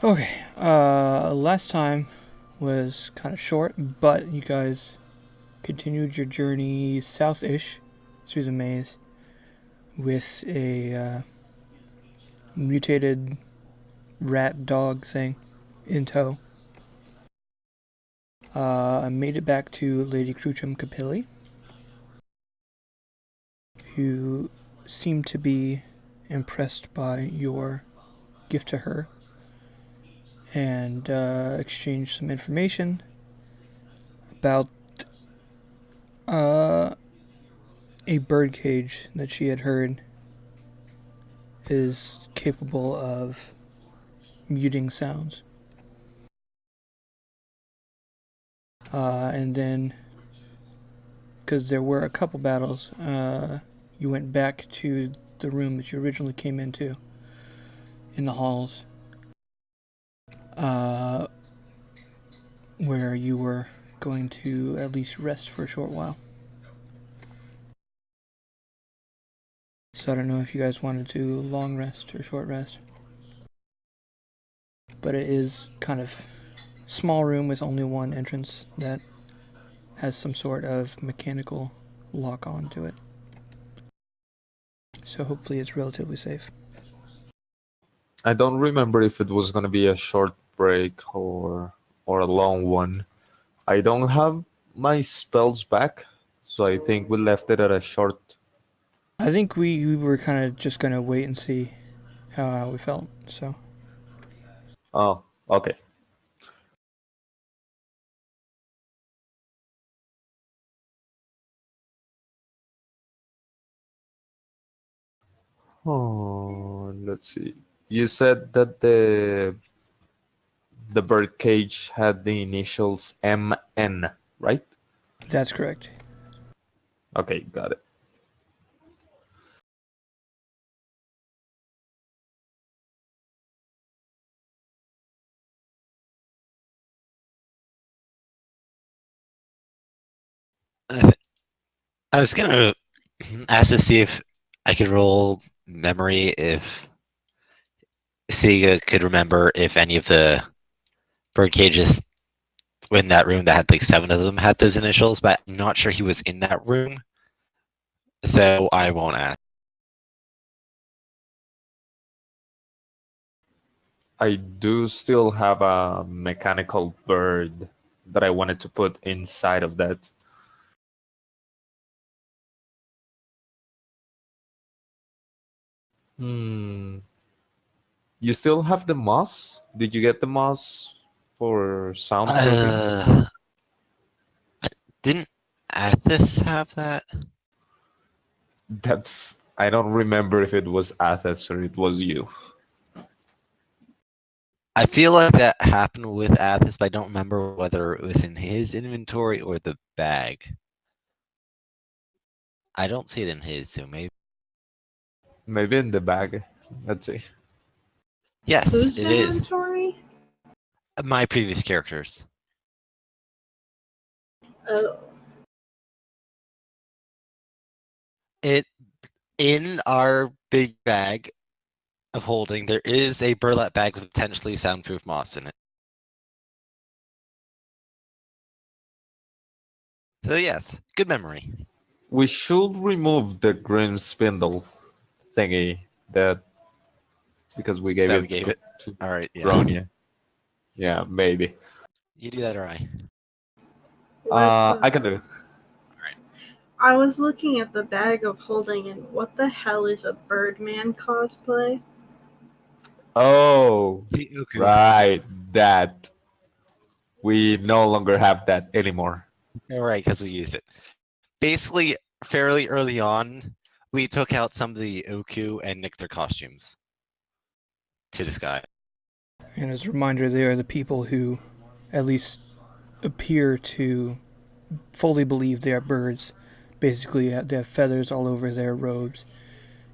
Okay, last time was kind of short, but you guys continued your journey south-ish through the maze with a mutated rat dog thing in tow. I made it back to Lady Cruchum Capilli, who seemed to be impressed by your gift to her, and exchanged some information about uh, a birdcage that she had heard is capable of muting sounds. And then, because there were a couple battles, you went back to the room that you originally came into in the halls, uh, where you were going to at least rest for a short while. So I don't know if you guys wanted to long rest or short rest. But it is kind of small room with only one entrance that has some sort of mechanical lock on to it. So hopefully it's relatively safe. I don't remember if it was gonna be a short break or a long one. I don't have my spells back, so I think we left it at a short. I think we were kind of just going to wait and see how we felt. So, Oh, okay. Oh, let's see. You said that the birdcage had the initials MN, right? that's correct. Okay, got it. I I was gonna ask to see if I could roll memory if Siga could remember if any of the bird cages in that room that had like 7 of them had those initials, but I'm not sure he was in that room, so I won't ask. I do still have a mechanical bird that I wanted to put inside of that. Hmm. You still have the moss? Did you get the moss for soundproofing? Uh, didn't Athos have that? I don't remember if it was Athos or it was you. I feel like that happened with Athos, but I don't remember whether it was in his inventory or the bag. I don't see it in his, so maybe. Maybe in the bag. Let's see. Yes, Whose it is. inventory? My previous characters. Oh, It in our big bag of holding, there is a burlap bag with potentially soundproof moss in it. So yes, good memory. We should remove the green spindle thingy that because we gave That we it gave it. to All right, yeah. Bronya. Yeah, maybe. You do that or I. what I can do it. I was looking at the bag of holding, and what the hell is a Birdman cosplay? Oh, Okay. right. That we no longer have that anymore. All right, because we used it. Basically, fairly early on, we took out some of the Oku and nicked their costumes to disguise. And as a reminder, they are the people who at least appear to fully believe they are birds. Basically, they have feathers all over their robes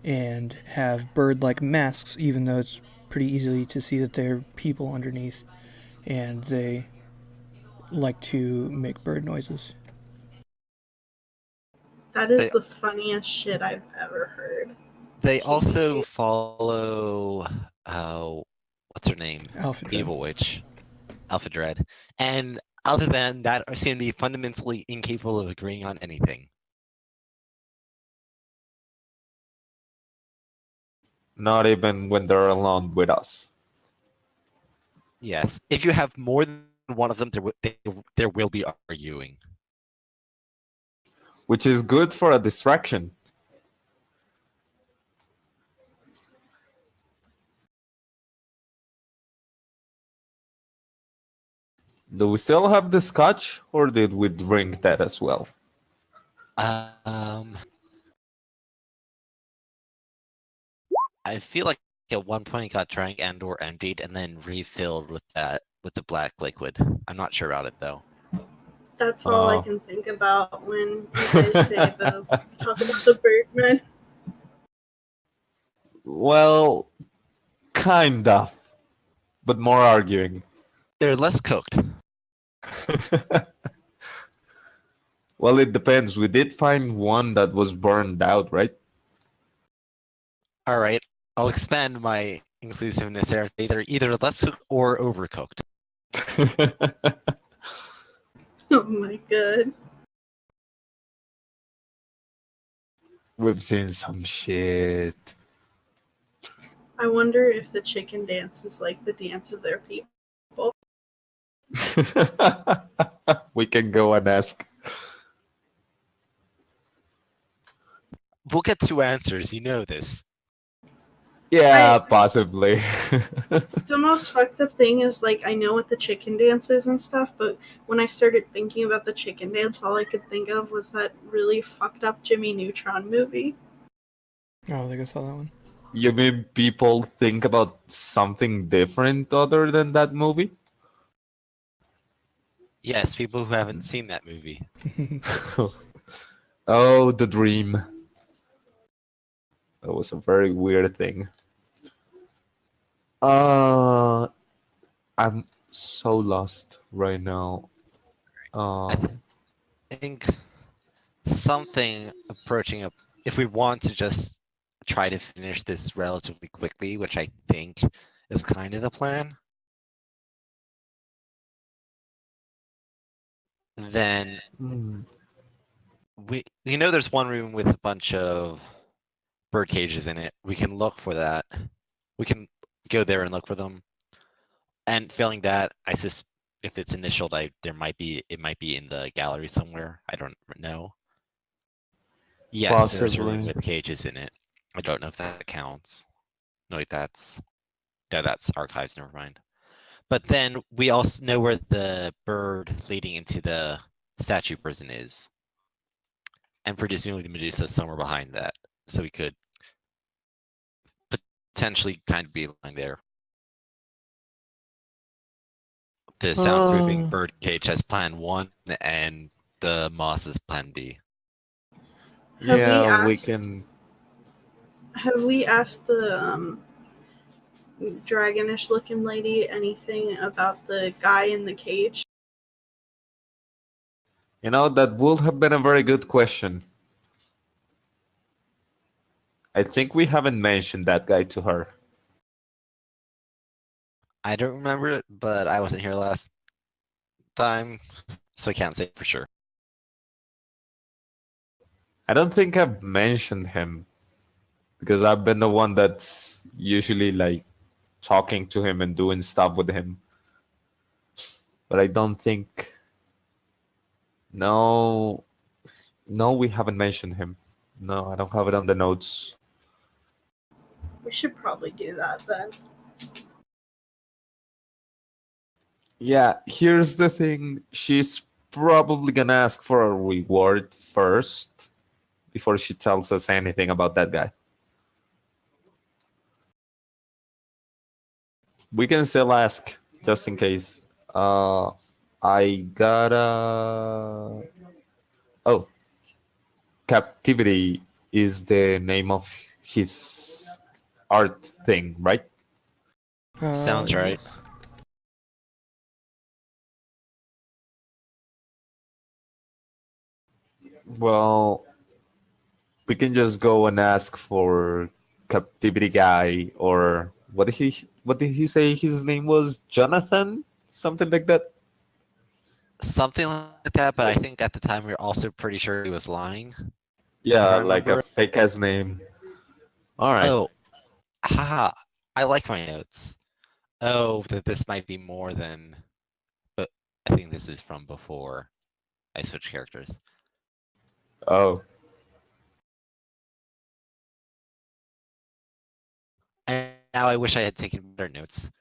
and have bird like masks, even though it's pretty easily to see that they're people underneath. And they like to make bird noises. That is They, the funniest shit I've ever heard. they Can also you- follow what's her name? Alpha Dread. Evil Witch, Alpha Dread. And other than that, I seem to be fundamentally incapable of agreeing on anything. Not even when they're alone with us. Yes, if you have more than one of them, there will be arguing. Which is good for a distraction. Do we still have the scotch, or did we drink that as well? I feel like at one point it got drank and or emptied and then refilled with the black liquid. I'm not sure about it though. That's all I can think about when you guys say talk about the Birdman. Well, kind of, but more arguing. They're less cooked. Well, it depends. We did find one that was burned out, right? All right, I'll expand my inclusiveness there. Either less cooked or overcooked. Oh my god. We've seen some shit. I wonder if the chicken dance is like the dance of their people. We can go and ask. We'll get two answers, you know this. Yeah, possibly. The most fucked up thing is, like, I know what the chicken dance is and stuff, but when I started thinking about the chicken dance, all I could think of was that really fucked up Jimmy Neutron movie. Oh, I think I saw that one. You mean people think about something different other than that movie? Yes, people who haven't seen that movie. Oh, the dream. That was a very weird thing. I'm so lost right now. I think something approaching up. If we want to just try to finish this relatively quickly, which I think is kind of the plan, then we know there's one room with a bunch of bird cages in it. We can look for that. We can go there and look for them. And failing that, if it's initialed, it might be in the gallery somewhere. I don't know. Yes, there's a room Possibly. with cages in it. I don't know if that counts. No, wait, that's archives. Never mind. But then we also know where the bird leading into the statue prison is, and presumably the Medusa is somewhere behind that. So we could potentially kind of be lying there. The soundproofing bird cage has plan 1, and the moss is plan B. Yeah, we can. Have we asked the dragonish looking lady anything about the guy in the cage? You know, that would have been a very good question. I think we haven't mentioned that guy to her. I don't remember it, but I wasn't here last time, so I can't say for sure. I don't think I've mentioned him because I've been the one that's usually like talking to him and doing stuff with him. But I don't think. No, we haven't mentioned him. No, I don't have it on the notes. We should probably do that then. Yeah, here's the thing. She's probably gonna ask for a reward first before she tells us anything about that guy. We can still ask, just in case. I gotta... Oh. Captivity is the name of his art thing, right? Sounds right. Yes. Well, we can just go and ask for Captivity Guy or What did he say his name was? Jonathan? Something like that? Something like that, but I think at the time we were also pretty sure he was lying. Yeah, I like a remember. fake ass name. All right. Oh, haha, I like my notes. Oh, that this might be more than, but I think this is from before I switched characters. Oh. Now I wish I had taken better notes.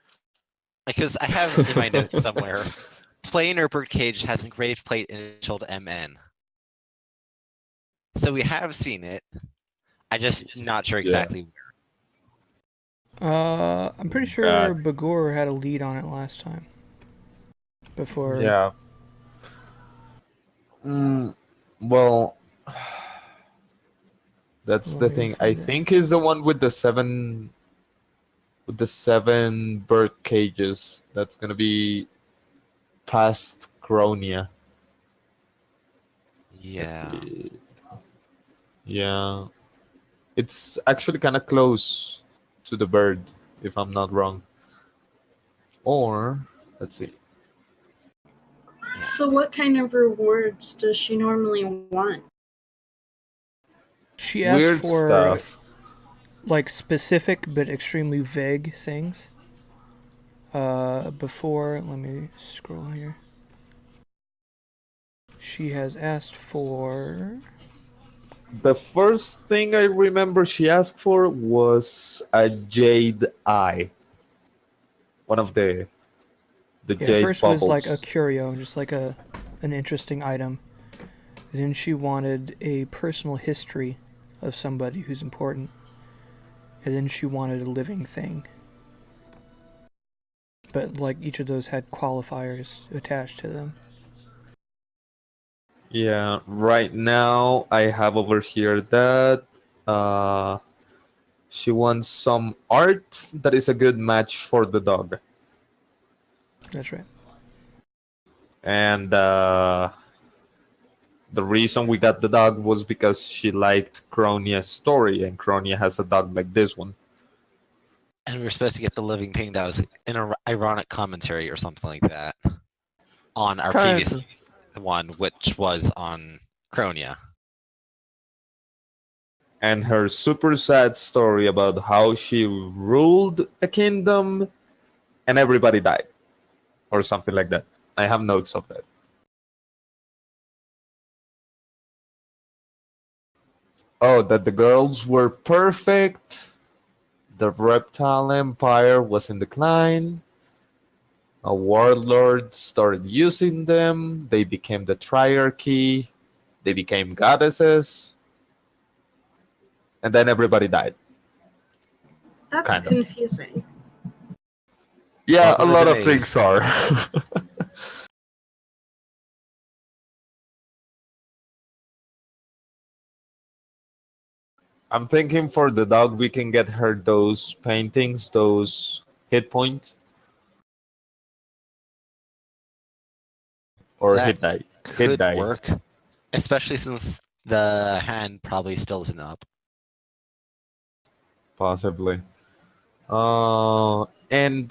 Because I have in my notes somewhere, planar birdcage has engraved plate initialed MN. So we have seen it. I just not sure Yeah. exactly. I'm pretty sure Bagor had a lead on it last time. Before. Yeah. Well, that's Let the me thing. I find it. think is the one with the seven bird cages. That's gonna be past Cronia. Let's Yeah. see. Yeah. It's actually kind of close to the bird, if I'm not wrong. Or let's see. So, what kind of rewards does she normally want? She asked Weird for stuff. like specific but extremely vague things. Before, let me scroll here. She has asked for. The first thing I remember she asked for was a jade eye. One of the Yeah, jade first was like a bubbles. curio, just like an interesting item. Then she wanted a personal history of somebody who's important. And then she wanted a living thing. But like each of those had qualifiers attached to them. Yeah, right now I have over here that she wants some art that is a good match for the dog. That's right. And the reason we got the dog was because she liked Cronia's story, and Cronia has a dog like this one. And we were supposed to get the living thing that was an ironic commentary or something like that on our Kind previous of. one, which was on Cronia. And her super sad story about how she ruled a kingdom and everybody died, or something like that. I have notes of that. Oh, that the girls were perfect. The reptile empire was in decline. A warlord started using them. They became the triarchy. They became goddesses. And then everybody died. That's Kind of. confusing. Yeah, a Welcome to lot the of maze. things are. I'm thinking for the dog, we can get her those paintings, those hit points, or That hit die. Hit could die, work, especially since the hand probably still isn't up. possibly. And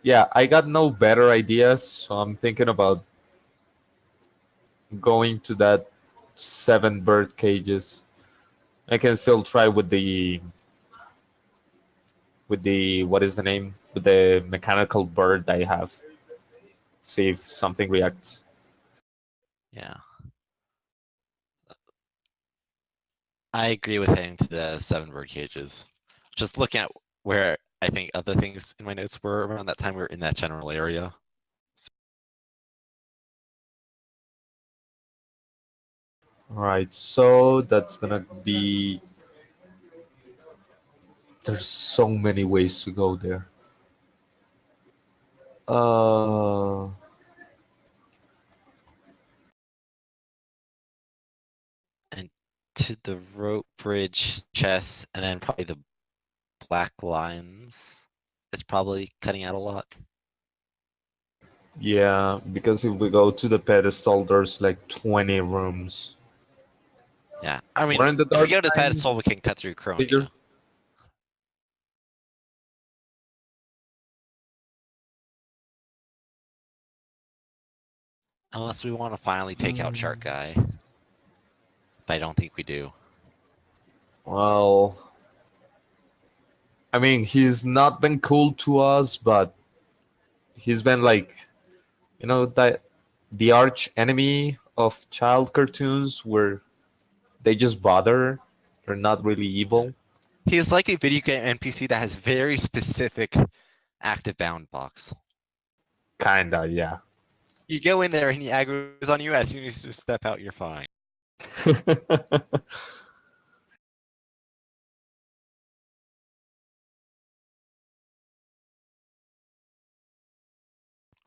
yeah, I got no better ideas, so I'm thinking about going to that seven bird cages. I can still try with the what is the name, with the mechanical bird I have. See if something reacts. Yeah. I agree with heading to the 7 bird cages. Just looking at where I think other things in my notes were around that time, we were in that general area. All right, so that's gonna be. There's so many ways to go there. Uh, And to the rope bridge chest, and then probably the black lines is probably cutting out a lot. yeah, because if we go to the pedestal, there's like 20 rooms. Yeah, I mean, We're in the if we dark go to the times. pedestal, we can cut through Figure. Cronia. Unless we want to finally take out Shark Guy. But I don't think we do. Well, I mean, he's not been cool to us, but he's been like, that the arch enemy of child cartoons where they just bother. They're not really evil. He is like a video game NPC that has very specific active bound box. Kinda, yeah. You go in there and he aggroes on you. As soon as you step out, you're fine.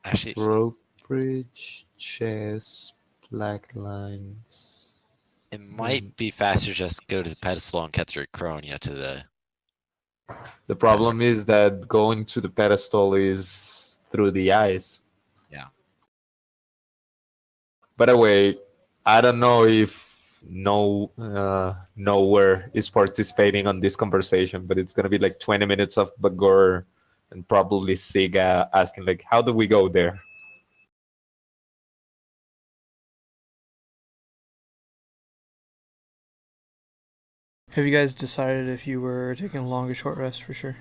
Actually, Rope bridge, chest, black lines. it might be faster just go to the pedestal and cut through Cronia to the. The problem is that going to the pedestal is through the eyes. Yeah. By the way, I don't know if Nowhere is participating on this conversation, but it's gonna be like 20 minutes of Bagor and probably Siga asking like, how do we go there? Have you guys decided if you were taking a long or short rest for sure?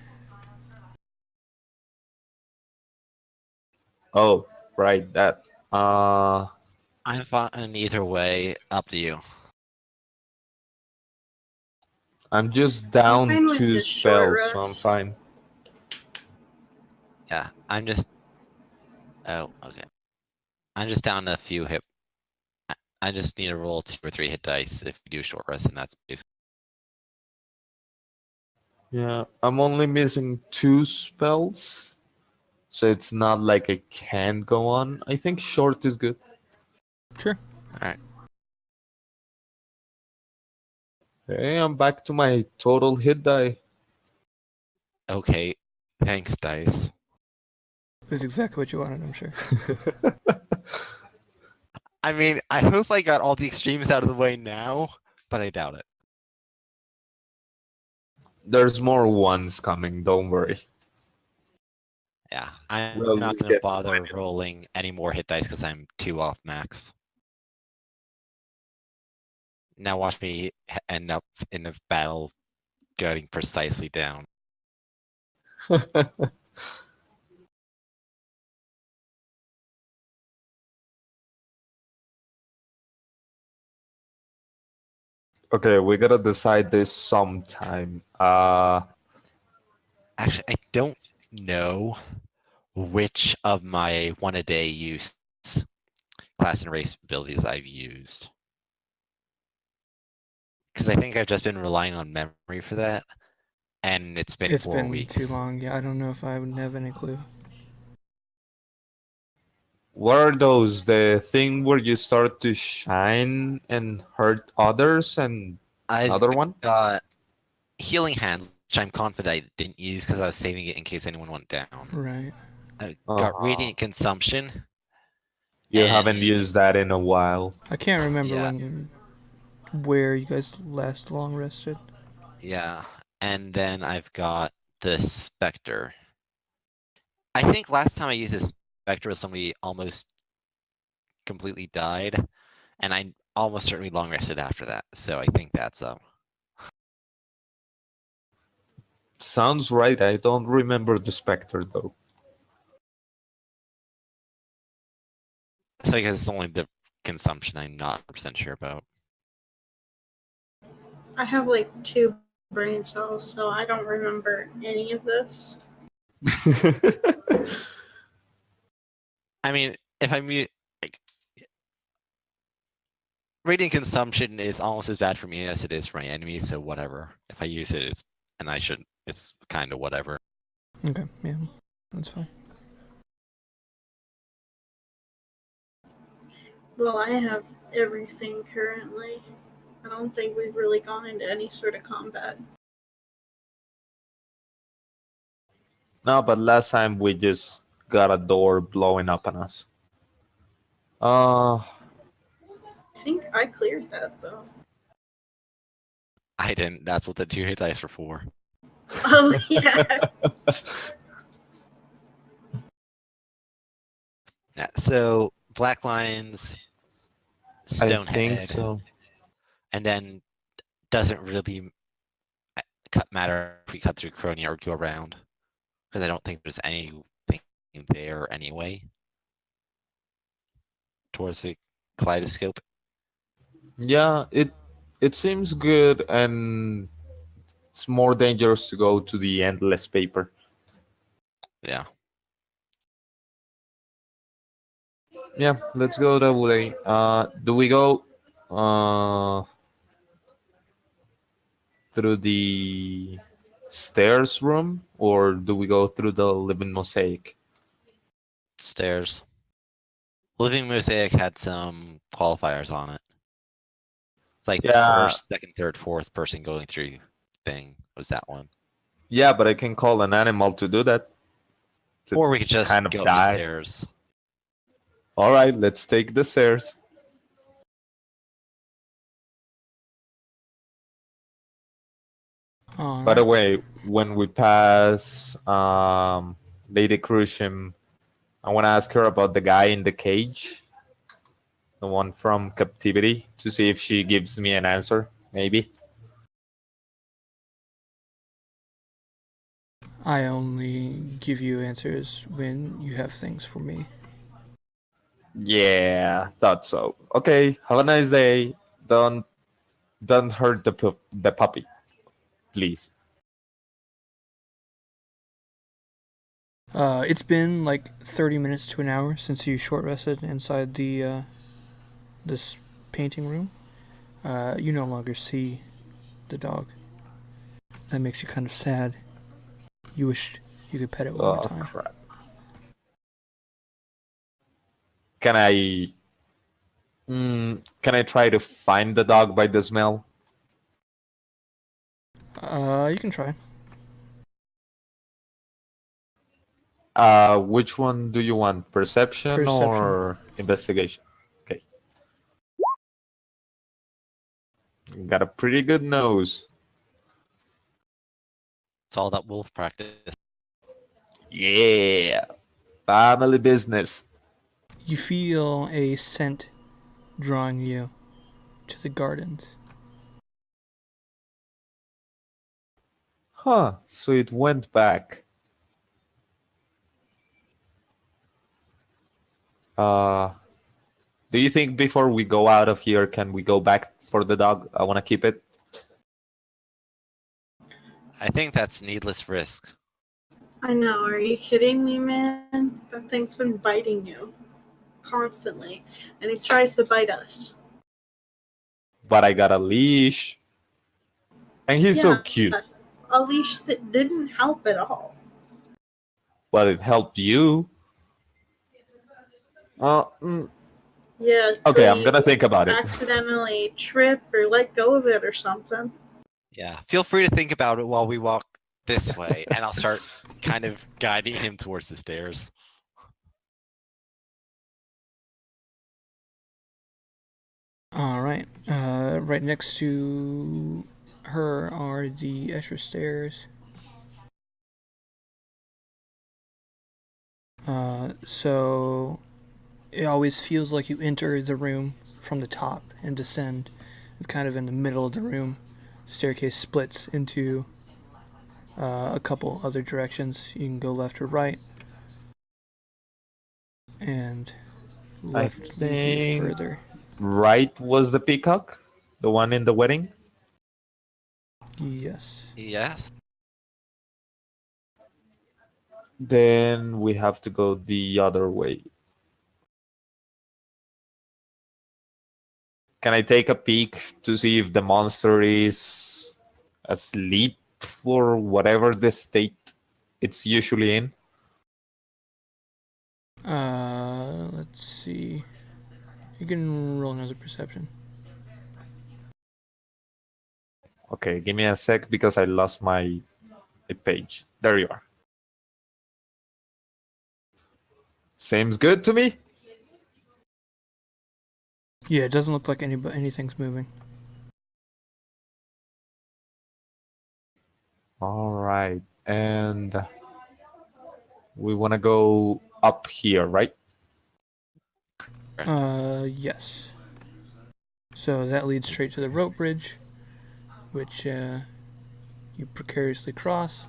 Oh, right, that. I'm fine either way. Up to you. I'm just I'm down fine with 2 this short spells, so I'm rest. fine. Yeah, I'm just. Oh, okay. I'm just down to a few hit. I just need to roll 2 or 3 hit dice if we do short rest, and that's basically. Yeah, I'm only missing 2 spells, so it's not like I can't go on. I think short is good. Sure. Alright. Hey, I'm back to my total hit die. Okay. Thanks, dice. That's exactly what you wanted, I'm sure. I mean, I hope I got all the extremes out of the way now, but I doubt it. There's more ones coming, don't worry. Yeah, I'm We'll not going to get bother to it. rolling any more hit dice because I'm 2 off max. Now watch me end up in a battle going precisely down. Okay, we gotta decide this sometime. Actually, I don't know which of my one-a-day use class and race abilities I've used. Because I think I've just been relying on memory for that, and it's been 4 been weeks. too long. Yeah, I don't know if I would have any clue. what are those? The thing where you start to shine and hurt others, and I've another one? got Healing Hands, which I'm confident I didn't use because I was saving it in case anyone went down. Right. I got Radiant Consumption. You and- haven't used that in a while. I can't remember Yeah. where you guys last long rested. Yeah, and then I've got the Spectre. I think last time I used this Spectre was when we almost completely died, and I almost certainly long rested after that. So I think that's Sounds right. I don't remember the Spectre though. so I guess it's only the consumption I'm not 100% sure about. I have like 2 brain cells, so I don't remember any of this. I mean, if I'm like, Radiant Consumption is almost as bad for me as it is for my enemies, so whatever. If I use it, it's kind of whatever. Okay, yeah, that's fine. Well, I have everything currently. I don't think we've really gone into any sort of combat. No, but last time we just got a door blowing up on us. I think I cleared that though. I didn't. That's what the 2 hit dice were for. Oh yeah. Yeah, so black lines, I stone think head, so. and then doesn't really matter if we cut through Crony or go around, because I don't think there's anything there anyway towards the kaleidoscope. Yeah, it seems good, and it's more dangerous to go to the endless paper. Yeah. Yeah, let's go that way. Do we go through the stairs room, or do we go through the living mosaic? Stairs. Living Mosaic had some qualifiers on it. It's like Yeah, first, second, third, fourth person going through thing was that one. yeah, but I can call an animal to do that. To Or we could just kind of go up the guide. stairs. All right, let's take the stairs. All By the right. way, when we pass Lady Crucium, I want to ask her about the guy in the cage, the one from captivity, to see if she gives me an answer, maybe. I only give you answers when you have things for me. Yeah, thought so. Okay, have a nice day. Don't hurt the puppy, please. It's been like 30 minutes to an hour since you short rested inside the this painting room. You no longer see the dog. That makes you kind of sad. You wished you could pet it one more Oh time. crap! Can I? Can I try to find the dog by the smell? You can try. Which one do you want? Perception Perception. or investigation? Okay. Got a pretty good nose. It's all that wolf practice. Yeah. Family business. You feel a scent drawing you to the gardens. Huh. So it went back. Uh, do you think before we go out of here, can we go back for the dog? I want to keep it. I think that's needless risk. I know. Are you kidding me, man? That thing's been biting you constantly, and it tries to bite us. But I got a leash. And he's so Yeah. cute. A leash that didn't help at all. But it helped you. Yeah. Okay, till I'm gonna you think about it. accidentally trip or let go of it or something. Yeah. Feel free to think about it while we walk this way, and I'll start kind of guiding him towards the stairs. All right. Right next to her are the Escher stairs. So it always feels like you enter the room from the top and descend. And kind of in the middle of the room, staircase splits into a couple other directions. You can go left or right, and I left leads you think further. right was the peacock, the one in the wedding. Yes. Yes. Then we have to go the other way. Can I take a peek to see if the monster is asleep or whatever the state it's usually in? Let's see. You can roll another perception. Okay, give me a sec because I lost my page. There you are. Seems good to me. Yeah, it doesn't look like anything's moving. All right, and we want to go up here, right? Yes. So that leads straight to the rope bridge, which you precariously cross,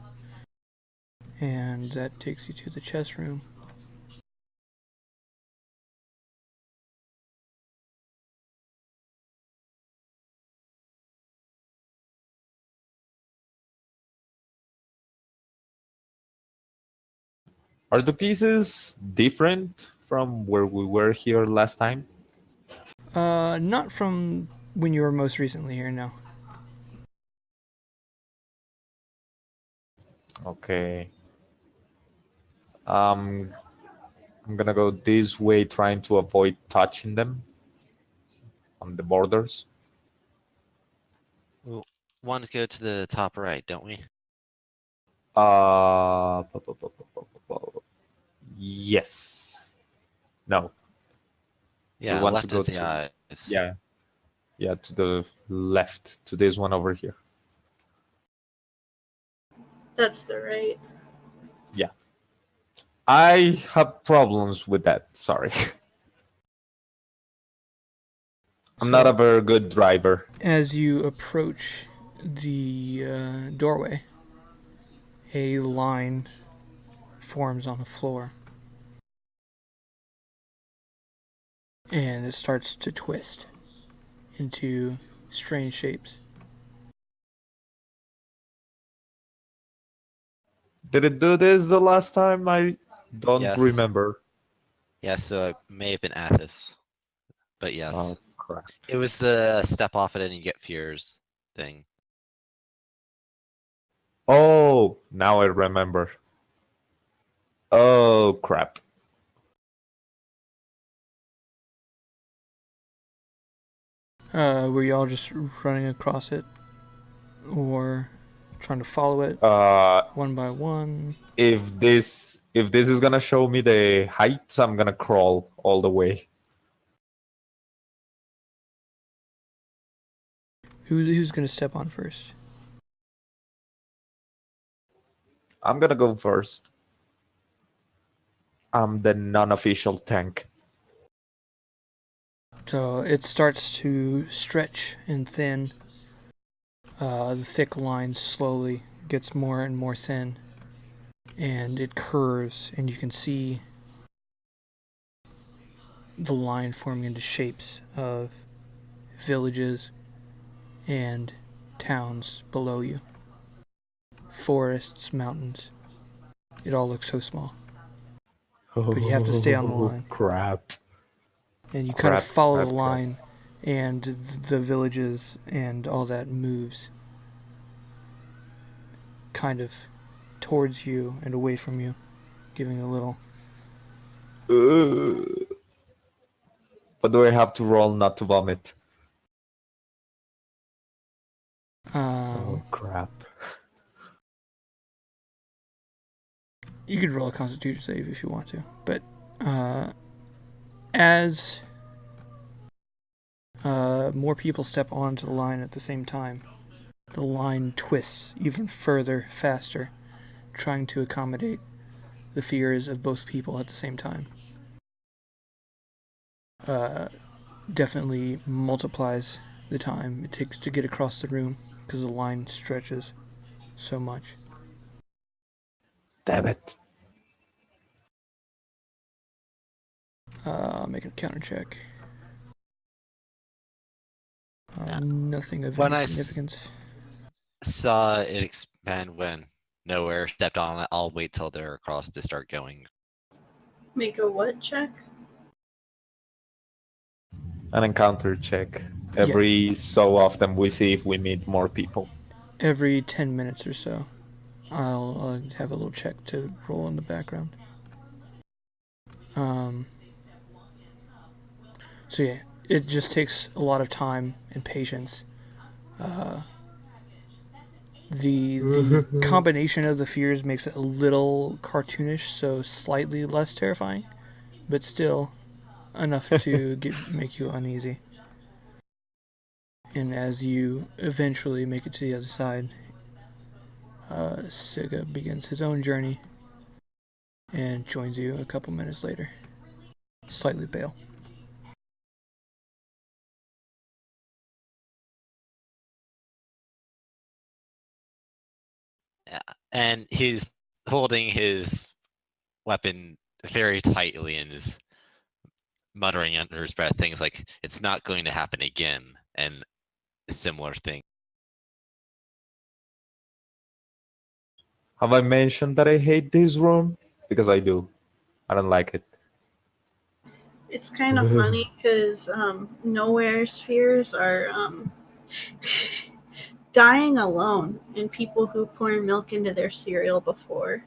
and that takes you to the chess room. Are the pieces different from where we were here last time? Not from when you were most recently here, no. Okay. I'm gonna go this way, trying to avoid touching them on the borders. We want to go to the top right, don't we? Yes. No. Yeah, Want to left go is the to eyes. yeah, to the left, to this one over here. That's the right. Yeah. I have problems with that. Sorry. I'm not a very good driver. As you approach the doorway, a line forms on the floor, and it starts to twist into strange shapes. Did it do this the last time? I don't Yes. remember. Yes, so it may have been Athos. But yes. Oh, crap. It was the step off it and you get fears thing. Oh, now I remember. Oh, crap. Were y'all just running across it, or trying to follow it one by one? If this is gonna show me the heights, I'm gonna crawl all the way. Who's gonna step on first? I'm gonna go first. I'm the non-official tank. So it starts to stretch and thin. The thick line slowly gets more and more thin, and it curves, and you can see the line forming into shapes of villages and towns below you. Forests, mountains. It all looks so small. But you have to stay on the line. Crap. And you kind of follow the line, and the villages and all that moves kind of towards you and away from you, giving a little. But do I have to roll not to vomit? Oh, crap. You could roll a Constitution save if you want to, but as more people step onto the line at the same time, the line twists even further, faster, trying to accommodate the fears of both people at the same time. Definitely multiplies the time it takes to get across the room because the line stretches so much. Damn it. Make a counter check. Nothing of When any I significance. saw it expand when nowhere stepped on it, I'll wait till they're across to start going. Make a what check? An encounter check. Every so often we see if we meet more people. Every 10 minutes or so, I'll have a little check to roll in the background. So yeah, it just takes a lot of time and patience. The combination of the fears makes it a little cartoonish, so slightly less terrifying, but still enough to make you uneasy. And as you eventually make it to the other side, Siga begins his own journey and joins you a couple minutes later, slightly pale. And he's holding his weapon very tightly and is muttering under his breath things like, "It's not going to happen again," and a similar thing. Have I mentioned that I hate this room? Because I do. I don't like it. It's kind of funny because nowhere spheres are dying alone, and people who pour milk into their cereal before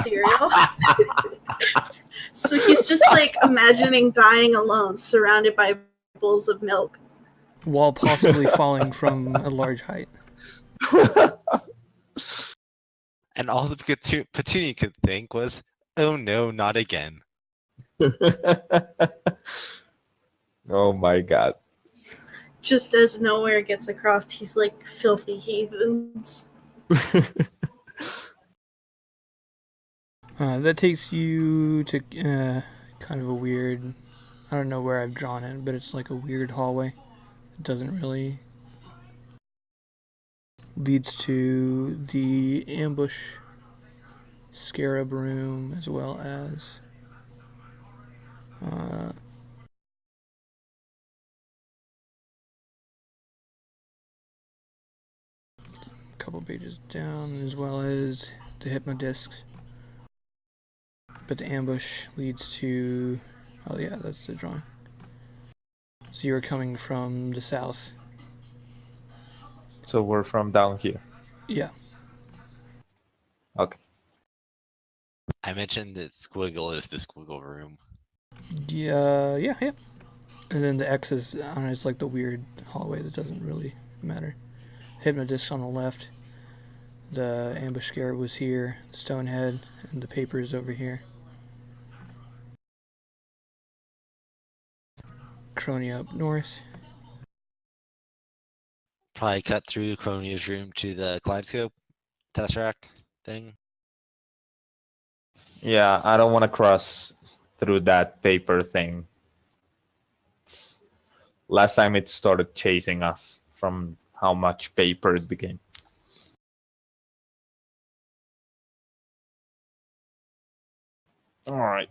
cereal. So he's just like imagining dying alone, surrounded by bowls of milk. While possibly falling from a large height. And all the Petunia could think was, "Oh no, not again." Oh my god. Just as nowhere gets across, he's like, filthy heathens. That takes you to kind of a weird, I don't know where I've drawn it, but it's like a weird hallway. It doesn't really leads to the ambush scarab room as well as a couple pages down, as well as the hypnodiscs. But the ambush leads to, oh yeah, that's the drawing. So you're coming from the south. So we're from down here. Yeah. Okay. I mentioned that squiggle is the squiggle room. Yeah. And then the X is on it's like the weird hallway that doesn't really matter. Hypnodisc on the left. The ambush scarab was here, the stonehead, and the paper is over here. Cronia up north. Probably cut through Cronia's room to the kaleidoscope tesseract thing. Yeah, I don't want to cross through that paper thing. Last time it started chasing us from how much paper it became. All right.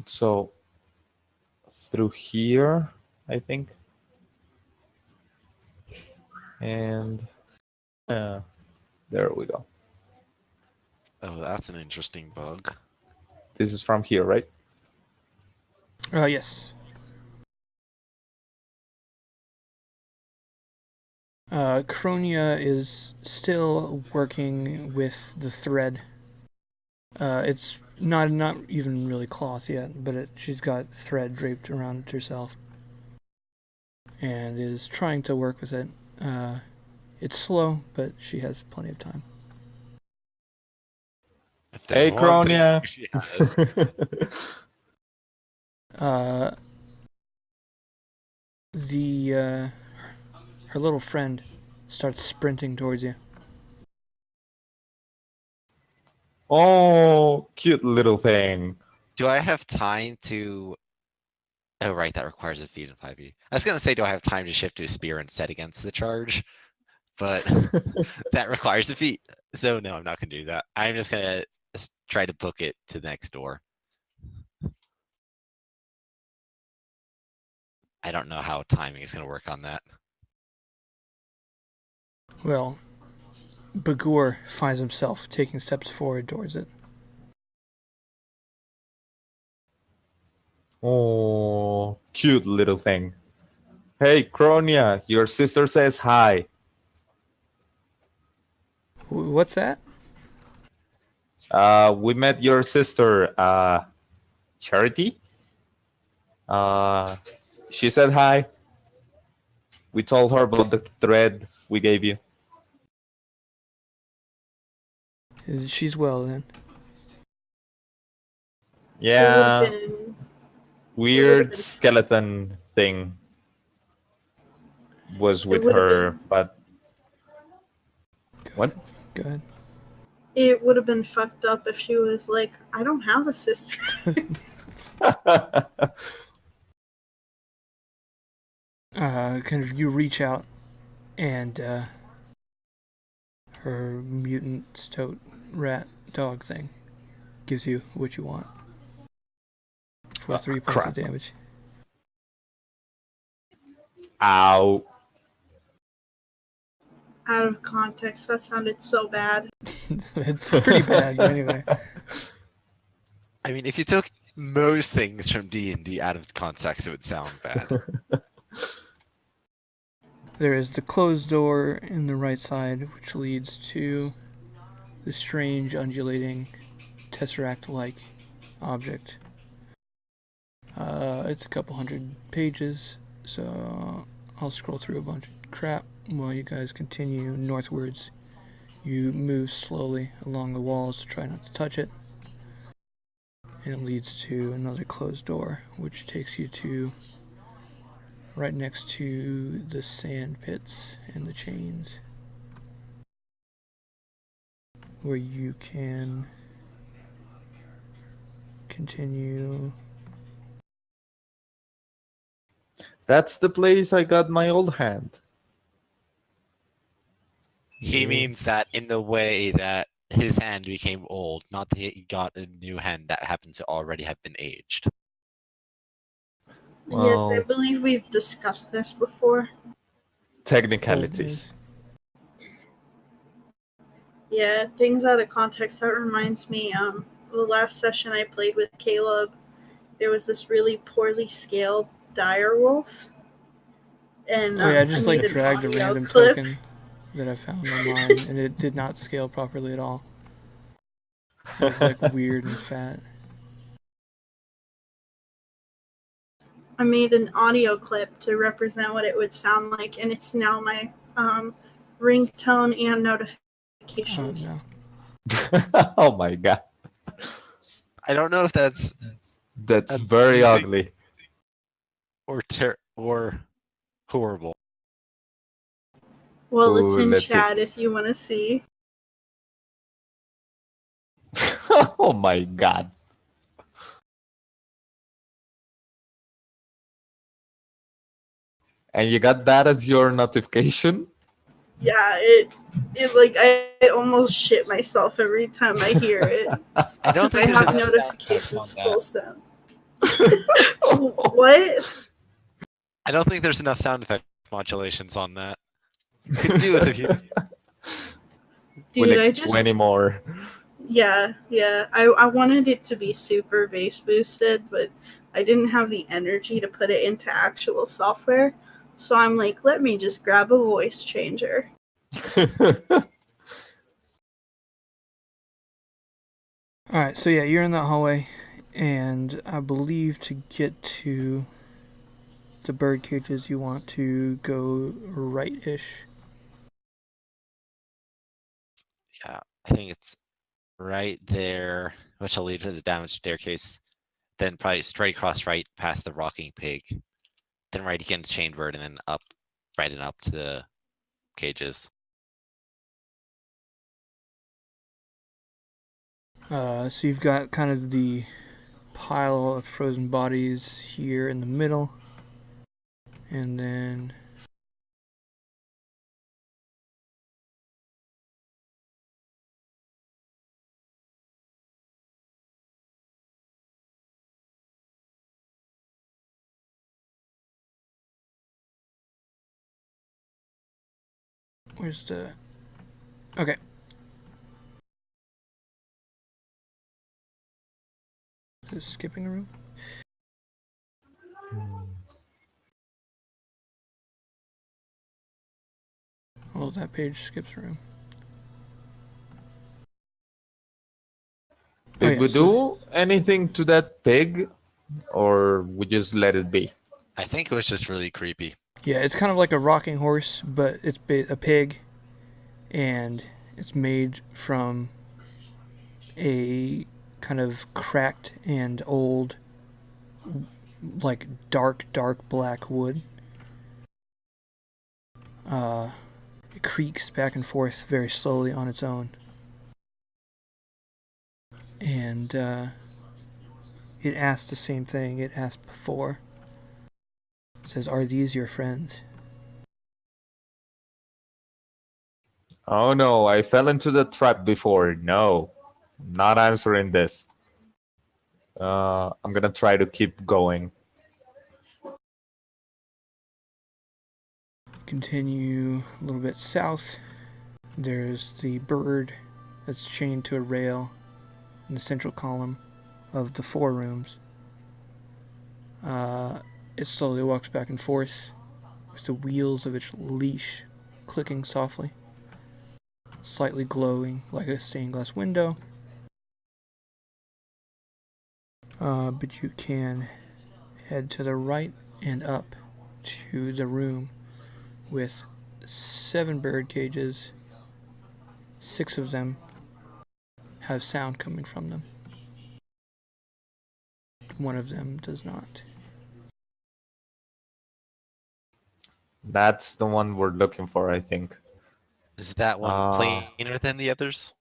So through here, I think. And there we go. Oh, that's an interesting bug. This is from here, right? Yes. Cronia is still working with the thread. It's not even really cloth yet, but she's got thread draped around it herself, and is trying to work with it. It's slow, but she has plenty of time. If there's Hey, one thing Cronia. she has. Her little friend starts sprinting towards you. Oh, cute little thing. Do I have time to... Oh, right, that requires a feat in 5e. I was going to say, do I have time to shift to a spear and set against the charge? But that requires a feat. So no, I'm not going to do that. I'm just going to try to book it to the next door. I don't know how timing is going to work on that. Well, Bagor finds himself taking steps forward towards it. Oh, cute little thing. Hey, Cronia, your sister says hi. What's that? We met your sister, Charity. She said hi. We told her about the thread we gave you. She's well then. Yeah, It would've been- weird skeleton thing was with her, but what? Go ahead. It would have been fucked up if she was like, I don't have a sister. Kind of you reach out and her mutant stoat rat dog thing. Gives you what you want for 3 points crap. of damage. Ow. Out of context, that sounded so bad. It's pretty bad, but anyway. I mean, if you took most things from D&D out of context, it would sound bad. There is the closed door in the right side, which leads to the strange undulating tesseract-like object. It's a couple hundred pages, so I'll scroll through a bunch of crap while you guys continue northwards. You move slowly along the walls to try not to touch it, and it leads to another closed door, which takes you to right next to the sand pits and the chains, where you can continue. That's the place I got my old hand. He Yeah. means that in the way that his hand became old, not that he got a new hand that happened to already have been aged. Yes, Well, I believe we've discussed this before. technicalities. Yeah, things out of context. That reminds me, the last session I played with Caleb, there was this really poorly scaled dire wolf. And Oh yeah, I just made an dragged a audio random clip. token that I found online, and it did not scale properly at all. It was weird and fat. I made an audio clip to represent what it would sound like, and it's now my ringtone and notifications. Oh no. Oh my god. I don't know if that's That's very amusing ugly. or horrible. Well, it's Ooh, in let's see. chat if you want to see. Oh my god. And you got that as your notification? Yeah, it I almost shit myself every time I hear it. I don't I think there's have enough notifications sound full sound. What? I don't think there's enough sound effect modulations on that. Could do with a few. We Dude, need I just 20 more. Yeah. I wanted it to be super bass boosted, but I didn't have the energy to put it into actual software. So I'm like, let me just grab a voice changer. Alright, so yeah, you're in that hallway, and I believe to get to the bird cages, you want to go right-ish. Yeah, I think it's right there, which will lead to the damaged staircase. Then probably straight across right past the rocking pig. Then right again to chain bird, and then up, right and up to the cages. So you've got kind of the pile of frozen bodies here in the middle, and then where's the... Okay. Is skipping a room? Oh, that page skips a room. Did yeah, we so- do anything to that pig? Or we just let it be? I think it was just really creepy. Yeah, it's kind of like a rocking horse, but it's a pig, and it's made from a kind of cracked and old, dark black wood. It creaks back and forth very slowly on its own. And it asks the same thing it asked before. It says, "Are these your friends?" Oh no, I fell into the trap before. No, not answering this. I'm gonna try to keep going. Continue a little bit south. There's the bird that's chained to a rail in the central column of the 4 rooms. It slowly walks back and forth with the wheels of its leash clicking softly, slightly glowing like a stained glass window. But you can head to the right and up to the room with 7 bird cages. 6 of them have sound coming from them. 1 of them does not. That's the one we're looking for, I think. Is that one plainer than the others?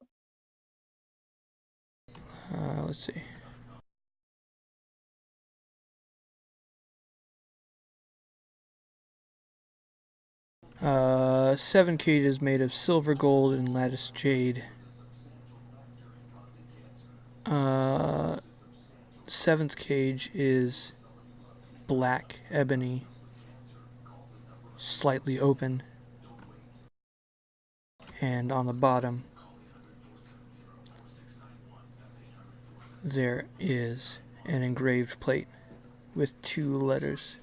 Let's see. Seven cages made of silver, gold, and lattice jade. 7th cage is black ebony, slightly open, and on the bottom there is an engraved plate with 2 letters.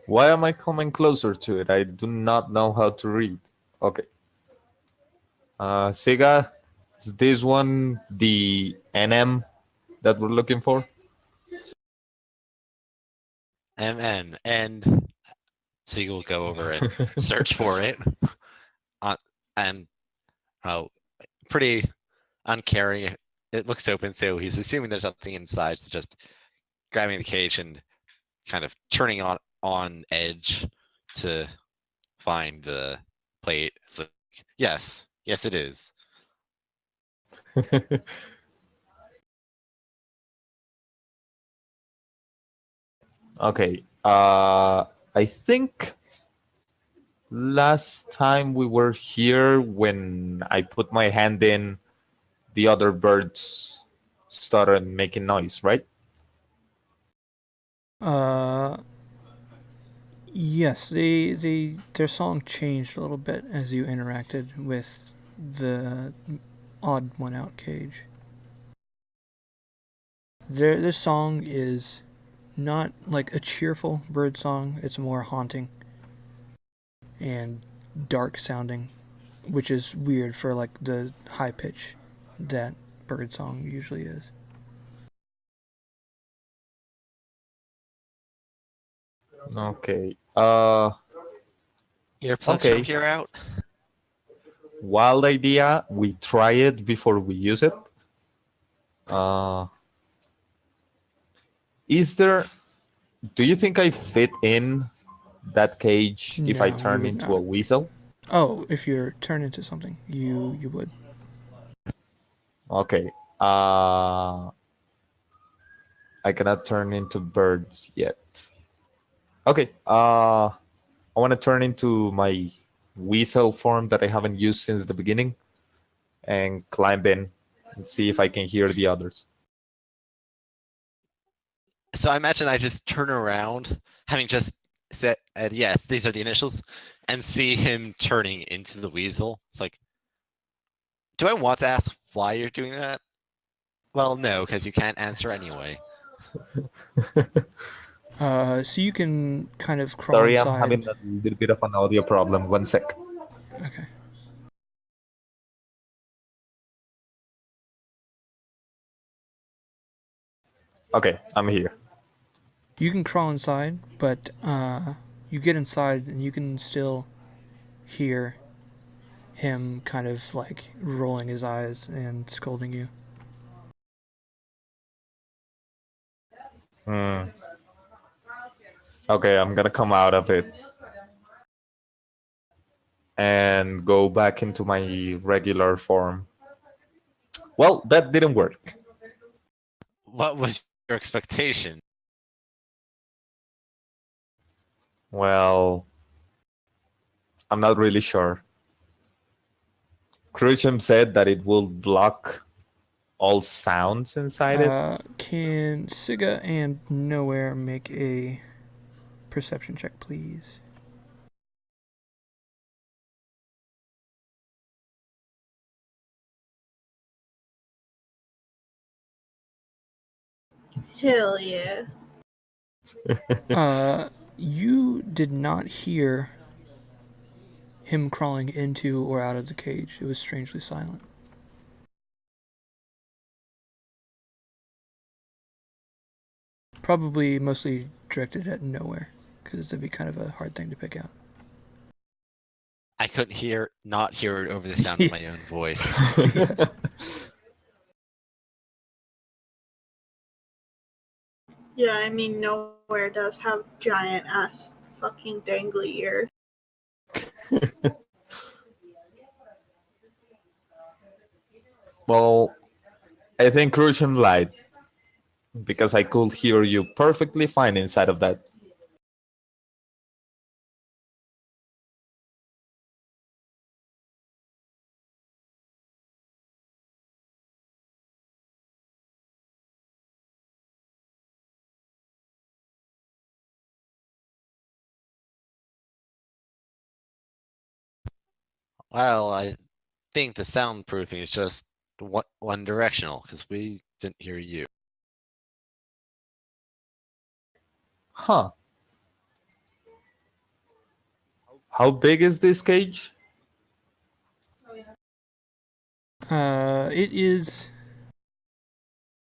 Why am I coming closer to it? I do not know how to read. Okay. Sega, is this one the NM that we're looking for? MN, and so you'll go over and search for it. And pretty uncaring. It looks open, so he's assuming there's something inside. So just grabbing the cage and kind of turning on edge to find the plate. So yes, it is. Okay. I think last time we were here, when I put my hand in, the other birds started making noise, right? Yes, their song changed a little bit as you interacted with the odd one out cage. Their song is not like a cheerful bird song, it's more haunting and dark sounding, which is weird for like the high pitch that bird song usually is. Okay. Earplugs Okay. from here out. Wild idea. We try it before we use it. Do you think I fit in that cage if I No, you turn would into not. a weasel? Oh, if you're turned into something, you would. Okay. I cannot turn into birds yet. Okay. I want to turn into my weasel form that I haven't used since the beginning and climb in and see if I can hear the others. So I imagine I just turn around, having just said yes, these are the initials, and see him turning into the weasel. It's like, do I want to ask why you're doing that? Well, no, because you can't answer anyway. So you can kind of crawl Sorry, I'm inside. having a little bit of an audio problem. 1 sec. Okay. Okay, I'm here. You can crawl inside, but you get inside and you can still hear him kind of like rolling his eyes and scolding you. Okay, I'm gonna come out of it and go back into my regular form. Well, that didn't work. What was Your expectation. Well, I'm not really sure. Crucium said that it will block all sounds inside it. Can Siga and Nowhere make a perception check, please? Hell yeah. You did not hear him crawling into or out of the cage. It was strangely silent. Probably mostly directed at Nowhere, because it'd be kind of a hard thing to pick out. I couldn't not hear it over the sound of my own voice. Yes. Yeah, I mean, Nowhere does have giant ass fucking dangly ears. Well, I think Crucium lied because I could hear you perfectly fine inside of that. Well, I think the soundproofing is just one directional because we didn't hear you. Huh. How big is this cage? It is.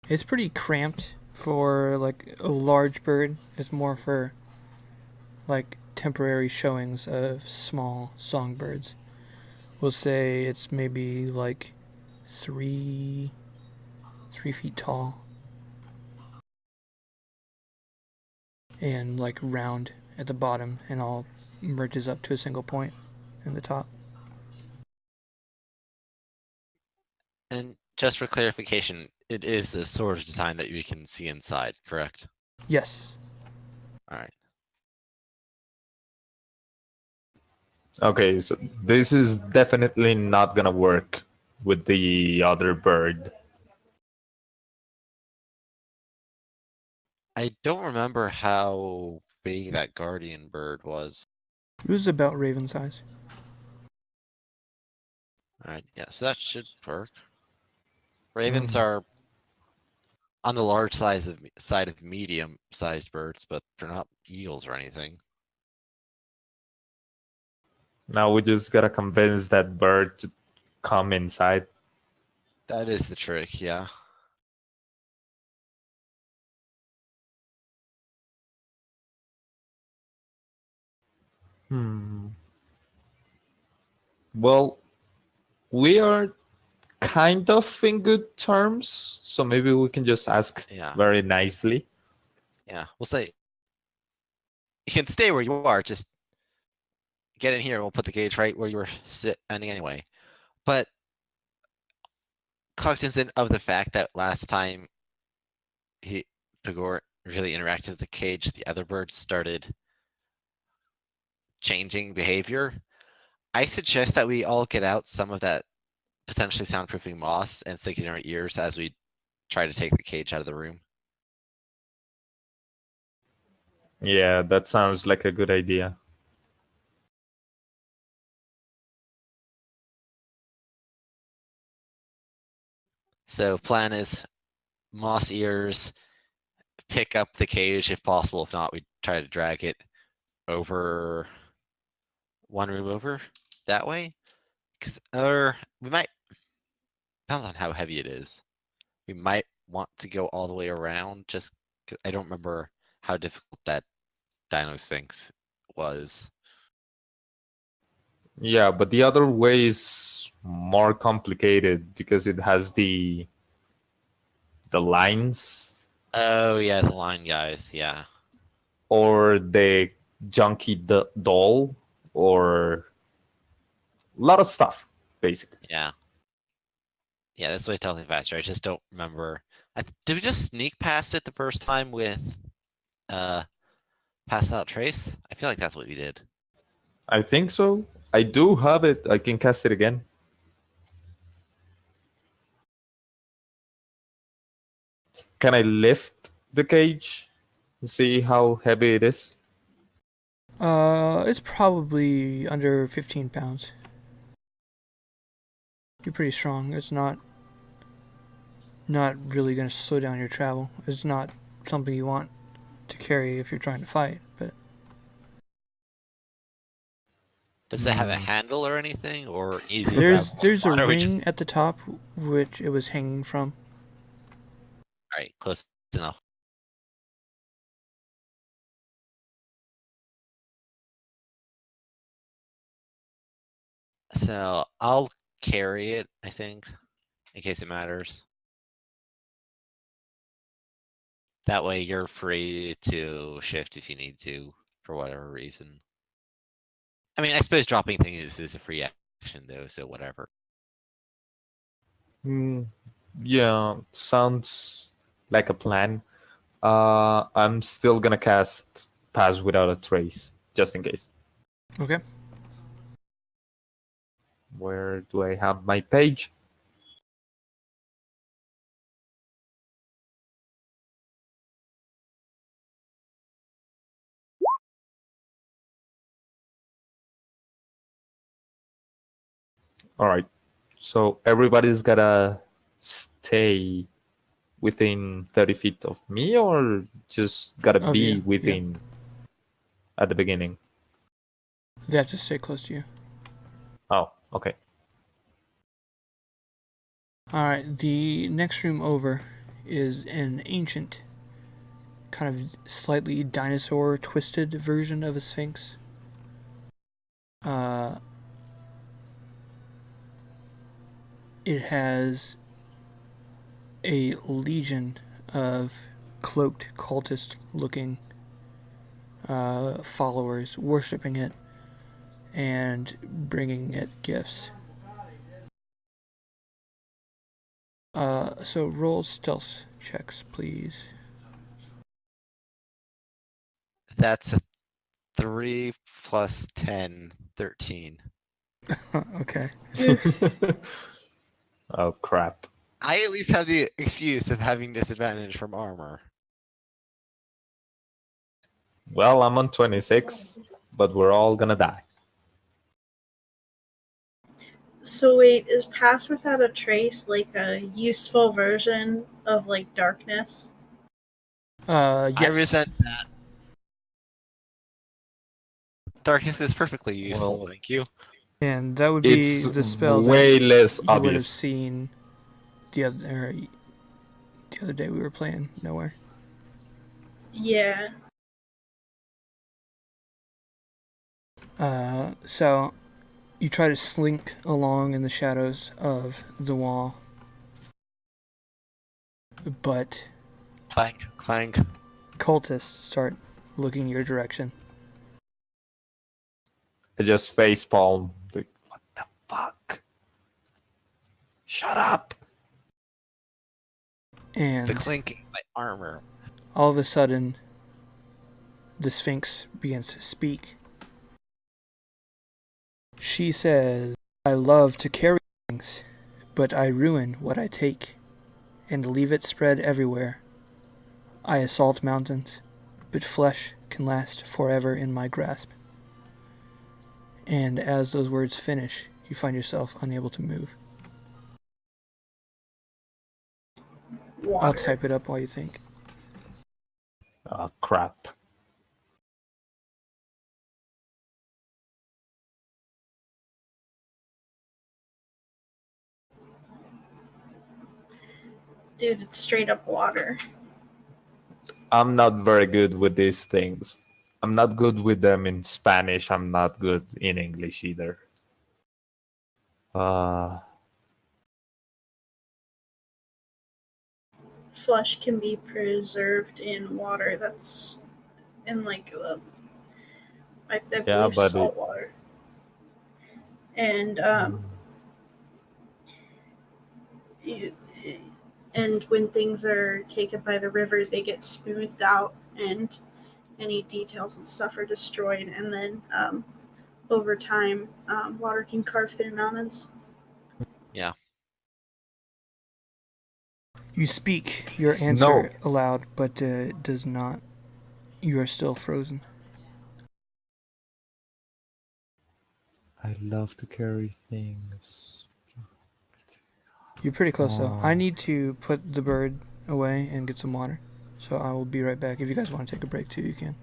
It's pretty cramped for like a large bird. It's more for like temporary showings of small songbirds. We'll say it's maybe like 3 feet tall and like round at the bottom and all merges up to a single point in the top. And just for clarification, it is the sort of design that you can see inside, correct? Yes. All right. Okay, so this is definitely not gonna work with the other bird. I don't remember how big that guardian bird was. It was about raven size. All right, yeah, so that should work. Ravens are on the large side of medium-sized birds, but they're not eagles or anything. Now we just gotta convince that bird to come inside. That is the trick, yeah. Well, we are kind of in good terms, so maybe we can just ask Yeah. very nicely. Yeah, we'll say you can stay where you are, just get in here and we'll put the gauge right where you were standing anyway. But cognizant of the fact that last time Pagor really interacted with the cage, the other birds started changing behavior. I suggest that we all get out some of that potentially soundproofing moss and stick it in our ears as we try to take the cage out of the room. Yeah, that sounds like a good idea. So plan is moss ears, pick up the cage if possible. If not, we try to drag it over one room over that way. Or we might, depends on how heavy it is. We might want to go all the way around just 'cause I don't remember how difficult that Dino Sphinx was. Yeah, but the other way is more complicated because it has the lines Oh yeah, the line guys, yeah. or the junkie doll or a lot of stuff basically. Yeah. Yeah, that's way totally faster. I just don't remember. Did we just sneak past it the first time with pass out trace? I feel like that's what we did. I think so. I do have it. I can cast it again. Can I lift the cage and see how heavy it is? It's probably under 15 pounds. You're pretty strong. It's not really going to slow down your travel. It's not something you want to carry if you're trying to fight, but Does it have a handle or anything, or easy there's grab? a Or we ring just- at the top which it was hanging from. All right, close enough. So I'll carry it, I think, in case it matters. That way you're free to shift if you need to, for whatever reason. I mean, I suppose dropping things is a free action though, so whatever. Yeah, sounds like a plan. I'm still gonna cast Pass Without a Trace, just in case. Okay. Where do I have my page? All right. So everybody's gotta stay within 30 feet of me, or just gotta Of be you, yeah. within at the beginning? They have to stay close to you. Oh, okay. Alright, the next room over is an ancient, kind of slightly dinosaur twisted version of a sphinx. It has a legion of cloaked cultist looking followers worshipping it and bringing it gifts. So roll stealth checks, please. That's a 3 plus 10, 13. Okay. Oh, crap. I at least have the excuse of having disadvantage from armor. Well, I'm on 26, but we're all gonna die. So wait, is Pass Without a Trace like a useful version of like darkness? Yes. I resent that. Darkness is perfectly useful, Well, thank you. And that would be it's the spell way that less you would have obvious. seen the other day we were playing Nowhere. Yeah. So you try to slink along in the shadows of the wall, but Clank, clank. cultists start looking your direction. I just facepalm. Like, what the fuck? Shut up! And The clinking of my armor. all of a sudden, the Sphinx begins to speak. She says, I love to carry things, but I ruin what I take, and leave it spread everywhere. I assault mountains, but flesh can last forever in my grasp. And as those words finish, you find yourself unable to move. Water. I'll type it up while you think. Oh, crap. Dude, it's straight up water. I'm not very good with these things. I'm not good with them in Spanish. I'm not good in English either. Flesh can be preserved in water. That's in like I believe but salt water. And and when things are taken by the river, they get smoothed out, and any details and stuff are destroyed, and then over time, water can carve through mountains. Yeah. You speak your Snow. answer aloud, but it does not. You are still frozen. I love to carry things. You're pretty close though. I Oh. need to put the bird away and get some water. So I will be right back. If you guys want to take a break too, you can.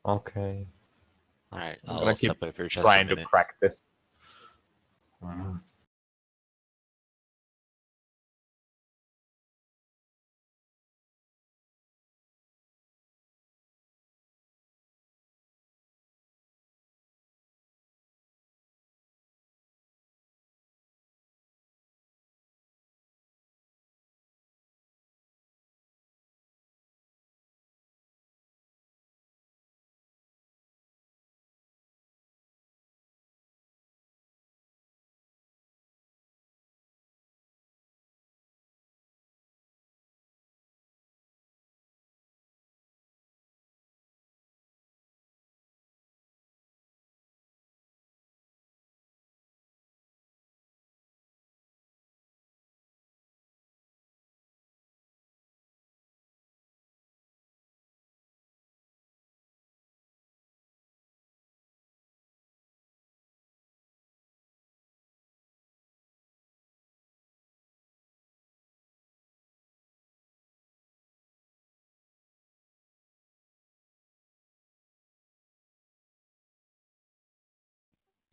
Okay. All right. I'm I'll gonna keep step over for just a trying to minute. crack this. Mhm.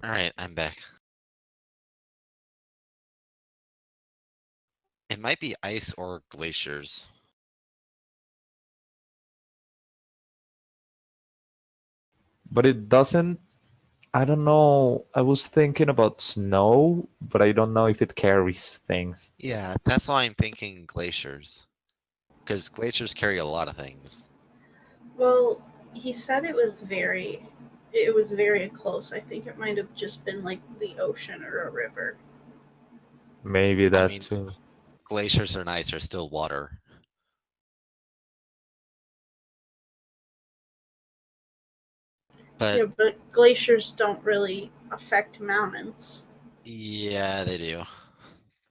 All right, I'm back. It might be ice or glaciers. But it doesn't. I don't know. I was thinking about snow, but I don't know if it carries things. Yeah, that's why I'm thinking glaciers. Because glaciers carry a lot of things. Well, he said it was very close. I think it might have just been like the ocean or a river. Maybe I that mean, too. glaciers and ice are still water. But Yeah, but glaciers don't really affect mountains. yeah, they do.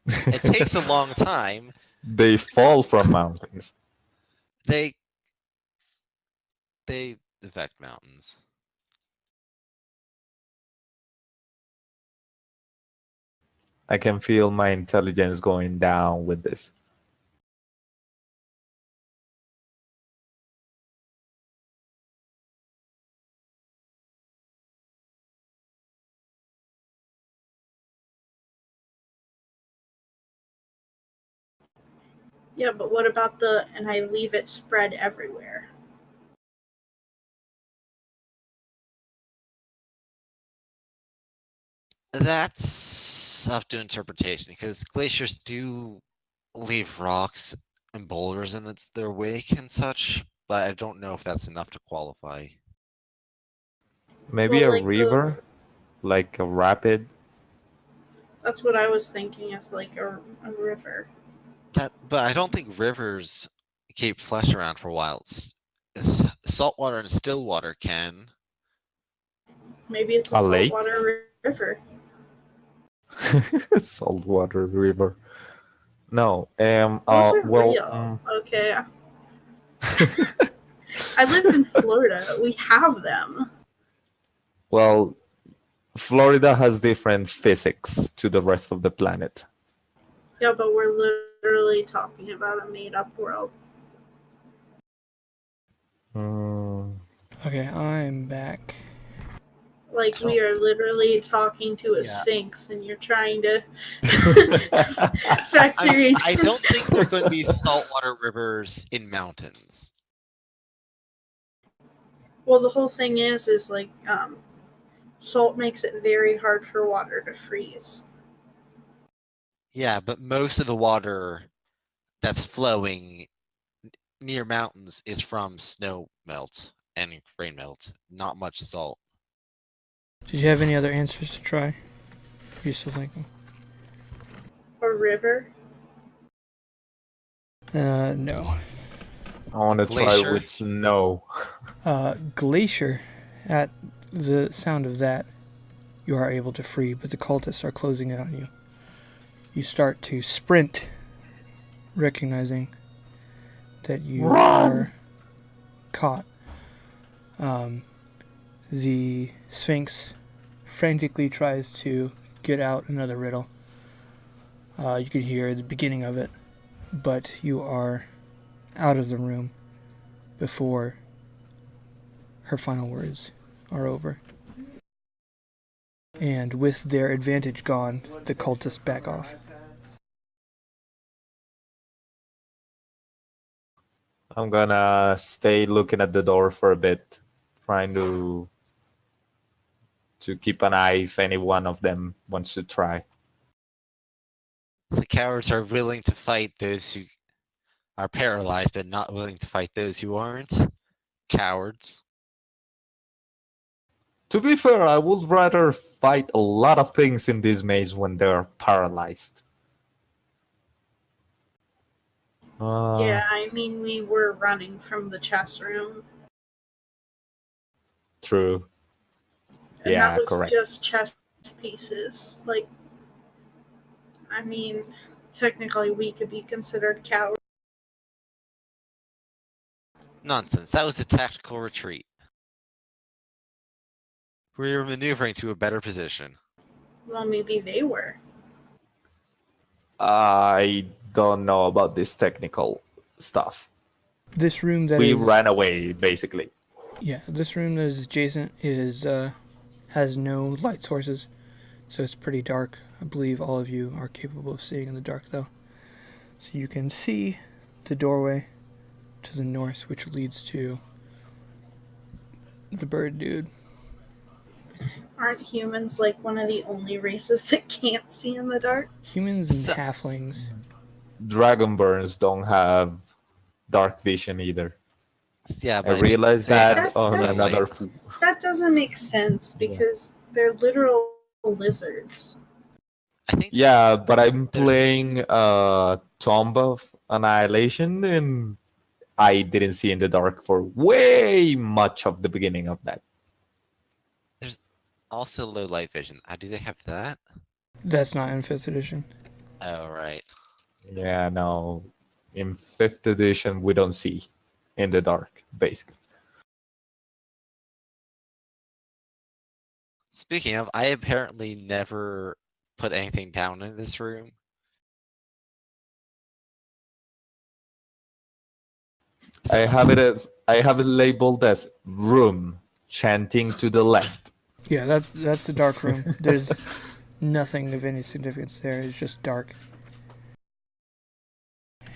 It takes a long time. They fall from mountains. They affect mountains. I can feel my intelligence going down with this. Yeah, but what about and I leave it spread everywhere? That's up to interpretation because glaciers do leave rocks and boulders in their wake and such, but I don't know if that's enough to qualify. Maybe Well, a like river, like a rapid. that's what I was thinking as like a river. But I don't think rivers keep flesh around for a while. Saltwater and still water can. Maybe it's a A lake? saltwater river. Saltwater river. No. Those are Well. real. Okay. I live in Florida. We have them. Well, Florida has different physics to the rest of the planet. Yeah, but we're literally talking about a made up world. Mm, Okay, I'm back. Like, we are literally talking to a Yeah. sphinx, and you're trying to factor in. I don't think there are going to be saltwater rivers in mountains. Well, the whole thing is like, salt makes it very hard for water to freeze. Yeah, but most of the water that's flowing near mountains is from snow melt and rain melt, not much salt. Did you have any other answers to try? Are you still thinking? A river? No. I want to try Glacier? with snow. Glacier, at the sound of that, you are able to free, but the cultists are closing in on you. You start to sprint, recognizing that you are caught. The Sphinx frantically tries to get out another riddle. You can hear the beginning of it, but you are out of the room before her final words are over. And with their advantage gone, the cultists back off. I'm gonna stay looking at the door for a bit, trying to keep an eye if any one of them wants to try. The cowards are willing to fight those who are paralyzed, but not willing to fight those who aren't. Cowards. To be fair, I would rather fight a lot of things in this maze when they're paralyzed. Yeah, I mean, we were running from the chess room. True. And Yeah, that was correct. just chess pieces. Like, I mean, technically we could be considered cowards. Nonsense. That was a tactical retreat. We were maneuvering to a better position. Well, maybe they were. I don't know about this technical stuff. This room that We is ran away, basically. yeah, this room that is adjacent is has no light sources, so it's pretty dark. I believe all of you are capable of seeing in the dark, though. So you can see the doorway to the north, which leads to the bird dude. Aren't humans like one of the only races that can't see in the dark? Humans and So- halflings. Dragonburns don't have dark vision either. Yeah, I but realized they that have on that- another. That doesn't make sense because they're literal lizards. I think Yeah, but I'm There's- playing Tomb of Annihilation, and I didn't see in the dark for way much of the beginning of that. also low light vision. Do they have that? That's not in 5th edition. Oh, right. Yeah, no. In 5th edition, we don't see in the dark, basically. Speaking of, I apparently never put anything down in this room. I have it labeled as room, chanting to the left. Yeah, that's the dark room. There's nothing of any significance there. It's just dark.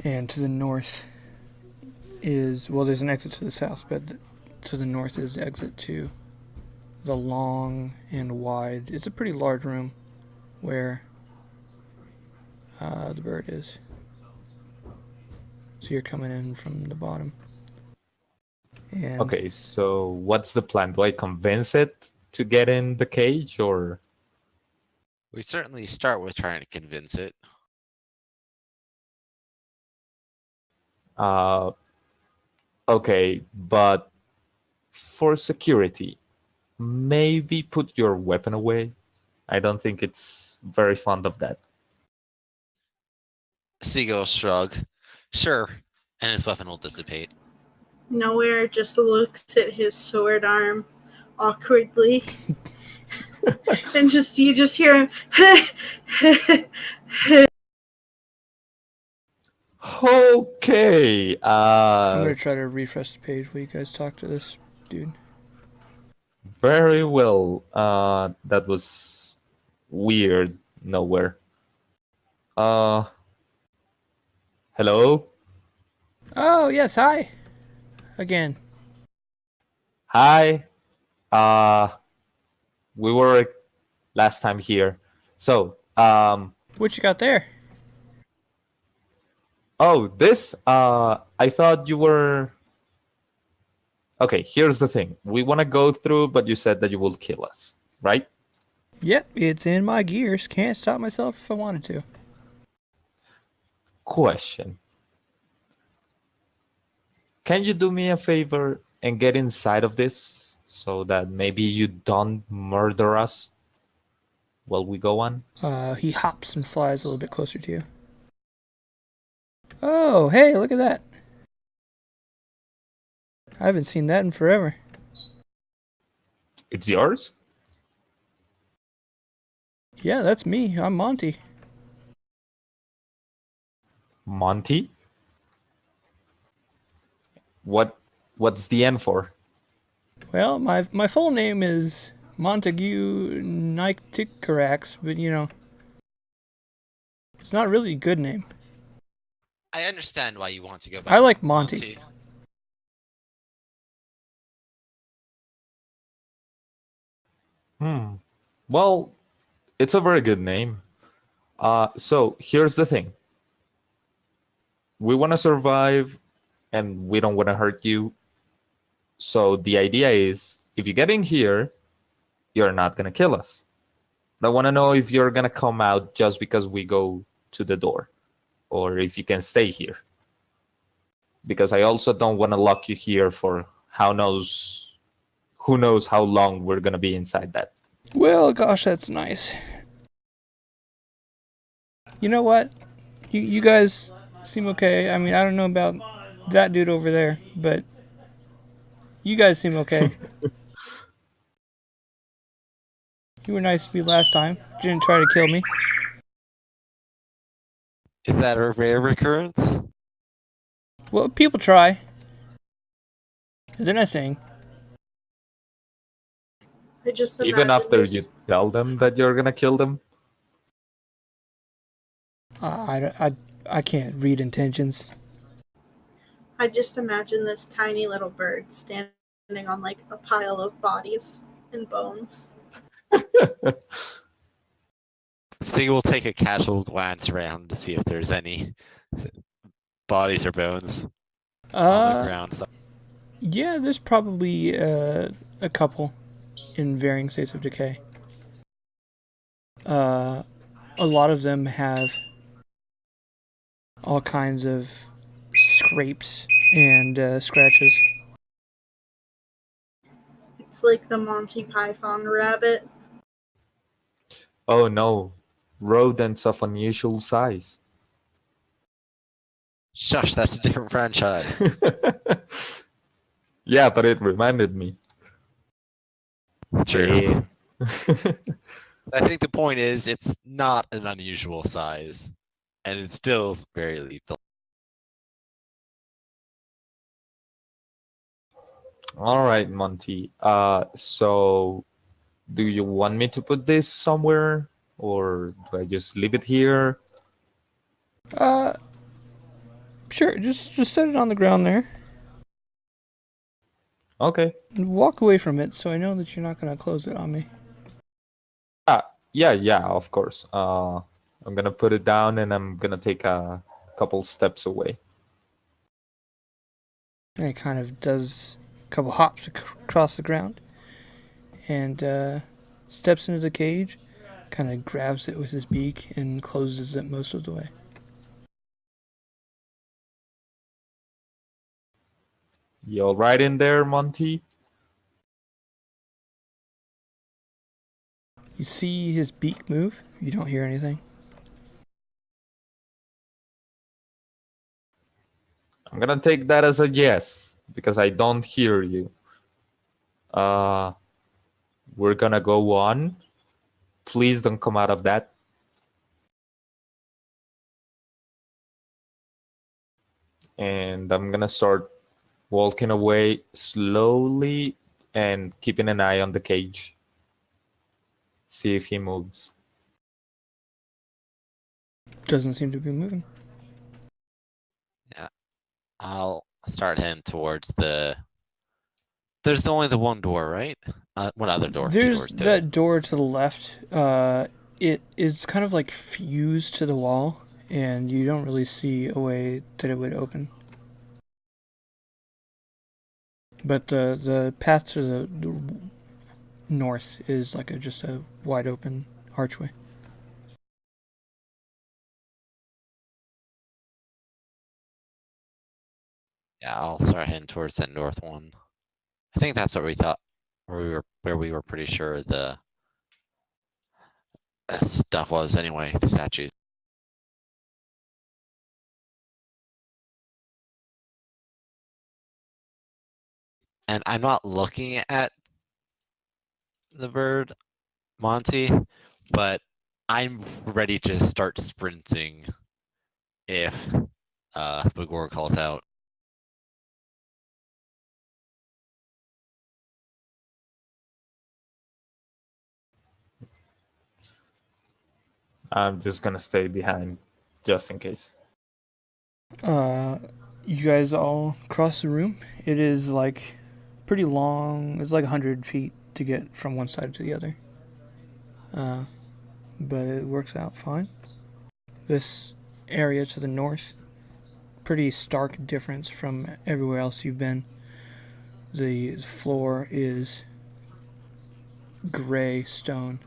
And to the north is, well, there's an exit to the south, but to the north is the exit to the long and wide. It's a pretty large room where the bird is. So you're coming in from the bottom. And Okay, so what's the plan? Do I convince it to get in the cage, or We certainly start with trying to convince it. okay, but for security, maybe put your weapon away. I don't think it's very fond of that. Seagull shrug. Sure. And his weapon will dissipate. Nowhere just looks at his sword arm awkwardly. And you just hear him Okay. I'm gonna try to refresh the page while you guys talk to this dude. Very well. That was weird. Nowhere. Hello? Oh yes, hi. Again. Hi. We were last time here. So, What you got there? oh, this, I thought you were... Okay, here's the thing. We want to go through, but you said that you will kill us, right? Yep, it's in my gears. Can't stop myself if I wanted to. Question. can you do me a favor and get inside of this so that maybe you don't murder us while we go on? He hops and flies a little bit closer to you. Oh, hey, look at that. I haven't seen that in forever. It's yours? Yeah, that's me. I'm Monty. Monty? What's the N for? Well, my full name is Montague Nycticarax, but you know, it's not really a good name. I understand why you want to go by I like Monty. Well, it's a very good name. So here's the thing. We want to survive and we don't want to hurt you. So the idea is, if you get in here, you're not going to kill us. I want to know if you're going to come out just because we go to the door, or if you can stay here. Because I also don't want to lock you here for who knows how long we're going to be inside that. Well, gosh, that's nice. You know what? You guys seem okay. I mean, I don't know about that dude over there, but you guys seem okay. You were nice to me last time. You didn't try to kill me. Is that a rare recurrence? Well, people try. They're not saying. I just Even imagine after this, you tell them that you're going to kill them? I can't read intentions. I just imagine this tiny little bird standing on like a pile of bodies and bones. Stig will take a casual glance around to see if there's any bodies or bones on the ground. Yeah, there's probably a couple in varying states of decay. A lot of them have all kinds of scrapes and scratches. It's like the Monty Python rabbit. Oh no, rodents of unusual size. Shush, that's a different franchise. Yeah, but it reminded me. True. Yeah. I think the point is it's not an unusual size, and it's still very lethal. All right, Monty. So do you want me to put this somewhere, or do I just leave it here? Sure, just set it on the ground there. Okay. And walk away from it so I know that you're not going to close it on me. Yeah, of course. I'm gonna put it down and I'm gonna take a couple steps away. And he kind of does a couple hops across the ground and steps into the cage, kind of grabs it with his beak and closes it most of the way. You all right in there, Monty? You see his beak move. You don't hear anything. I'm gonna take that as a yes because I don't hear you. We're gonna go on. Please don't come out of that. And I'm gonna start walking away slowly and keeping an eye on the cage. See if he moves. Doesn't seem to be moving. Yeah, I'll start heading towards the. There's only the one door, right? What other door? There's that door to the left. It is kind of like fused to the wall, and you don't really see a way that it would open. But the path to the north is like just a wide open archway. Yeah, I'll start heading towards that north one. I think that's what we thought, where we were pretty sure the stuff was anyway, the statues. And I'm not looking at the bird, Monty, but I'm ready to start sprinting if Bagor calls out. I'm just gonna stay behind just in case. You guys all cross the room. It is like pretty long. It's like 100 feet to get from one side to the other. But it works out fine. This area to the north, pretty stark difference from everywhere else you've been. The floor is gray stone.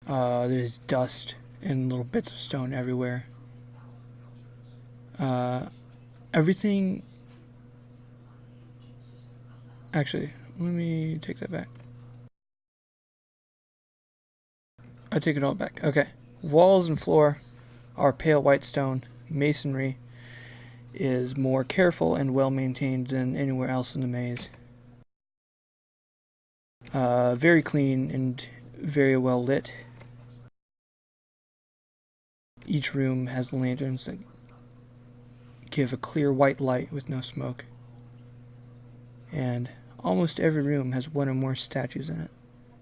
There's dust and little bits of stone everywhere. Everything. Actually, let me take that back. I take it all back. Okay. Walls and floor are pale white stone. Masonry is more careful and well maintained than anywhere else in the maze. Very clean and very well lit. Each room has lanterns that give a clear white light with no smoke. And almost every room has one or more statues in it.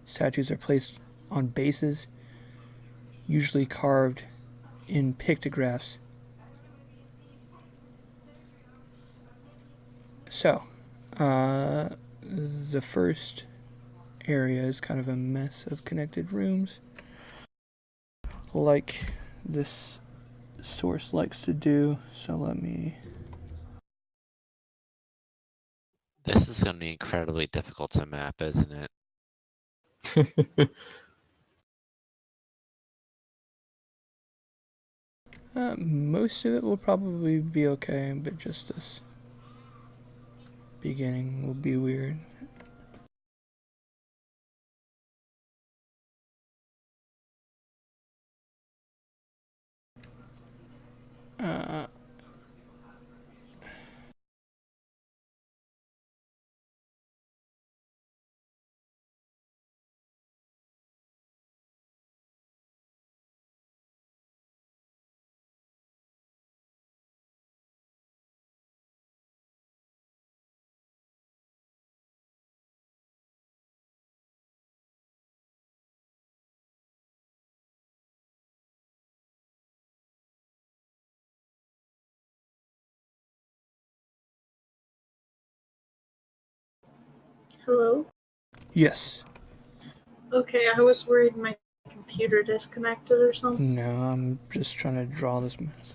Statues are placed on bases, usually carved in pictographs. So, the first area is kind of a mess of connected rooms, like this source likes to do. So let me... This is going to be incredibly difficult to map, isn't it? Most of it will probably be okay, but just this beginning will be weird. Hello? Yes. Okay, I was worried my computer disconnected or something. No, I'm just trying to draw this mess.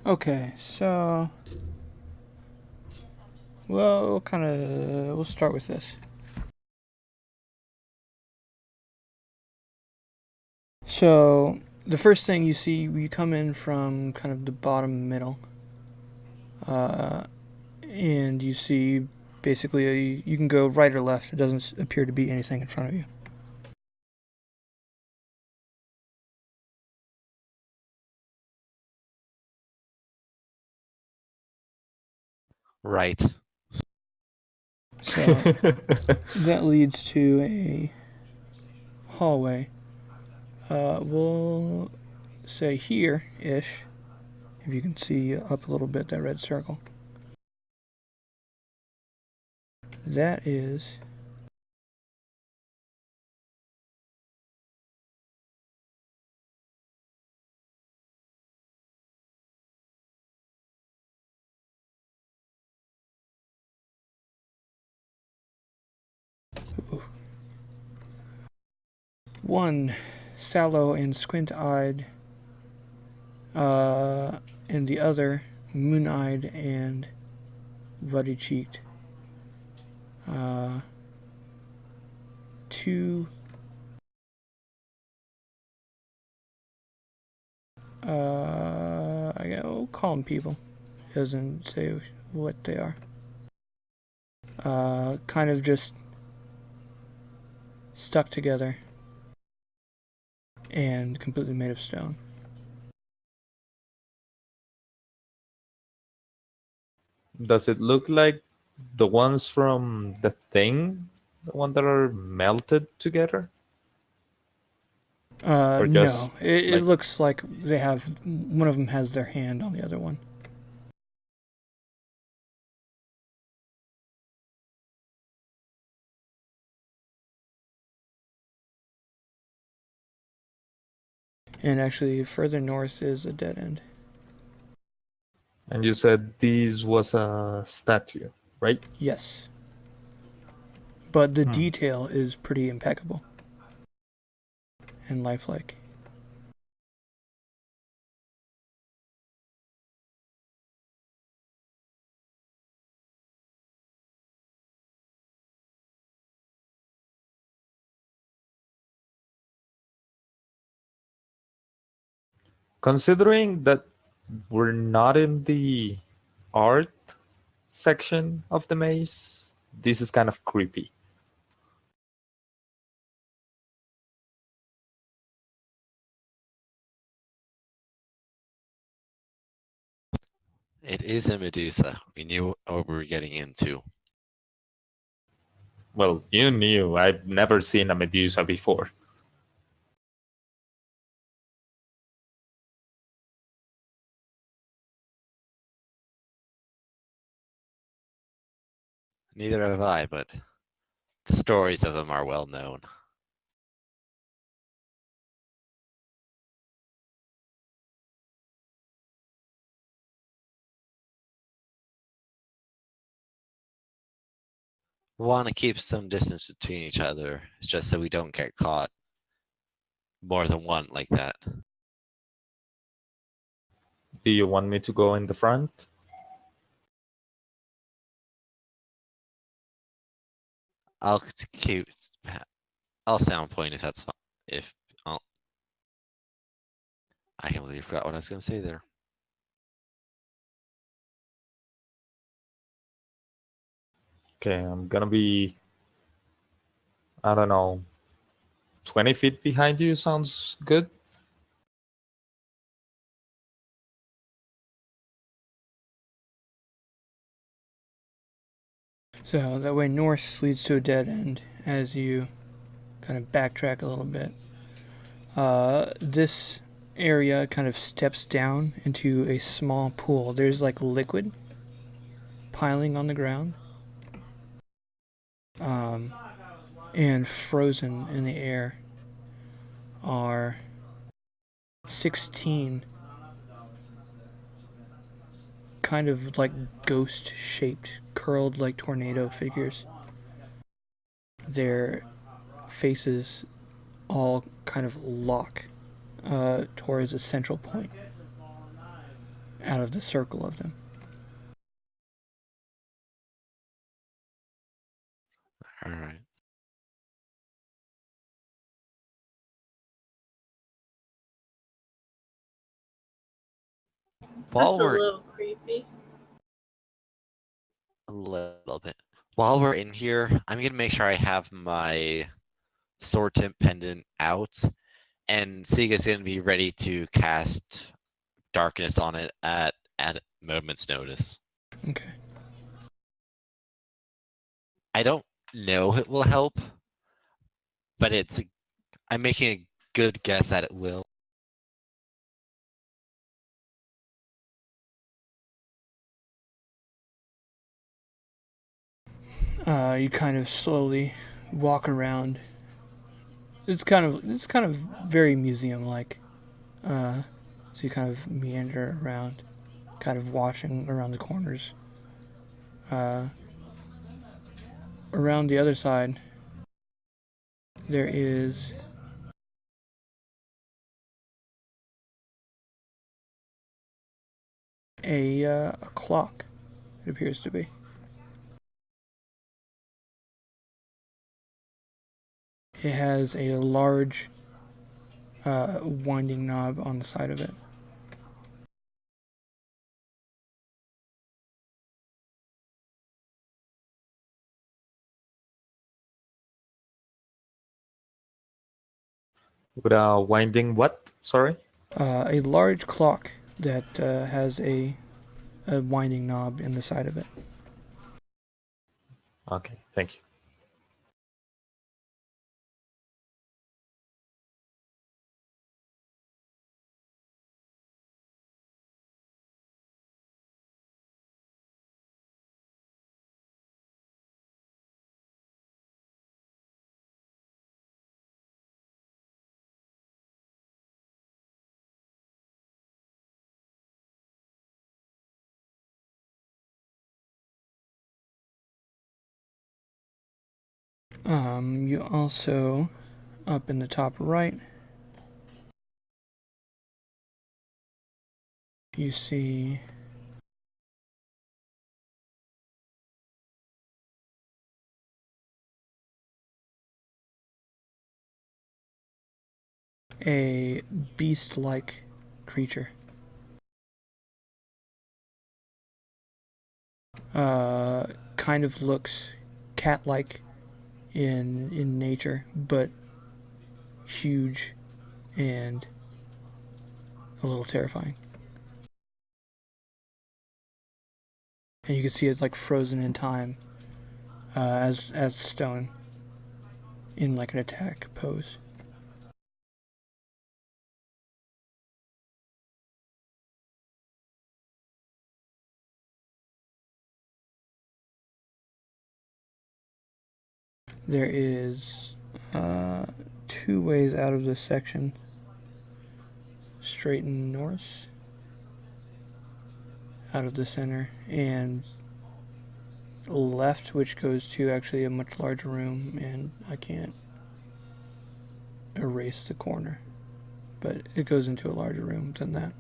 Okay, so... Well, we'll start with this. So, the first thing you see, you come in from kind of the bottom middle. And you see basically you can go right or left. It doesn't appear to be anything in front of you. Right. So that leads to a hallway. We'll say here-ish, if you can see up a little bit, that red circle. That is one sallow and squint-eyed and the other moon-eyed and ruddy-cheeked. Two we'll call them people. It doesn't say what they are. Kind of just stuck together and completely made of stone. Does it look like the ones from The Thing? The one that are melted together? Or No. just It like looks like they have one of them has their hand on the other one. And actually, further north is a dead end. And you said this was a statue, right? Yes. But the detail is pretty impeccable and lifelike. Considering that we're not in the art section of the maze, this is kind of creepy. It is a Medusa. We knew what we were getting into. Well, you knew. I've never seen a Medusa before. Neither have I, but the stories of them are well known. We want to keep some distance between each other, just so we don't get caught more than one like that. Do you want me to go in the front? I'll keep. I'll stay on point if that's fine. If I completely forgot what I was going to say there. Okay, I'm gonna be, I don't know, 20 feet behind you sounds good? So that way north leads to a dead end as you kind of backtrack a little bit. This area kind of steps down into a small pool. There's like liquid piling on the ground. And frozen in the air are 16 kind of like ghost shaped, curled like tornado figures. Their faces all kind of lock towards a central point out of the circle of them. All right. That's While a we're little creepy. a little bit, while we're in here, I'm gonna make sure I have my sword tip pendant out, and Siga's gonna be ready to cast darkness on it at a moment's notice. Okay. I don't know if it will help, but I'm making a good guess that it will. You kind of slowly walk around. It's kind of very museum like. So you kind of meander around, kind of watching around the corners. Around the other side, there is a clock. It appears to be. It has a large winding knob on the side of it. With a winding what? Sorry? A large clock that has a winding knob in the side of it. Okay, thank you. You also, up in the top right, you see a beast-like creature. Kind of looks cat-like in nature, but huge and a little terrifying. And you can see it like frozen in time as stone in like an attack pose. There is 2 ways out of this section. Straight and north out of the center, and left, which goes to actually a much larger room, and I can't erase the corner, but it goes into a larger room than that.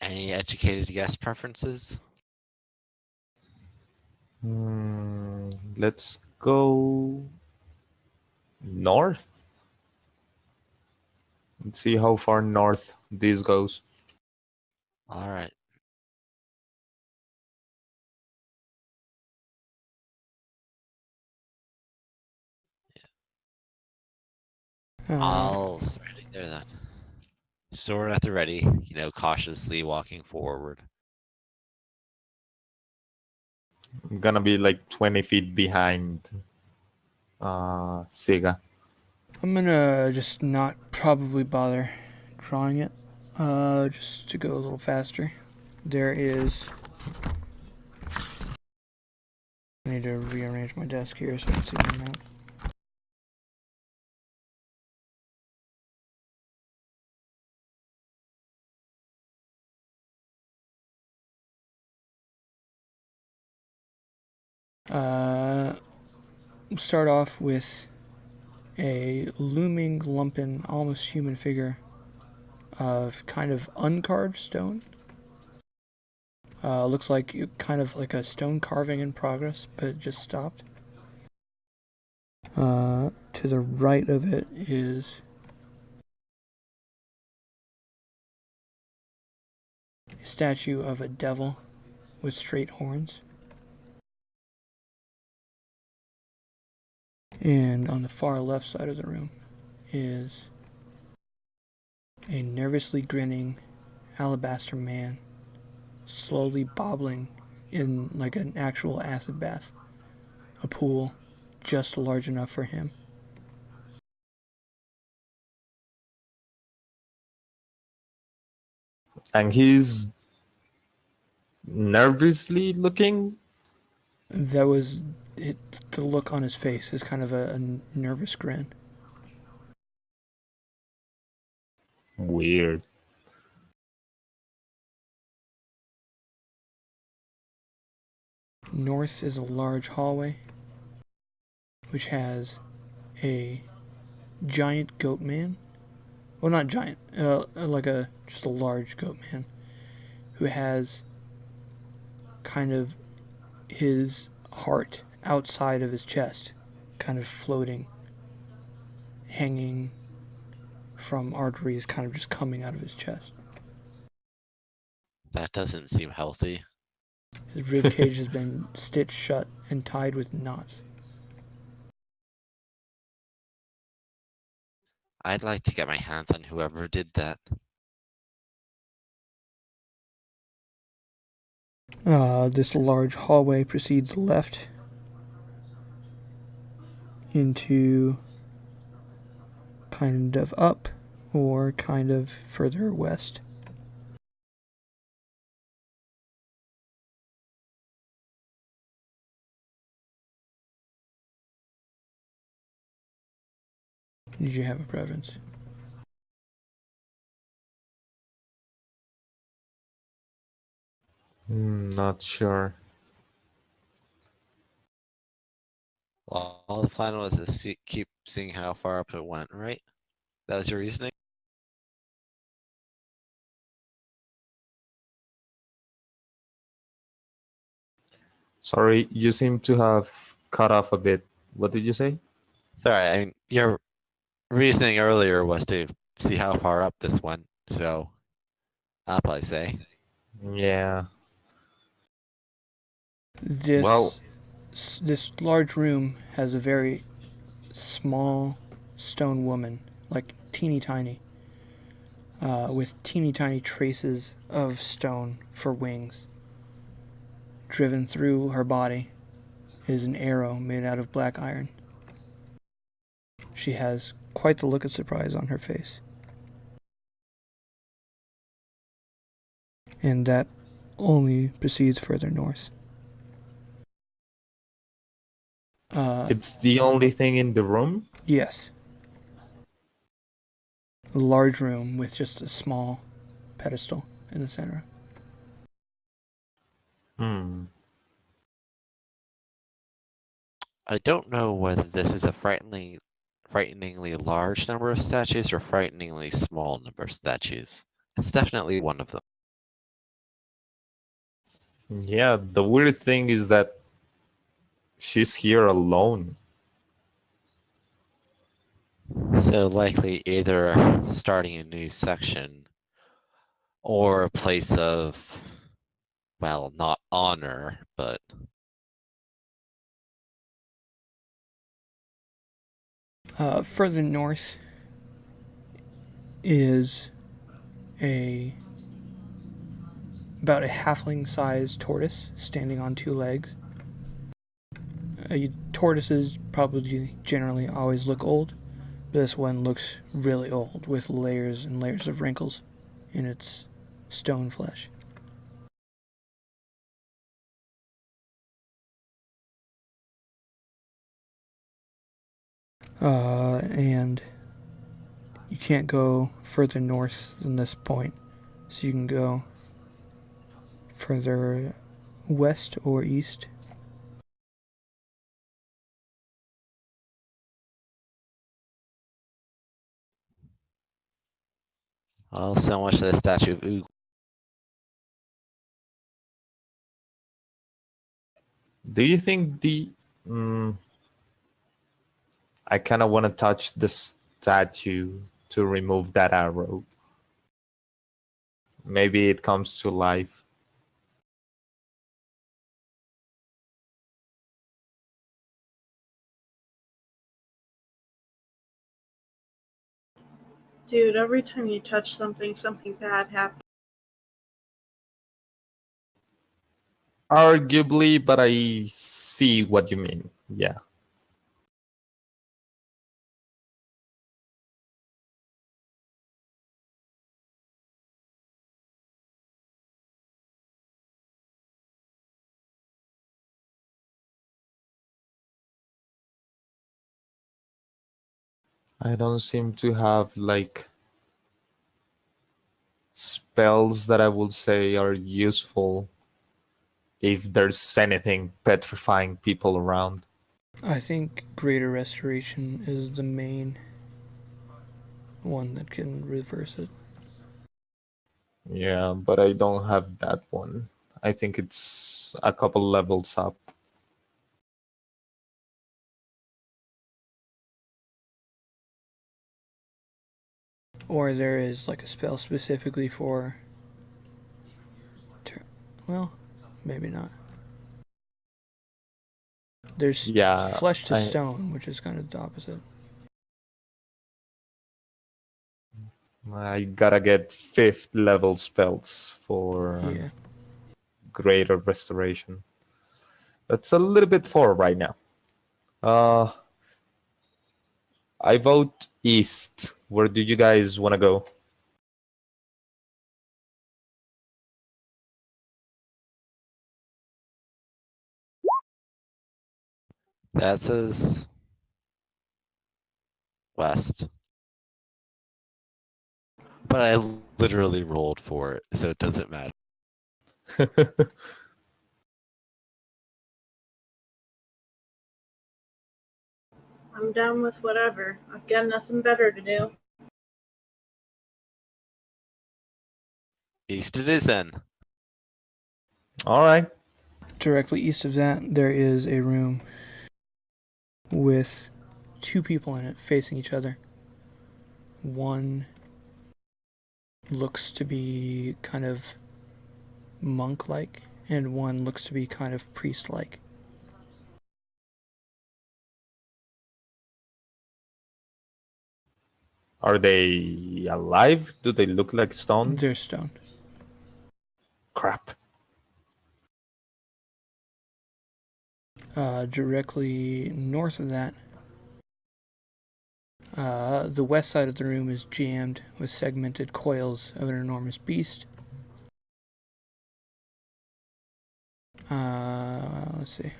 Any educated guess preferences? Let's go north. Let's see how far north this goes. All right. I'll start there then. Sword at the ready, cautiously walking forward. I'm gonna be like 20 feet behind Siga. I'm gonna just not probably bother drawing it, just to go a little faster. There is. I need to rearrange my desk here so I can see my map. Start off with a looming, lumpen, almost human figure of kind of uncarved stone. Looks like kind of like a stone carving in progress, but it just stopped. To the right of it is a statue of a devil with straight horns. And on the far left side of the room is a nervously grinning alabaster man slowly bobbling in like an actual acid bath. A pool just large enough for him. And he's nervously looking. That was the look on his face is kind of a nervous grin. Weird. North is a large hallway, which has a giant goat man. Well, not giant, like just a large goat man who has kind of his heart outside of his chest, kind of floating, hanging from arteries kind of just coming out of his chest. That doesn't seem healthy. His rib cage has been stitched shut and tied with knots. I'd like to get my hands on whoever did that. This large hallway proceeds left into kind of up or kind of further west. Did you have a preference? Not sure. Well, all the plan was to keep seeing how far up it went, right? That was your reasoning? Sorry, you seem to have cut off a bit. What did you say? Sorry, I mean, your reasoning earlier was to see how far up this went, so I'll probably say. Yeah. This large room has a very small stone woman, like teeny tiny, with teeny tiny traces of stone for wings. Driven through her body is an arrow made out of black iron. She has quite the look of surprise on her face. And that only proceeds further north. It's the only thing in the room? Yes. A large room with just a small pedestal in the center. Hmm. I don't know whether this is a frighteningly large number of statues or frighteningly small number of statues. It's definitely one of them. Yeah, the weird thing is that she's here alone. So likely either starting a new section or a place of, well, not honor, but Further north is about a halfling-sized tortoise standing on two legs. Tortoises probably generally always look old. This one looks really old with layers and layers of wrinkles in its stone flesh. And you can't go further north than this point, so you can go further west or east. well, so much for the statue of Oog. Do you think Mm, I kind of want to touch the statue to remove that arrow. Maybe it comes to life. Dude, every time you touch something, something bad happens. Arguably, but I see what you mean. Yeah. I don't seem to have like spells that I would say are useful if there's anything petrifying people around. I think Greater Restoration is the main one that can reverse it. Yeah, but I don't have that one. I think it's a couple levels up. Or there is like a spell specifically for. Well, maybe not. There's Yeah, Flesh to I Stone, which is kind of the opposite. gotta get 5th level spells for Yeah. Greater Restoration. That's a little bit far right now. Uh, I vote east. Where do you guys want to go? That says west. But I literally rolled for it, so it doesn't matter. I'm down with whatever. I've got nothing better to do. East it is then. All right. Directly east of that, there is a room with 2 people in it facing each other. One looks to be kind of monk-like, and one looks to be kind of priest-like. Are they alive? Do they look like stone? They're stone. Crap. Directly north of that, the west side of the room is jammed with segmented coils of an enormous beast. Let's see.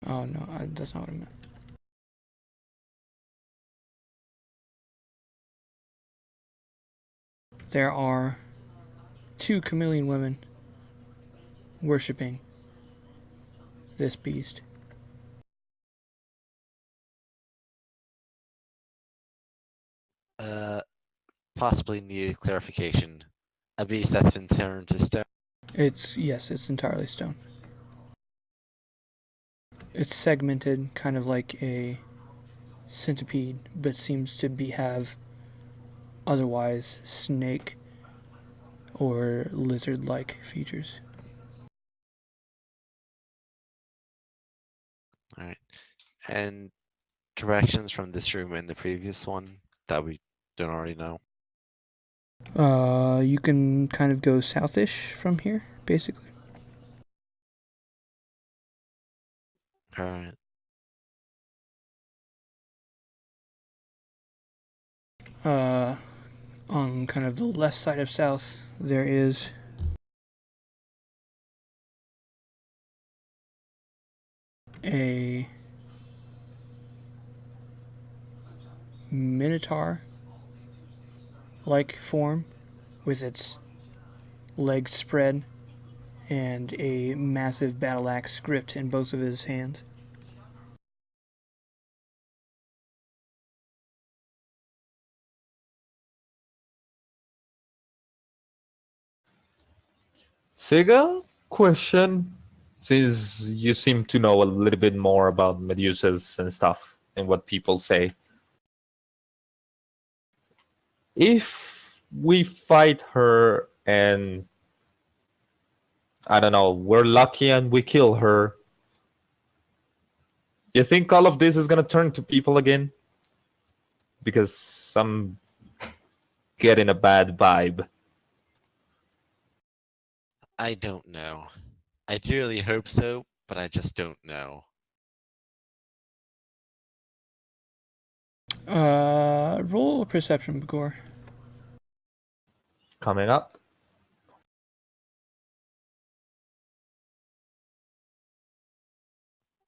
Oh no, that's not what I meant. There are 2 chameleon women worshipping this beast. Possibly needed clarification. A beast that's been turned to stone. It's entirely stone. It's segmented, kind of like a centipede, but seems to have otherwise snake or lizard-like features. Alright. And directions from this room and the previous one that we don't already know. You can kind of go southish from here, basically. Alright. On kind of the left side of south, there is a minotaur-like form with its legs spread and a massive battle axe gripped in both of his hands. Sega, question. Since you seem to know a little bit more about Medusas and stuff and what people say, if we fight her and I don't know, we're lucky and we kill her, you think all of this is gonna turn to people again? Because I'm getting a bad vibe. I don't know. I dearly hope so, but I just don't know. Roll a perception, Bagor. Coming up.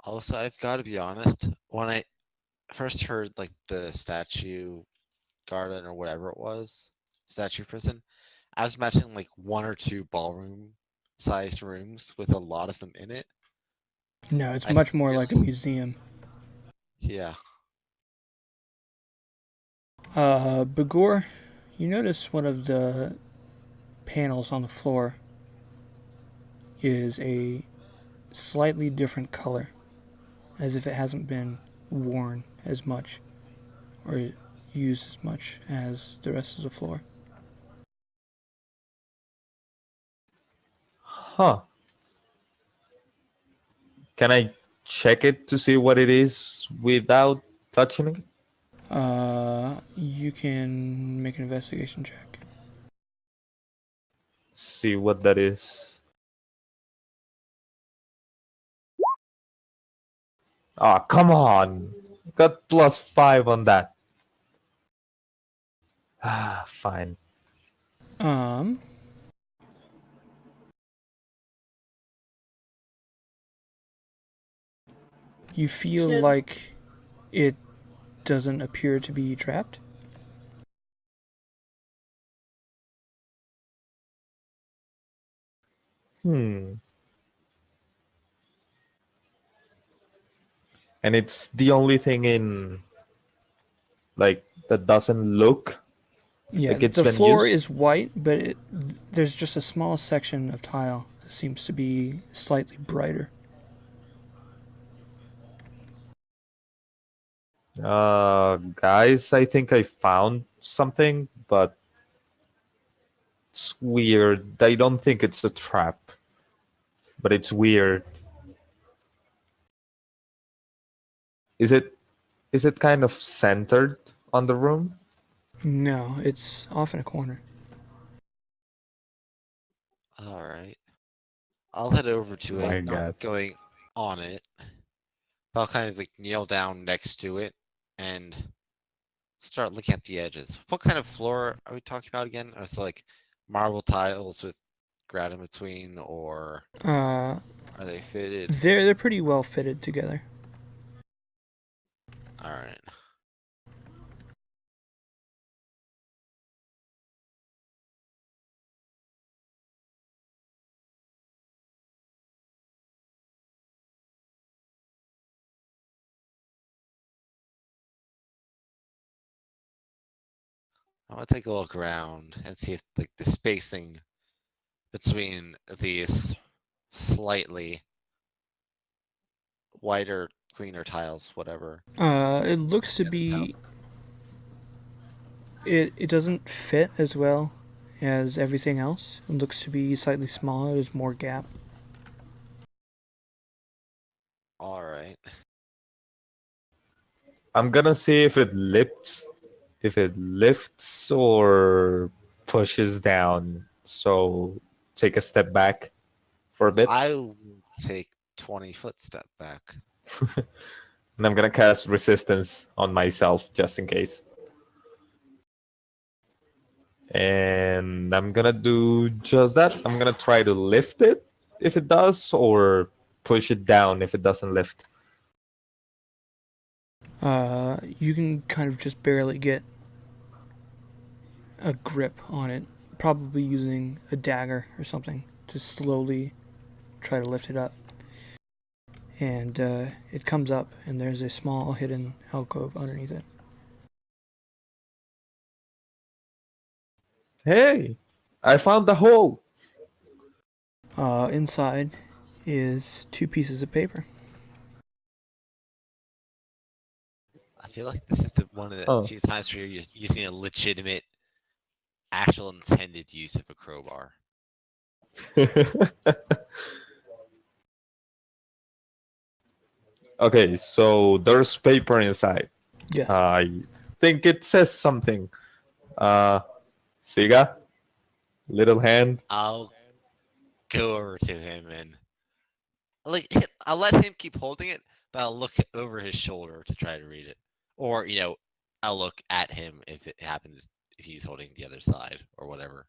Also, I've got to be honest. When I first heard like the statue garden or whatever it was, statue prison, I was imagining like one or two ballroom-sized rooms with a lot of them in it. No, it's I much more like a really, museum. yeah. Bagor, you notice one of the panels on the floor is a slightly different color, as if it hasn't been worn as much or used as much as the rest of the floor. Huh. Can I check it to see what it is without touching it? You can make an investigation check. See what that is. Ah, come on. Got +5 on that. Ah, fine. You feel Should- like it doesn't appear to be trapped. Hmm. And it's the only thing in like that doesn't look Yeah, like it's the been floor used. is white, but there's just a small section of tile that seems to be slightly brighter. Guys, I think I found something, but it's weird. I don't think it's a trap, but it's weird. Is it kind of centered on the room? No, it's off in a corner. All right. I'll head over to it, My not God. going on it. But I'll kind of like kneel down next to it and start looking at the edges. What kind of floor are we talking about again? It's like marble tiles with grout in between, or Uh, are they fitted? they're pretty well fitted together. All right. I want to take a look around and see if like the spacing between these slightly whiter, cleaner tiles, whatever. It looks to The other be tiles. it doesn't fit as well as everything else. It looks to be slightly smaller. There's more gap. All right. I'm gonna see if it lifts or pushes down. So take a step back for a bit, I'll take 20-foot step back. and I'm gonna cast resistance on myself just in case. And I'm gonna do just that. I'm gonna try to lift it if it does, or push it down if it doesn't lift. You can kind of just barely get a grip on it, probably using a dagger or something to slowly try to lift it up. And it comes up, and there's a small hidden alcove underneath it. Hey, I found the hole. Inside is 2 pieces of paper. I feel like this is one of the Oh. few times where you're using a legitimate, actual intended use of a crowbar. Okay, so there's paper inside. Yes. I think it says something. Siga, little hand. I'll go over to him and I'll let him keep holding it, but I'll look over his shoulder to try to read it, or I'll look at him if it happens if he's holding the other side or whatever.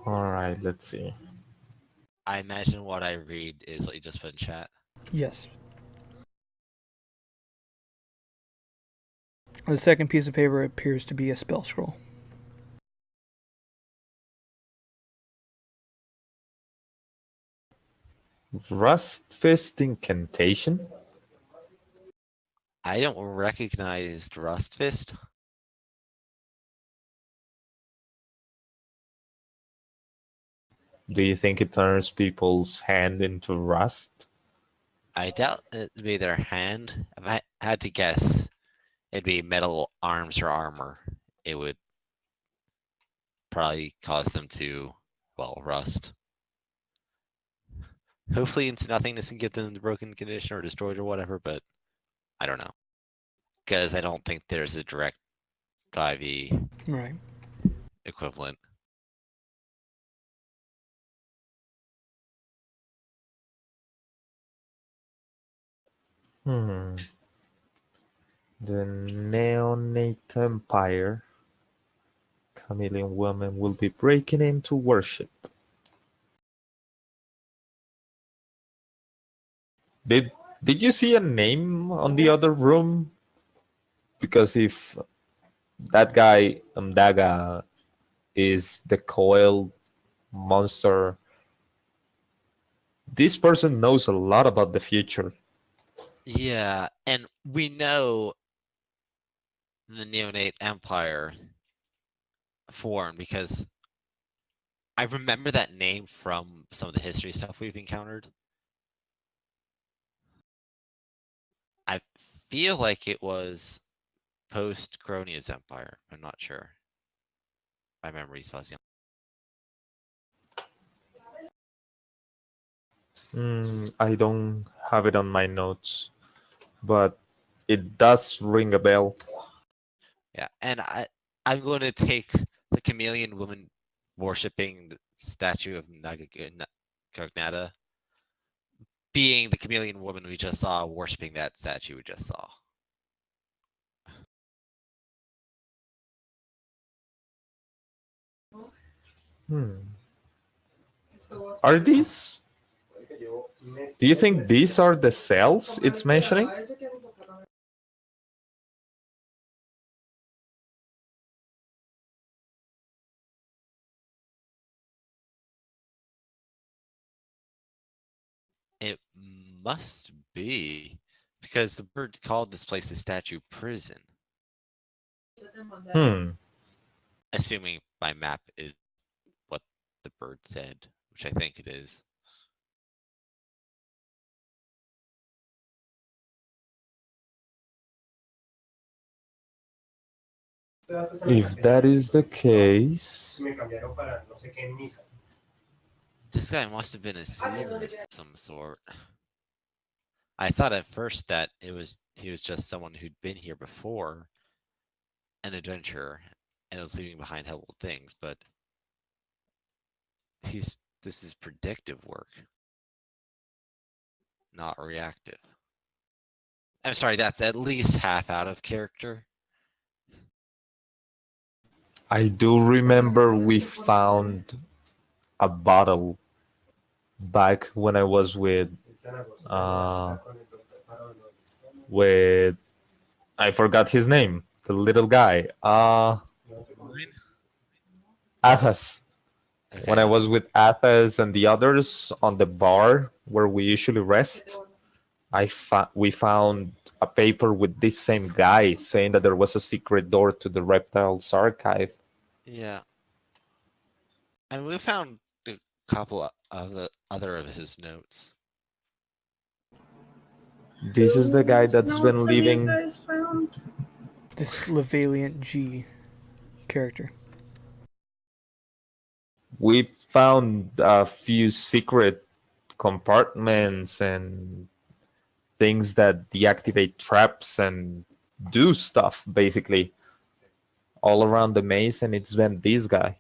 All right, let's see. I imagine what I read is what you just put in chat. Yes. The second piece of paper appears to be a spell scroll. Rust Fist Incantation? I don't recognize Rust Fist. Do you think it turns people's hand into rust? I doubt it'd be their hand. If I had to guess, it'd be metal arms or armor. It would probably cause them to, well, rust. Hopefully into nothingness and get them into broken condition or destroyed or whatever, but I don't know. Because I don't think there's a direct 5e Right. equivalent. The Neonate Empire. Chameleon woman will be breaking into worship. Did you see a name on the other room? Because if that guy Daga is the coiled monster, this person knows a lot about the future. Yeah, and we know the Neonate Empire formed because I remember that name from some of the history stuff we've encountered. I feel like it was post Cronia's Empire. I'm not sure. My memory's fuzzy. I don't have it on my notes, but it does ring a bell. Yeah, and I'm going to take the chameleon woman worshipping the statue of Cognata, being the chameleon woman we just saw worshipping that statue we just saw. Are these? Do you think these are the cells it's mentioning? It must be because the bird called this place a statue prison. Assuming my map is what the bird said, which I think it is. If that is the case, This guy must have been a seer of some sort. I thought at first that he was just someone who'd been here before, an adventurer, and was leaving behind helpful things, but this is predictive work, not reactive. I'm sorry, that's at least half out of character. I do remember we found a bottle back when I was with I forgot his name, the little guy. Athas. Okay. When I was with Athas and the others on the bar where we usually rest, we found a paper with this same guy saying that there was a secret door to the reptiles archive. Yeah. And we found a couple of the other of his notes. This is the guy that's been Notes living. Have you guys found? This Levaliant G character. We found a few secret compartments and things that deactivate traps and do stuff basically all around the maze, and it's been this guy.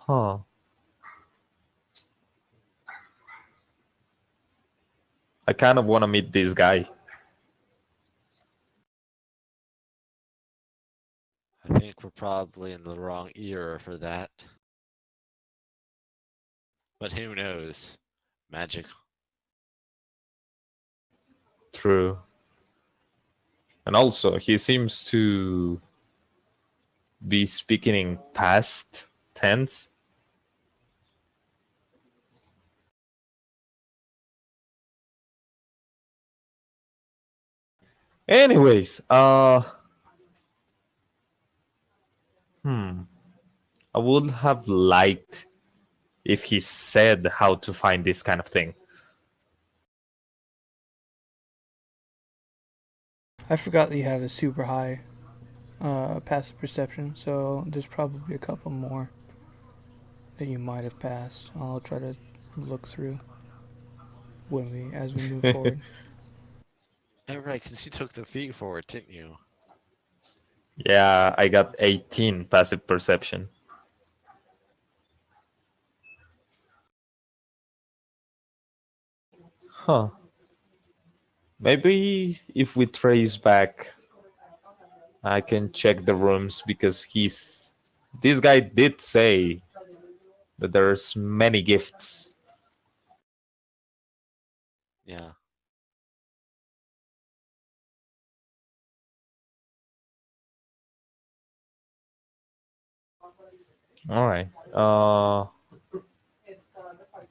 Huh. I kind of want to meet this guy. I think we're probably in the wrong era for that. But who knows? Magic. True. And also, he seems to be speaking in past tense. Anyways, I would have liked if he said how to find this kind of thing. I forgot that you have a super high passive perception, so there's probably a couple more that you might have passed. I'll try to look through as we move forward. Oh, right, because you took the feet forward, didn't you? Yeah, I got 18 passive perception. Huh. Maybe if we trace back, I can check the rooms because this guy did say that there's many gifts. Yeah. All right.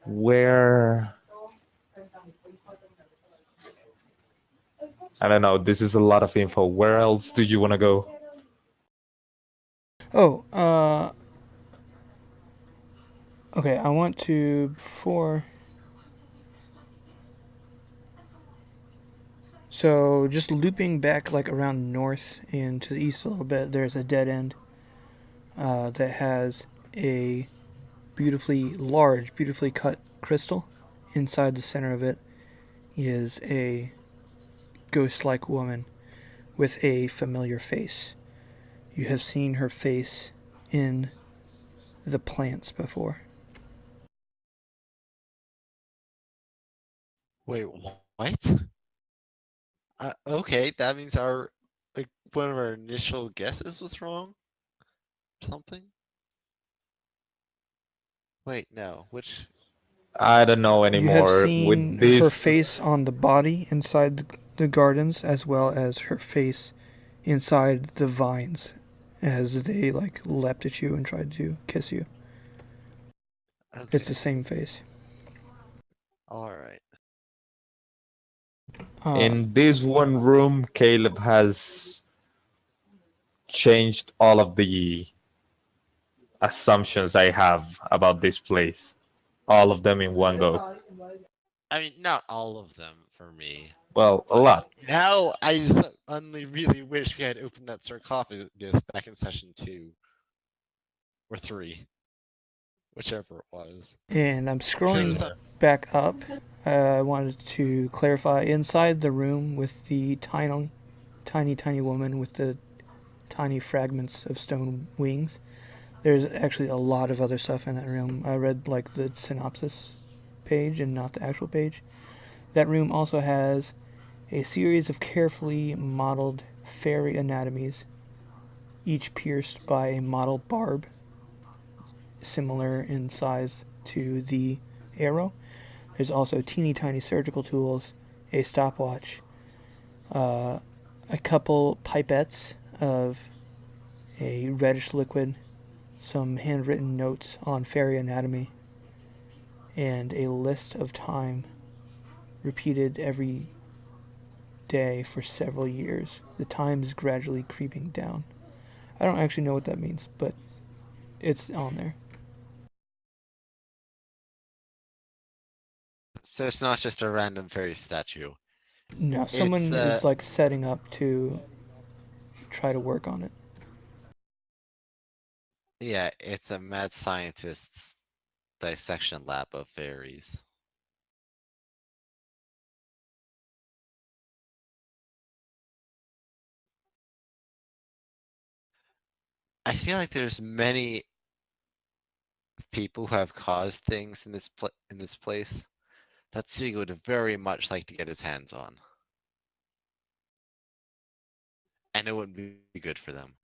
Where? I don't know. This is a lot of info. Where else do you want to go? Oh, okay. I want to before. So just looping back like around north and to the east a little bit, there's a dead end that has a beautifully large, beautifully cut crystal. Inside the center of it is a ghost-like woman with a familiar face. You have seen her face in the plants before. Wait, what? Okay, that means one of our initial guesses was wrong? Something? Wait, no, which... I don't know You have anymore. With seen her this, face on the body inside the gardens, as well as her face inside the vines as they like leapt at you and tried to kiss you. It's the Okay, same face. alright. in this one room, Caleb has changed all of the assumptions I have about this place. All of them in one go. I mean, not all of them for me. Well, a lot. Now, I just only really wish we had opened that sarcophagus back in session 2. Or 3. Whichever it was. And I'm Because it scrolling was not- back up. I wanted to clarify inside the room with the tiny woman with the tiny fragments of stone wings. There's actually a lot of other stuff in that room. I read like the synopsis page and not the actual page. That room also has a series of carefully modeled fairy anatomies, each pierced by a model barb, similar in size to the arrow. There's also teeny tiny surgical tools, a stopwatch, a couple pipettes of a reddish liquid, some handwritten notes on fairy anatomy, and a list of time repeated every day for several years. The time is gradually creeping down. I don't actually know what that means, but it's on there. So it's not just a random fairy statue. No, someone It's, is like setting up to try to work on it. Yeah, it's a mad scientist's dissection lab of fairies. I feel like there's many people who have caused things in this place, that Siga would very much like to get his hands on. And it wouldn't be good for them.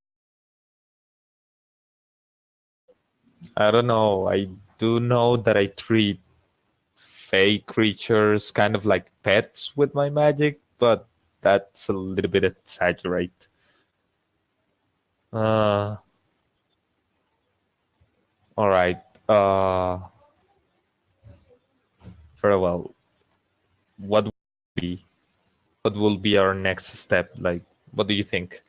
I don't know. I do know that I treat fake creatures kind of like pets with my magic, but that's a little bit exaggerate. All right. Very well. What will be what will be our next step? Like, what do you think?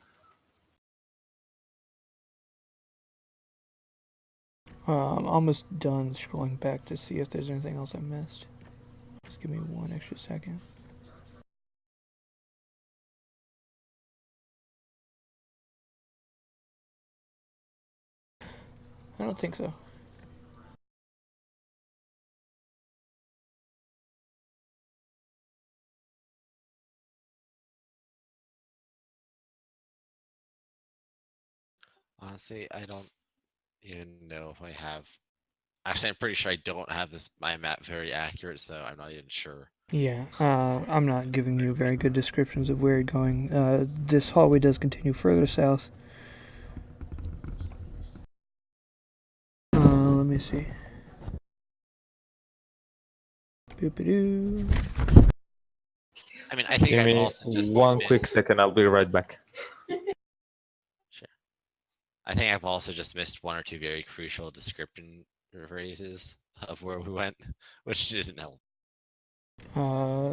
I'm almost done scrolling back to see if there's anything else I missed. Just give me one extra second. I don't think so. Honestly, I don't even know if I have. Actually, I'm pretty sure I don't have my map very accurate, so I'm not even sure. Yeah, I'm not giving you very good descriptions of where you're going. This hallway does continue further south. Let me see. Boop-a-doo. I mean, I think Give I've me also just one quick missed. second. I'll be right back. Sure. I think I've also just missed one or two very crucial description phrases of where we went, which isn't helpful.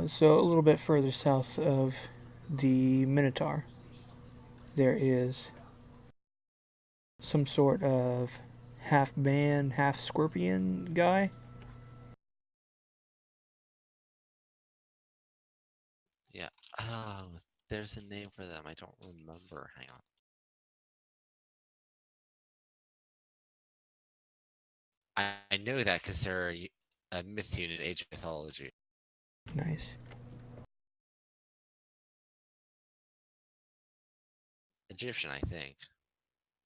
So a little bit further south of the Minotaur, there is some sort of half man, half scorpion guy. Yeah. Oh, there's a name for them. I don't remember. Hang on. I know that because they're a myth unit in Age of Mythology. Nice. Egyptian, I think.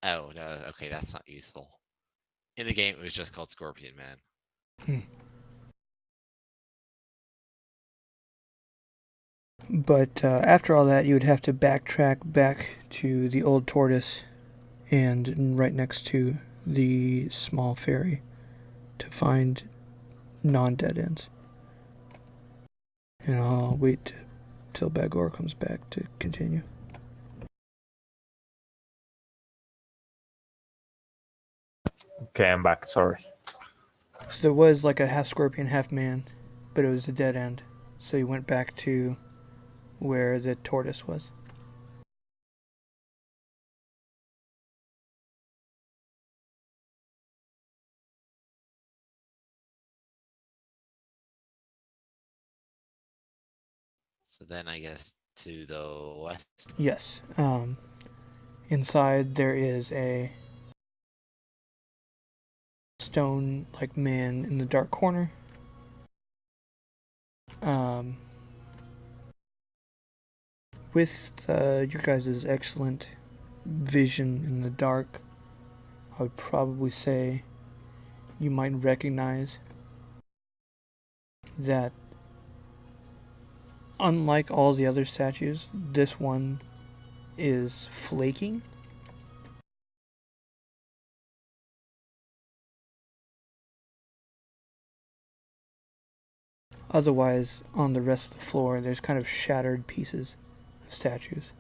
Oh, no. Okay, that's not useful. In the game, it was just called Scorpion Man. But after all that, you would have to backtrack back to the old tortoise and right next to the small ferry to find non-dead ends. And I'll wait till Bagor comes back to continue. Okay, I'm back. Sorry. So there was like a half scorpion, half man, but it was a dead end. So you went back to where the tortoise was. So then I guess to the west. Yes. Inside there is a stone like man in the dark corner. With your guys' excellent vision in the dark, I would probably say you might recognize that unlike all the other statues, this one is flaking. Otherwise, on the rest of the floor, there's kind of shattered pieces of statues.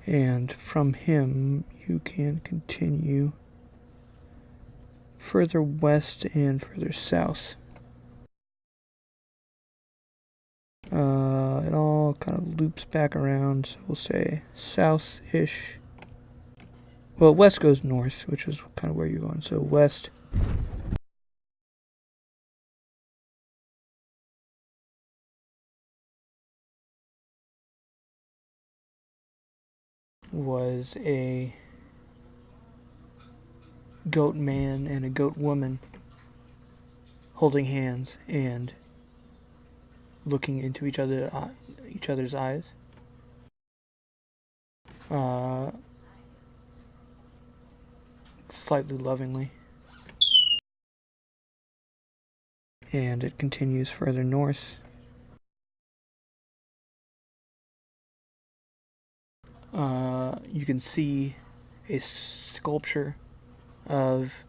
And from him, you can continue further west and further south. It all kind of loops back around, so we'll say south-ish. Well, west goes north, which is kind of where you're going. So west. Was a goat man and a goat woman holding hands and looking into each other's eyes. Slightly lovingly. And it continues further north. You can see a sculpture of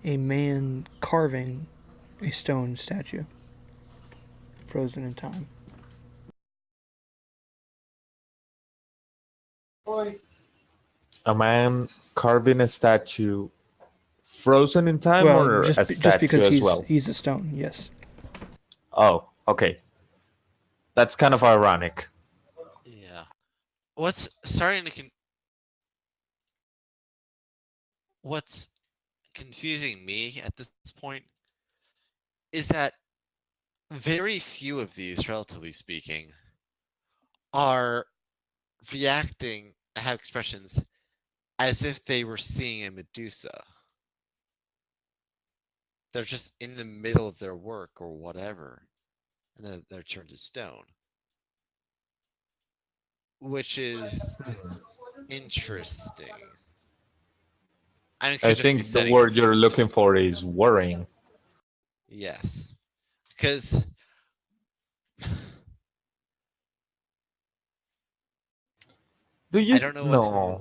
a man carving a stone statue, frozen in time. A man carving a statue frozen in time, Well, or a just statue because as well? he's a stone, yes. Oh, okay. That's kind of ironic. Yeah. What's starting to what's confusing me at this point is that very few of these, relatively speaking, are reacting, have expressions as if they were seeing a Medusa. They're just in the middle of their work or whatever, and then they're turned to stone. Which is interesting. I mean, I think the word you're looking for is worrying. Yes. Because Do you I don't know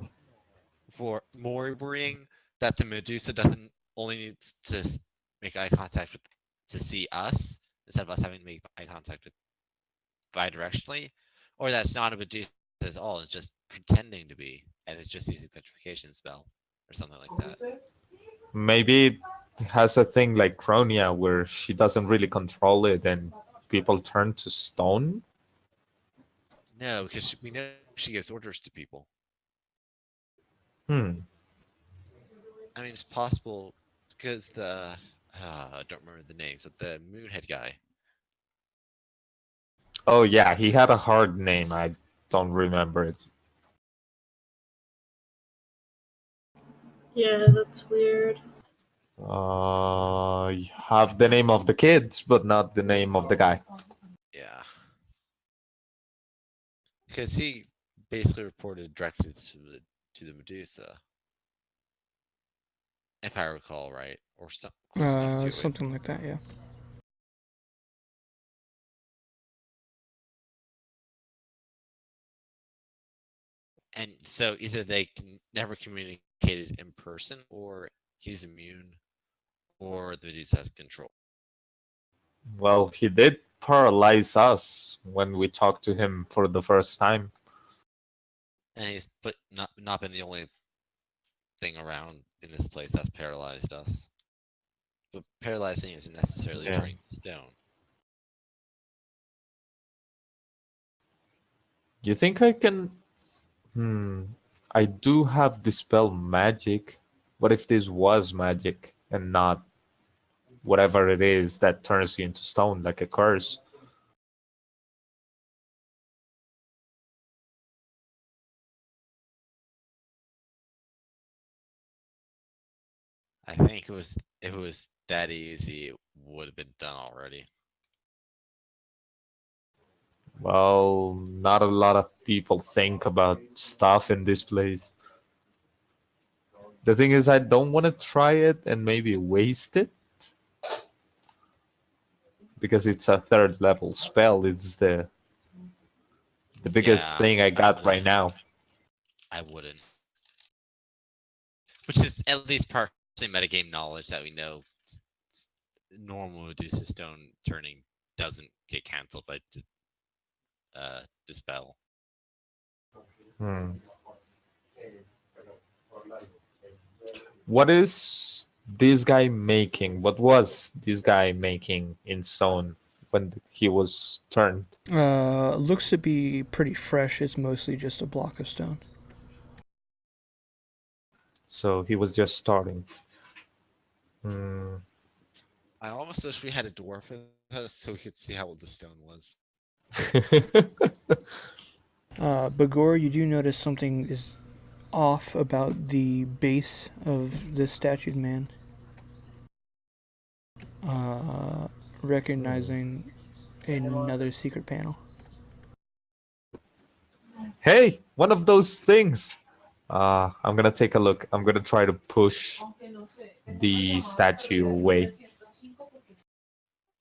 what's more worrying, that the Medusa doesn't only needs to make eye contact with to see us instead of us having to make eye contact with bidirectionally, or that it's not a Medusa at all. It's just pretending to be, and it's just using petrification spell or something like that. Maybe it has a thing like Cronia where she doesn't really control it and people turn to stone? No, because we know she gives orders to people. Hmm. I mean, it's possible because I don't remember the names of the Moonhead guy. Oh yeah, he had a hard name. I don't remember it. Yeah, that's weird. You have the name of the kids, but not the name of the guy. Yeah. Because he basically reported directly to the Medusa, if I recall right, or close enough to it. Something like that, yeah. And so either they never communicated in person, or he's immune, or the Medusa has control. Well, he did paralyze us when we talked to him for the first time. And he's not been the only thing around in this place that's paralyzed us. But paralyzing isn't necessarily turning to stone. You think I can? I do have dispel magic. What if this was magic and not whatever it is that turns you into stone, like a curse? I think if it was that easy, it would have been done already. Well, not a lot of people think about stuff in this place. The thing is, I don't want to try it and maybe waste it. Because it's a third level spell. It's the biggest thing I got right now. I wouldn't. Which is at least partially metagame knowledge that we know normal Medusa stone turning doesn't get cancelled by dispel. What is this guy making? What was this guy making in stone when he was turned? Looks to be pretty fresh. It's mostly just a block of stone. So he was just starting. I almost wish we had a dwarf with us so we could see how old the stone was. Bagor, you do notice something is off about the base of this statued man. Recognizing another secret panel. Hey, one of those things. I'm gonna take a look. I'm gonna try to push the statue away.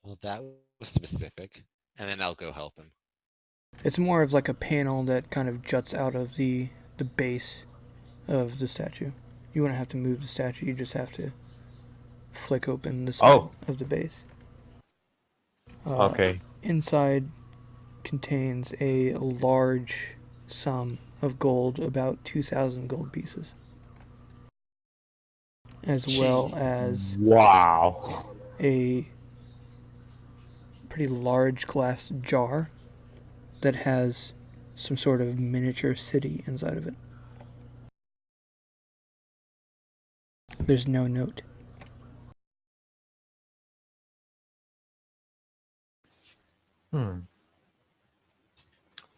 Well, that was specific. And then I'll go help him. It's more of like a panel that kind of juts out of the base of the statue. You wouldn't have to move the statue, you just have to flick open the side Oh. of the base. Okay. Inside contains a large sum of gold, about 2,000 gold pieces, as well as Wow. a pretty large glass jar that has some sort of miniature city inside of it. There's no note.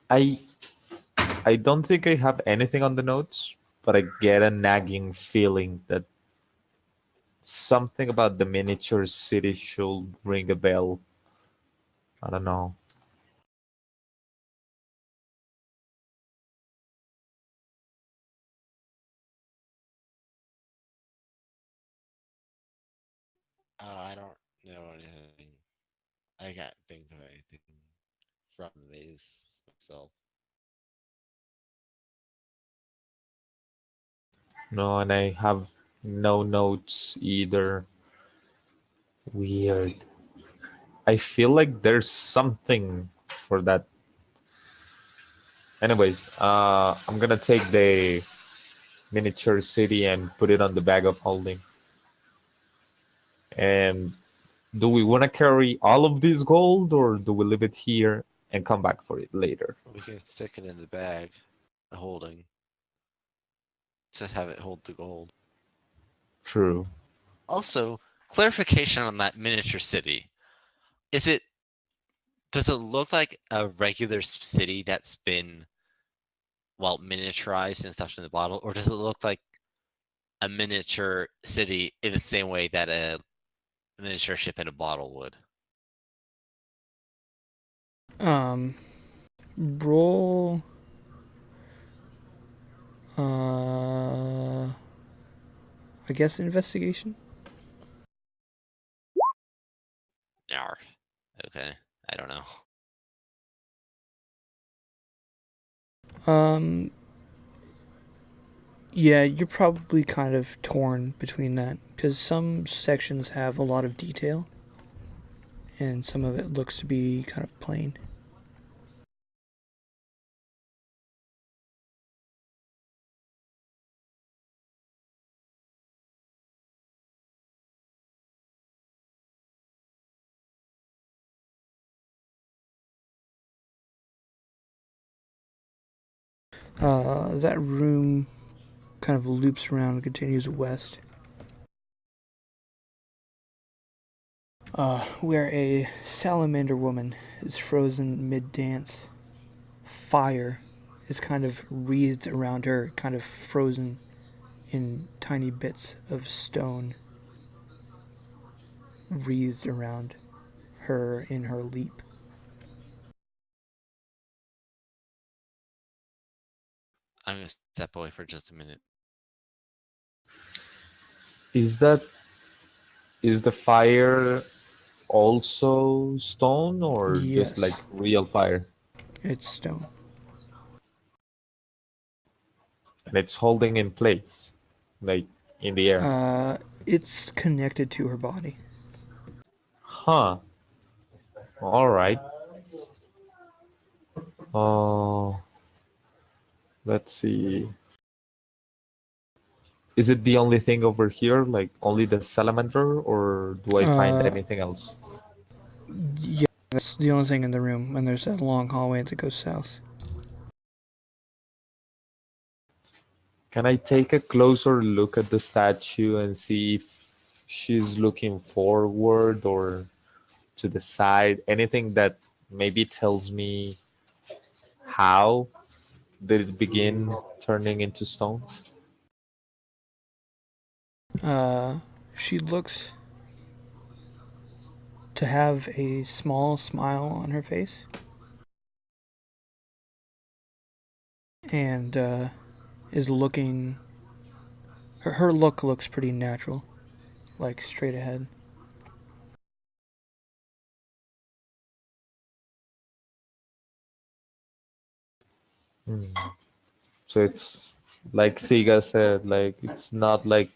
I I don't think I have anything on the notes, but I get a nagging feeling that something about the miniature city should ring a bell. I don't know. I don't know anything. I can't think of anything from the maze myself. No, and I have no notes either. Weird. I feel like there's something for that. Anyways, I'm gonna take the miniature city and put it on the bag of holding. And do we want to carry all of this gold, or do we leave it here and come back for it later? We can stick it in the bag, holding, to have it hold the gold. True. Also, clarification on that miniature city. Does it look like a regular city that's been, well, miniaturized and stuffed in the bottle, or does it look like a miniature city in the same way that a miniature ship in a bottle would? Roll. I guess investigation. Narf. Okay, I don't know. Yeah, you're probably kind of torn between that because some sections have a lot of detail and some of it looks to be kind of plain. That room kind of loops around and continues west. Where a salamander woman is frozen mid-dance. Fire is kind of wreathed around her, kind of frozen in tiny bits of stone, wreathed around her in her leap. I'm gonna step away for just a minute. Is the fire also stone or just like Yes, real fire? it's stone. And it's holding in place, like in the air. It's connected to her body. Huh. All right. Oh, let's see. Is it the only thing over here, like only the salamander, or do I find Uh, anything else? yeah, that's the only thing in the room, and there's that long hallway that goes south. Can I take a closer look at the statue and see if she's looking forward or to the side? Anything that maybe tells me how did it begin turning into stone? She looks to have a small smile on her face. And is looking. Her look looks pretty natural, like straight ahead. So it's like Siga said, like it's not like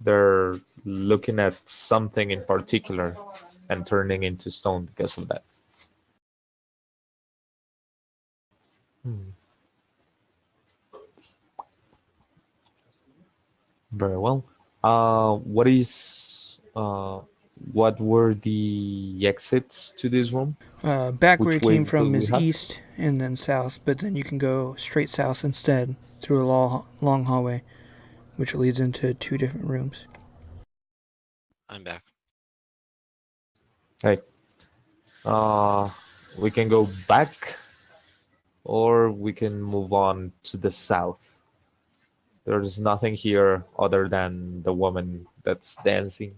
they're looking at something in particular and turning into stone because of that. Very well. What were the exits to this room? Back where Which you came ways do from we is have? east and then south, but then you can go straight south instead through a long hallway, which leads into 2 different rooms. I'm back. Hey, we can go back, or we can move on to the south. There's nothing here other than the woman that's dancing.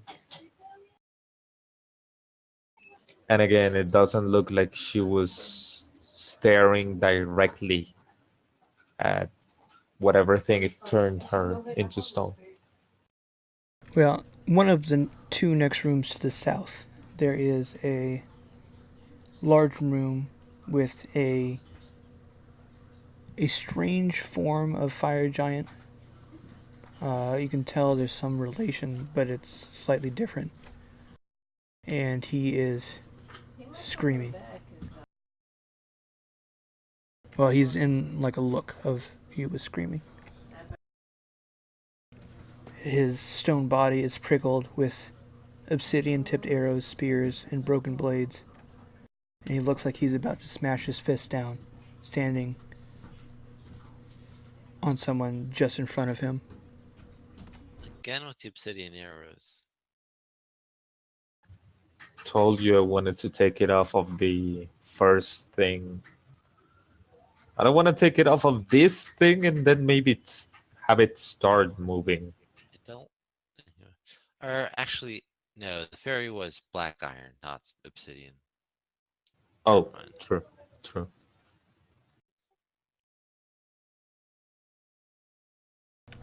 And again, it doesn't look like she was staring directly at whatever thing it turned her into stone. Well, one of the 2 next rooms to the south, there is a large room with a strange form of fire giant. You can tell there's some relation, but it's slightly different. And he is screaming. Well, he's in like a look of he was screaming. His stone body is prickled with obsidian-tipped arrows, spears, and broken blades. And he looks like he's about to smash his fist down, standing on someone just in front of him. Again with the obsidian arrows. Told you I wanted to take it off of the first thing. I don't want to take it off of this thing and then maybe have it start moving. I don't think. Or actually, no, the fairy was black iron, not obsidian. Oh, Never mind. true.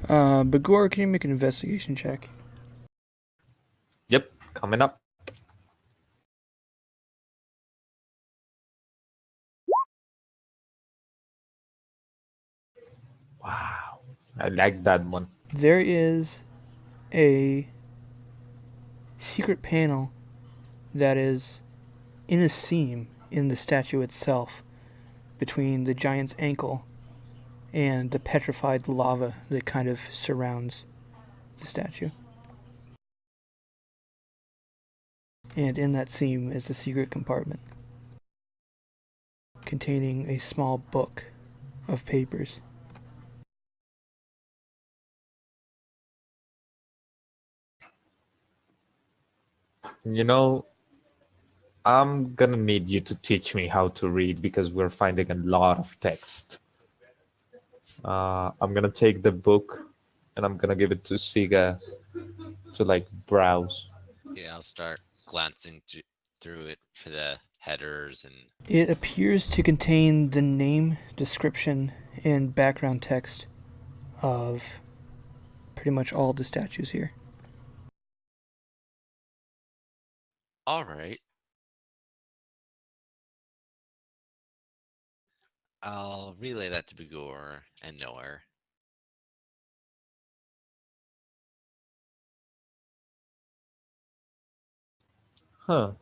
Bagor, can you make an investigation check? Yep, coming up. Wow, I like that one. There is a secret panel that is in a seam in the statue itself between the giant's ankle and the petrified lava that kind of surrounds the statue. And in that seam is a secret compartment containing a small book of papers. You know, I'm gonna need you to teach me how to read because we're finding a lot of text. I'm gonna take the book and I'm gonna give it to Siga to like browse. Yeah, I'll start glancing through it for the headers and. It appears to contain the name, description, and background text of pretty much all the statues here. All right. I'll relay that to Bigor and Noir. Huh.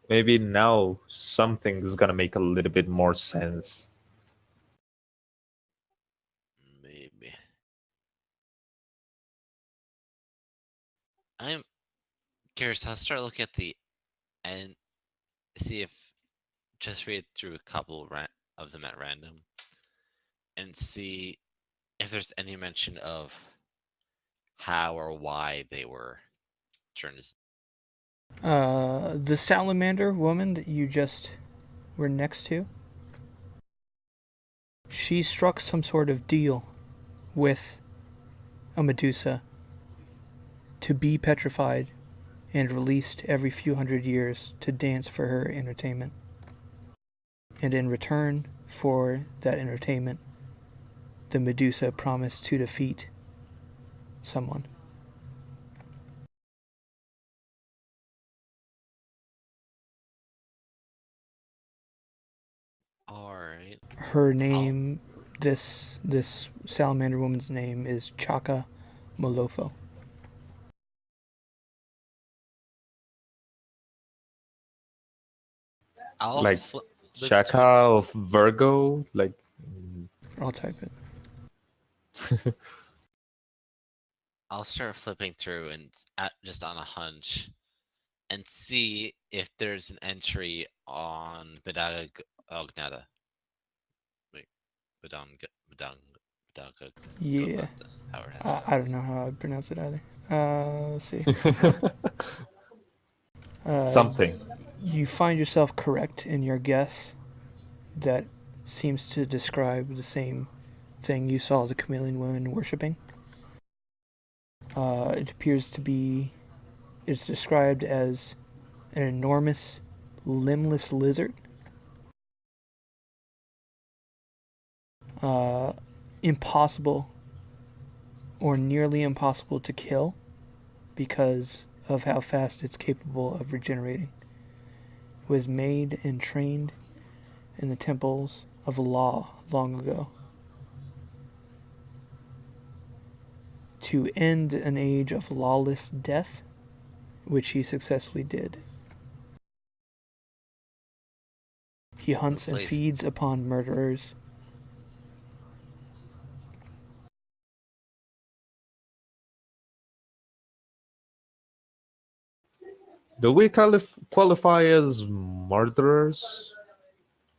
Maybe now something's gonna make a little bit more sense. Maybe. I'm curious. I'll start looking at the and see if just read through a couple of them at random and see if there's any mention of how or why they were turned. The salamander woman that you just were next to, she struck some sort of deal with a Medusa to be petrified and released every few hundred years to dance for her entertainment. And in return for that entertainment, the Medusa promised to defeat someone. Alright. Her name, this salamander woman's name is Chaka Molofo. I'll Like flip Shaka of Virgo, like. I'll type it. I'll start flipping through and just on a hunch and see if there's an entry on Ognata. Wait, Badanga. Yeah. I don't know how I pronounce it either. Let's see. Something. You find yourself correct in your guess that seems to describe the same thing you saw the chameleon women worshipping. It appears to be, it's described as an enormous, limbless lizard. Impossible or nearly impossible to kill because of how fast it's capable of regenerating. It was made and trained in the temples of Law long ago to end an age of lawless death, which he successfully did. He hunts and feeds upon murderers. Do we qualify as murderers?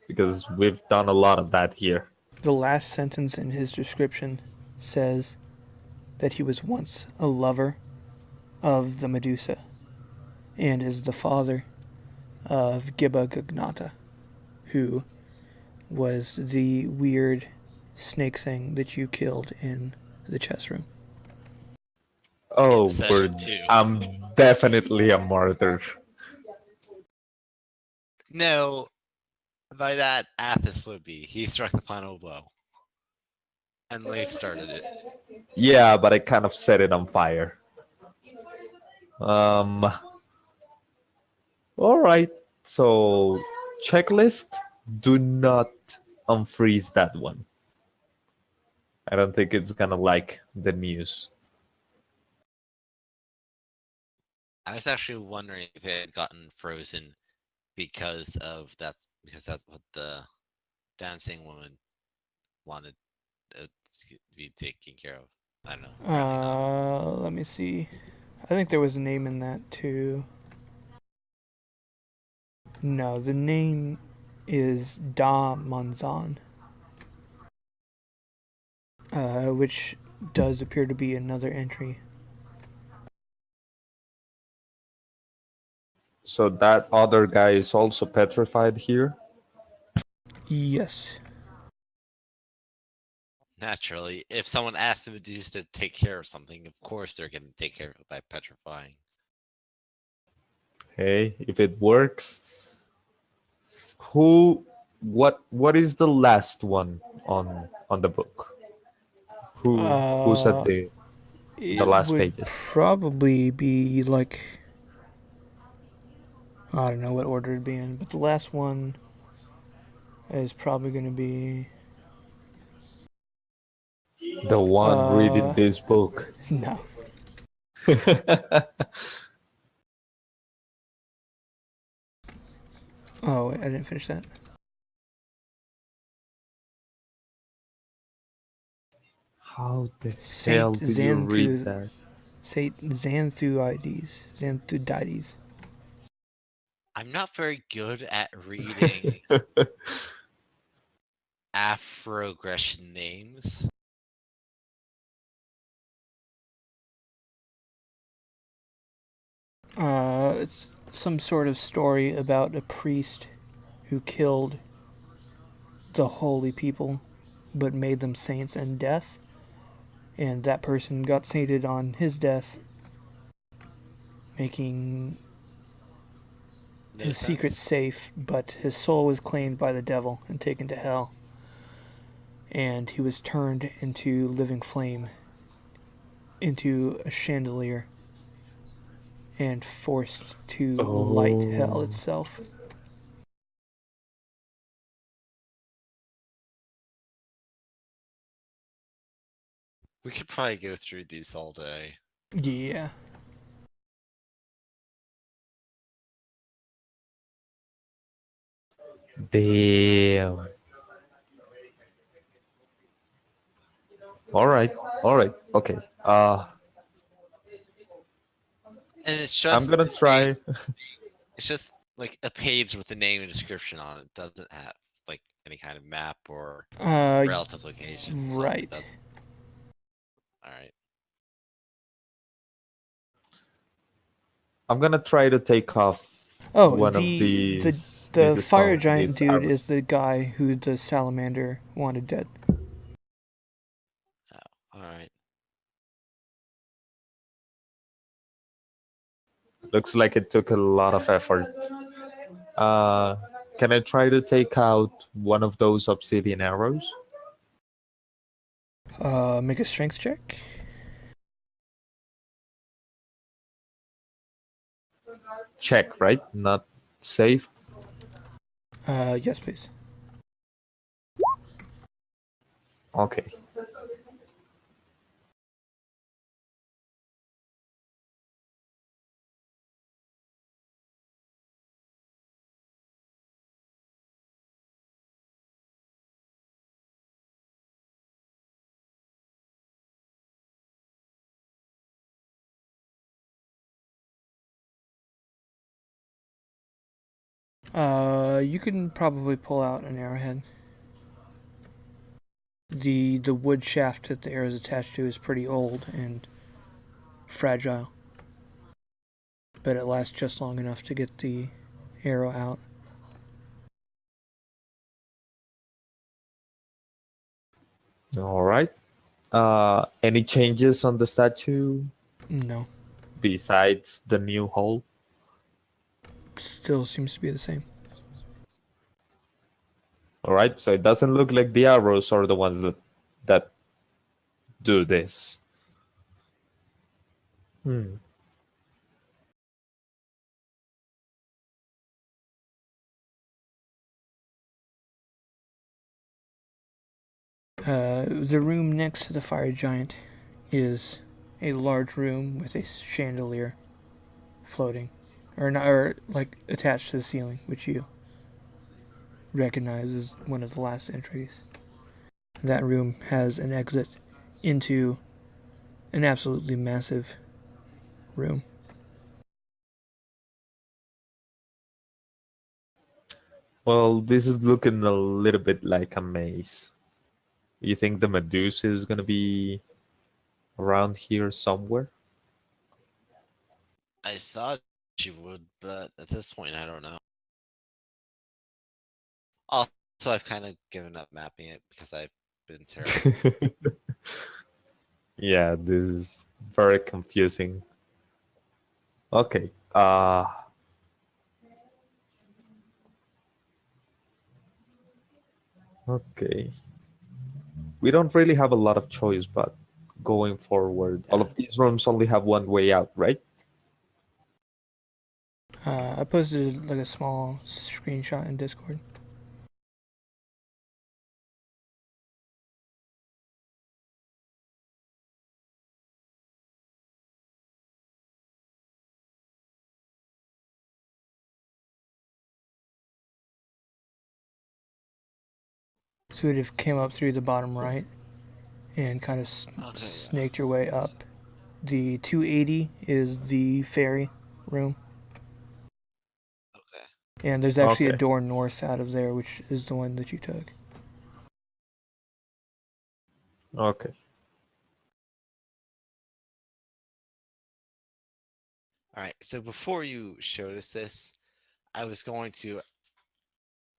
Because we've done a lot of that here. The last sentence in his description says that he was once a lover of the Medusa and is the father of Gibba Gagnata, who was the weird snake thing that you killed in the chess room. Oh, I'm definitely a martyr. No, by that, Athos would be. He struck the final blow. And Leif started it. Yeah, but I kind of set it on fire. Alright, so checklist, do not unfreeze that one. I don't think it's gonna like the news. I was actually wondering if it had gotten frozen because that's what the dancing woman wanted to be taken care of. I don't know. Let me see. I think there was a name in that too. No, the name is Da Manzan, which does appear to be another entry. So that other guy is also petrified here? Yes. Naturally, if someone asks the Medusa to take care of something, of course they're going to take care of it by petrifying. Hey, if it works. What is the last one on the book? Who's at the last pages? Probably be like, I don't know what order it'd be in, but the last one is probably going to be the one reading this book. No. Oh, I didn't finish that. How the hell did you read that? Xanthuides. I'm not very good at reading Afro-Grecian names. It's some sort of story about a priest who killed the holy people but made them saints in death, and that person got sainted on his death, making No his secret sense. safe, but his soul was claimed by the devil and taken to hell. And he was turned into living flame, into a chandelier, and forced to light hell Oh. itself. We could probably go through these all day. Yeah. Damn. All right. All right. Okay. And it's I'm just gonna try. it's just like a page with the name and description on it. It doesn't have like any kind of map or relative location. So it Right. doesn't. All right. I'm gonna try to take off Oh, one of the these fire stone giant these dude arrows. is the guy who the salamander wanted dead. Oh, all right. Looks like it took a lot of effort. Uh, can I try to take out one of those obsidian arrows? Make a strength check. Check, right? Not save. Yes, please. Okay. You can probably pull out an arrowhead. The wood shaft that the arrow is attached to is pretty old and fragile, but it lasts just long enough to get the arrow out. All right. Any changes on the statue No, besides the new hole? still seems to be the same. All right. So it doesn't look like the arrows are the ones that do this. Hmm. The room next to the fire giant is a large room with a chandelier floating, or not, or like attached to the ceiling, which you recognize as one of the last entries. That room has an exit into an absolutely massive room. Well, this is looking a little bit like a maze. You think the Medusa is gonna be around here somewhere? I thought she would, but at this point, I don't know. Also, I've kind of given up mapping it because I've been terrible. Yeah, this is very confusing. Okay. Okay. We don't really have a lot of choice, but going forward, all Yeah. of these rooms only have one way out, right? I posted like a small screenshot in Discord. So it have came up through the bottom right and kind of Okay. Yeah. snaked your way up. The 280 is the ferry room, Okay. and there's actually a Okay. door north out of there, which is the one that you took. Okay. All right. So before you showed us this, I was going to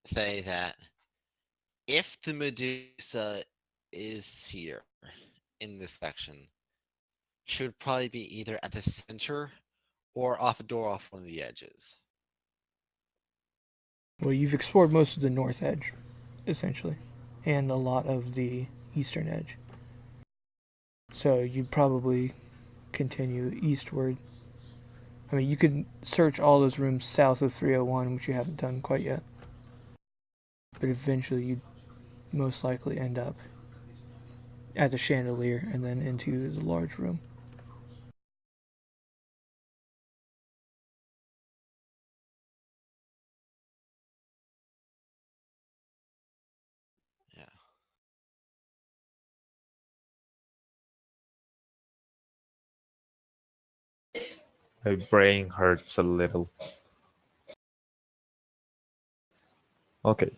say that if the Medusa is here in this section, she would probably be either at the center or off a door off one of the edges? Well, you've explored most of the north edge, essentially, and a lot of the eastern edge. So you'd probably continue eastward. I mean, you could search all those rooms south of 301, which you haven't done quite yet. But eventually you'd most likely end up at the chandelier and then into the large room. Yeah. My brain hurts a little. Okay.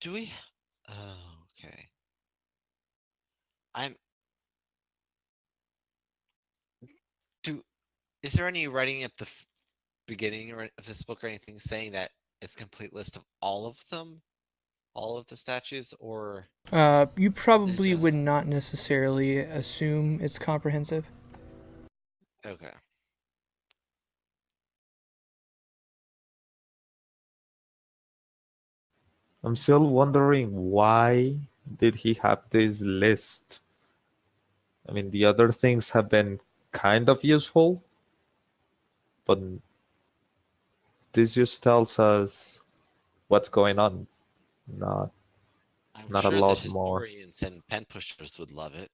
Do we? Oh, okay. I'm. Do is there any writing at the beginning of this book or anything saying that it's a complete list of all of them, all of the statues, or You is it probably would just not necessarily assume it's comprehensive. okay? I'm still wondering why did he have this list? I mean, the other things have been kind of useful, but this just tells us what's going on, not I'm not a sure the lot more. historians and pen pushers would love it.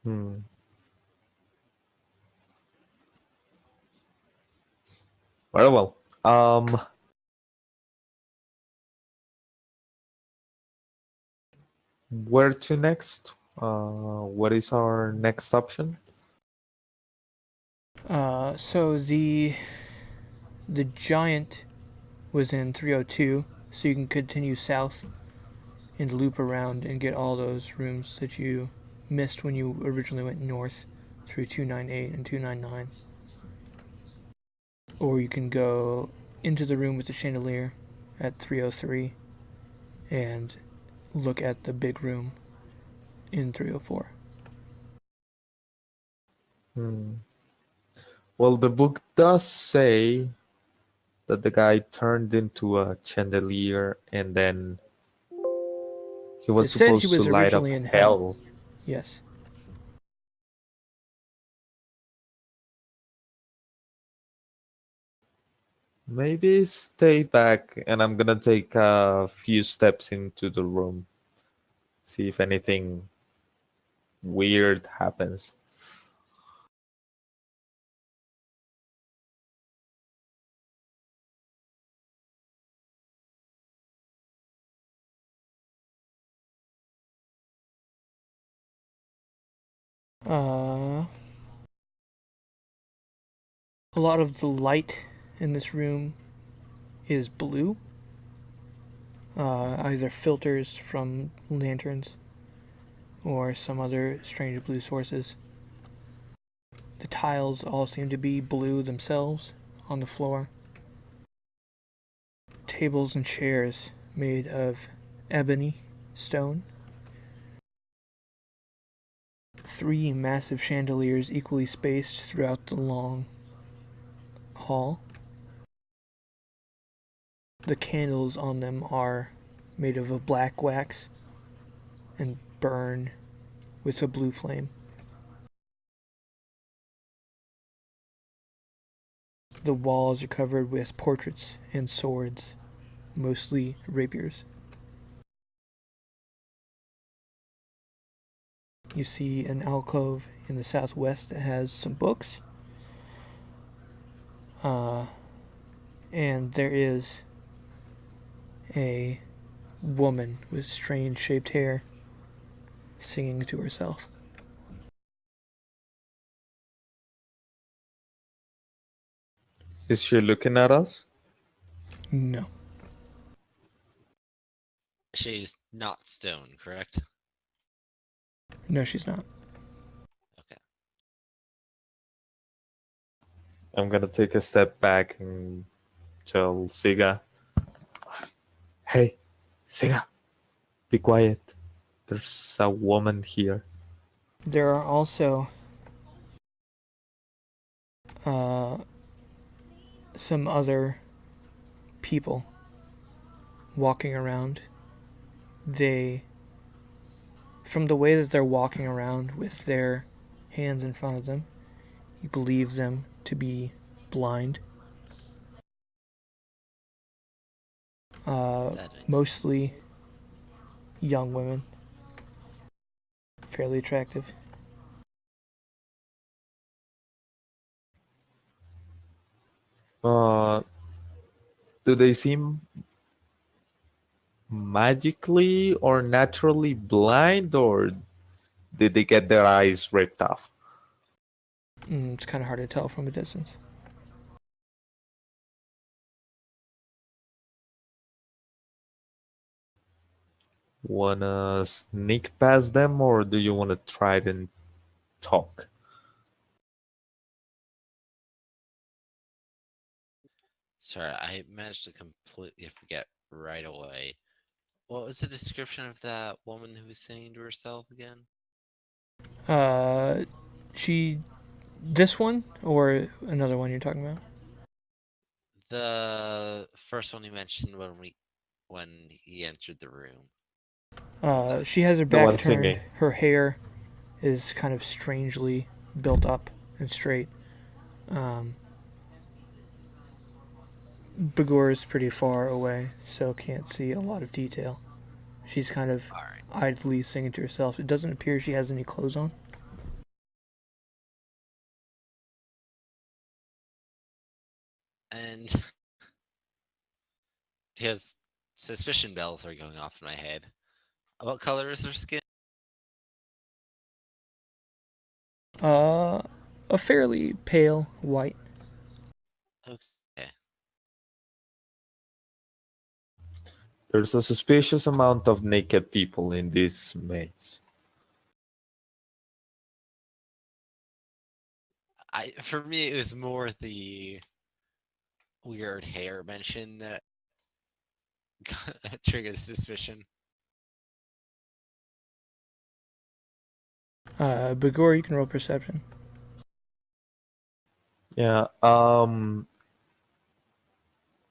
Hmm. Very well. Where to next? What is our next option? So the giant was in 302, so you can continue south and loop around and get all those rooms that you missed when you originally went north through 298 and 299. Or you can go into the room with the chandelier at 303 and look at the big room in 304. Hmm. Well, the book does say that the guy turned into a chandelier and then he It was said he supposed to was light up originally in hell. hell. Yes. Maybe stay back and I'm gonna take a few steps into the room. See if anything weird happens. A lot of the light in this room is blue. Either filters from lanterns or some other strange blue sources. The tiles all seem to be blue themselves on the floor. Tables and chairs made of ebony stone. 3 massive chandeliers equally spaced throughout the long hall. The candles on them are made of a black wax and burn with a blue flame. The walls are covered with portraits and swords, mostly rapiers. You see an alcove in the southwest that has some books. And there is a woman with strange shaped hair singing to herself. Is she looking at us? No. She's not stone, correct? No, she's not. Okay. I'm gonna take a step back and tell Siga, "Hey, Siga, be quiet. There's a woman here." There are also some other people walking around. From the way that they're walking around with their hands in front of them, you believe them to be blind. That makes Mostly sense. young women, fairly attractive. Uh, do they seem magically or naturally blind, or did they get their eyes ripped off? It's kind of hard to tell from a distance. Wanna sneak past them, or do you wanna try and talk? Sorry, I managed to completely forget right away. What was the description of that woman who was singing to herself again? This one or another one you're talking about? The first one you mentioned when he entered the room. She has her The back one turned. singing. Her hair is kind of strangely built up and straight. Bagor is pretty far away, so can't see a lot of detail. She's kind of Alright. idly singing to herself. It doesn't appear she has any clothes on. And because suspicion bells are going off in my head. What color is her skin? A fairly pale white. Okay. There's a suspicious amount of naked people in this maze. For me, it was more the weird hair mention that triggered the suspicion. Bagor, you can roll perception. Yeah.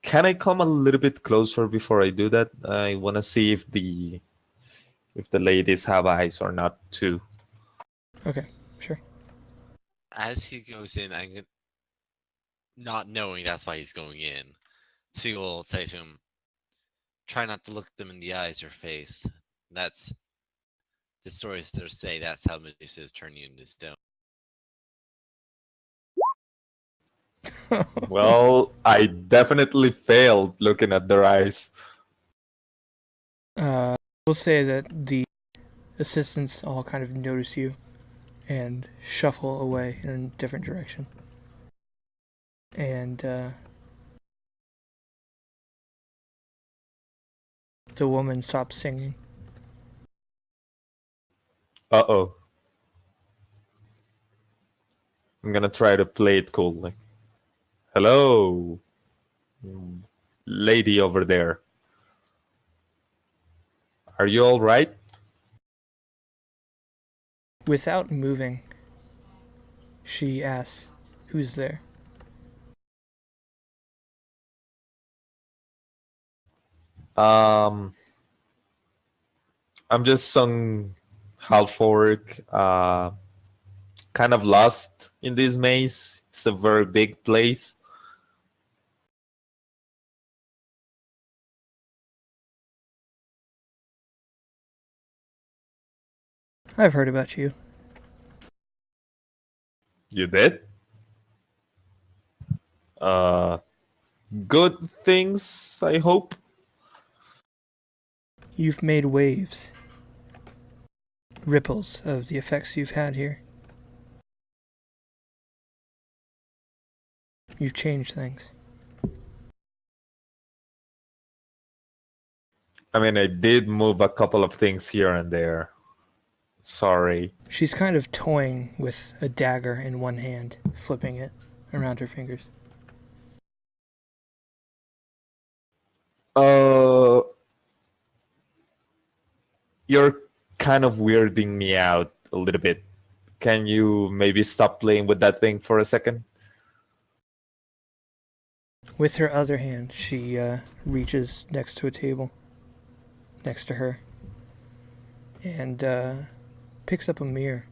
Can I come a little bit closer before I do that? I want to see if the ladies have eyes or not too. Okay, sure. As he goes in, not knowing that's why he's going in, Seal will say to him, "Try not to look them in the eyes or face. That's the stories that say that's how Medusas turn you into stone." Well, I definitely failed looking at their eyes. We'll say that the assistants all kind of notice you and shuffle away in a different direction. And the woman stops singing. Uh-oh. I'm gonna try to play it cool. Like, hello, lady over there. Are you all right? Without moving, she asks, "Who's there?" I'm just some half orc, kind of lost in this maze. It's a very big place. I've heard about you. You did? Uh, Good things, I hope. You've made waves, ripples of the effects you've had here. You've changed things. I mean, I did move a couple of things here and there. Sorry. She's kind of toying with a dagger in one hand, flipping it around her fingers. You're kind of weirding me out a little bit. Can you maybe stop playing with that thing for a second? With her other hand, she reaches next to a table next to her and picks up a mirror.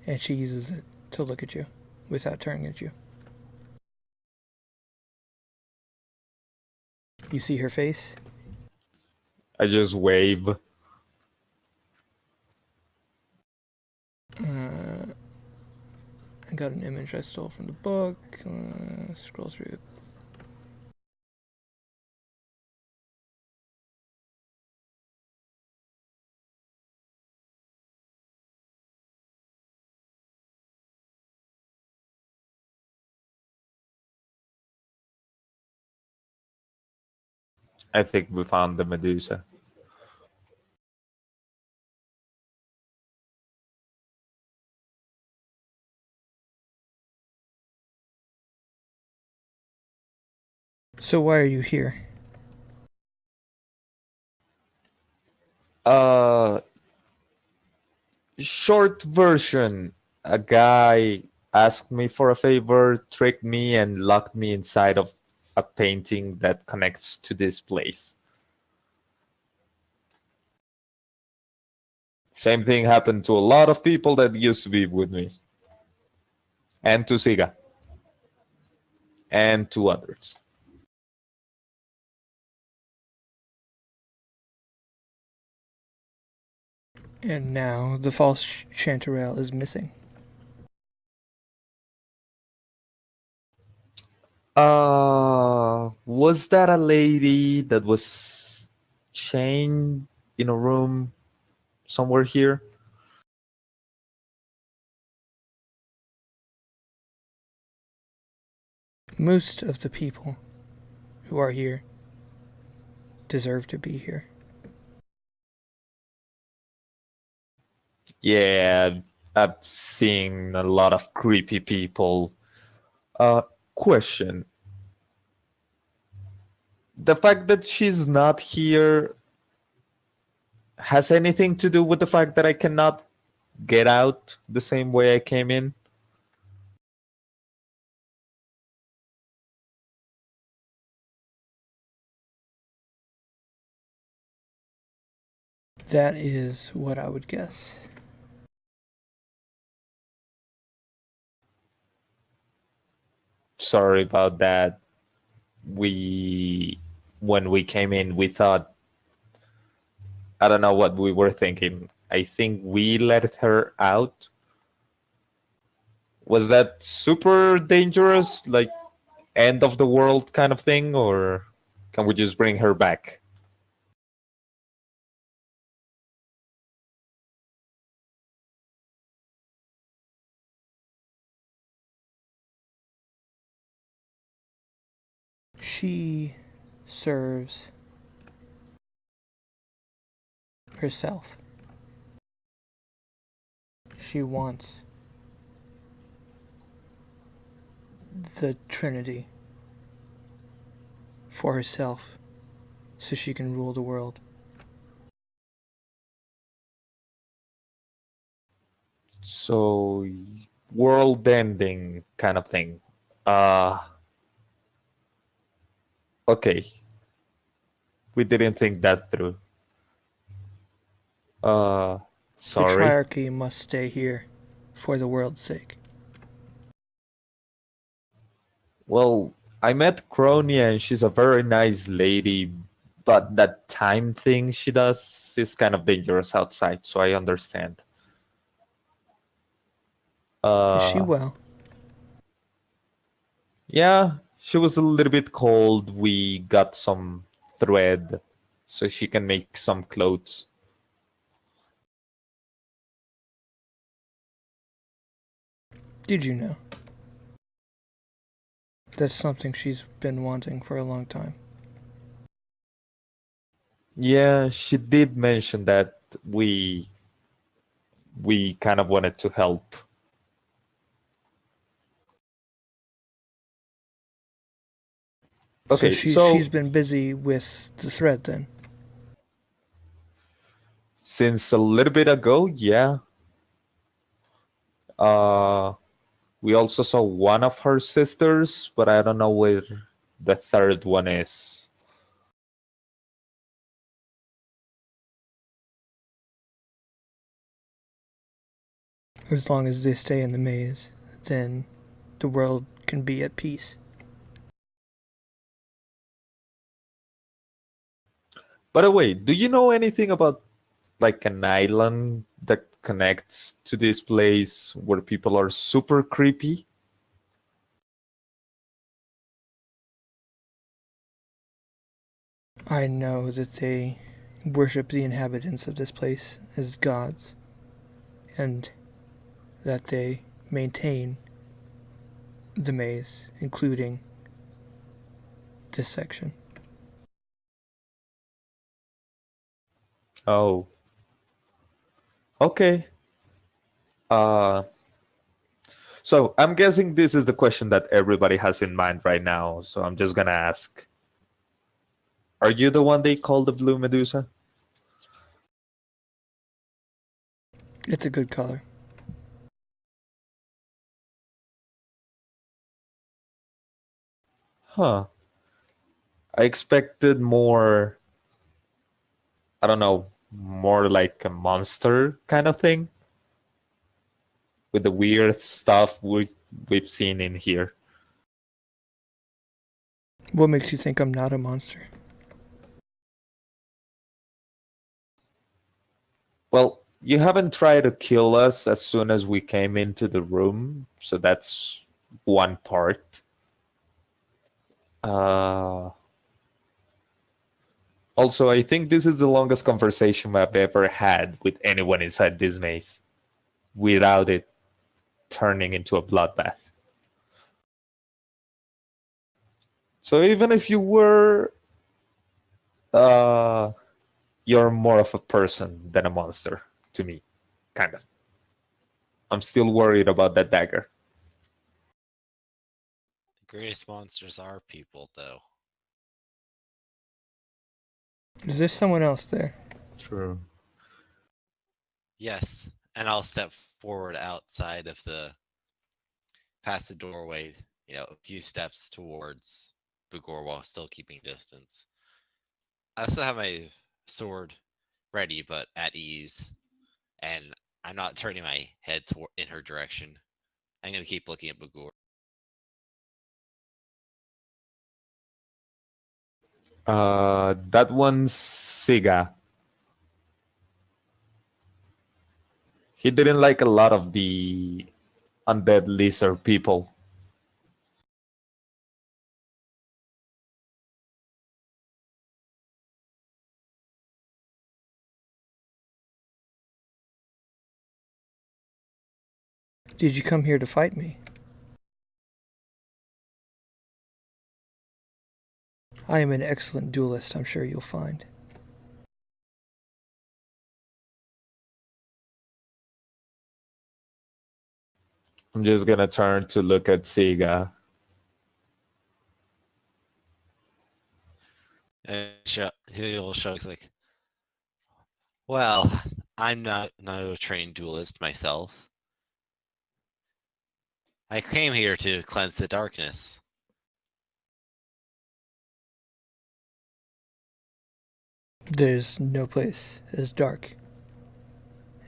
And she uses it to look at you without turning at you. You see her face? I just wave. I got an image I stole from the book. Scroll through it. I think we found the Medusa. So why are you here? Short version. A guy asked me for a favor, tricked me, and locked me inside of a painting that connects to this place. Same thing happened to a lot of people that used to be with me. And to Siga. And to others. And now the false chanterelle is missing. Was that a lady that was chained in a room somewhere here? Most of the people who are here deserve to be here. Yeah, I've seen a lot of creepy people. Question. The fact that she's not here has anything to do with the fact that I cannot get out the same way I came in? That is what I would guess. Sorry about that. When we came in, we thought, I don't know what we were thinking. I think we let her out. Was that super dangerous, like end of the world kind of thing, or can we just bring her back? She serves herself. She wants the Trinity for herself so she can rule the world. So, world ending kind of thing. Okay. We didn't think that through. The Sorry. Triarchy must stay here for the world's sake. Well, I met Cronia and she's a very nice lady, but that time thing she does is kind of dangerous outside, so I understand. Is she well? Yeah, she was a little bit cold. We got some thread so she can make some clothes. Did you know? That's something she's been wanting for a long time. Yeah, she did mention that we kind of wanted to help. So Okay, she's been busy with the thread then. since a little bit ago, yeah. Uh, we also saw one of her sisters, but I don't know where the third one is. As long as they stay in the maze, then the world can be at peace. By the way, do you know anything about like an island that connects to this place where people are super creepy? I know that they worship the inhabitants of this place as gods, and that they maintain the maze, including this section. Oh, okay. Uh, so I'm guessing this is the question that everybody has in mind right now. So I'm just gonna ask: are you the one they call the Blue Medusa? It's a good color. Huh. I expected more, I don't know, more like a monster kind of thing with the weird stuff we've seen in here. What makes you think I'm not a monster? Well, you haven't tried to kill us as soon as we came into the room, so that's one part. Uh, Also, I think this is the longest conversation I've ever had with anyone inside this maze without it turning into a bloodbath. So even if you were, uh, you're more of a person than a monster to me, kind of. I'm still worried about that dagger. The greatest monsters are people, though. Is there someone else there? True. Yes, and I'll step forward outside of past the doorway, a few steps towards Bugor while still keeping distance. I still have my sword ready, but at ease, and I'm not turning my head in her direction. I'm gonna keep looking at Bugor. That one's Siga. He didn't like a lot of the undead lizard people. Did you come here to fight me? I am an excellent duelist, I'm sure you'll find. I'm just gonna turn to look at Siga. And he'll show like, well, I'm not a trained duelist myself. I came here to cleanse the darkness. There's no place as dark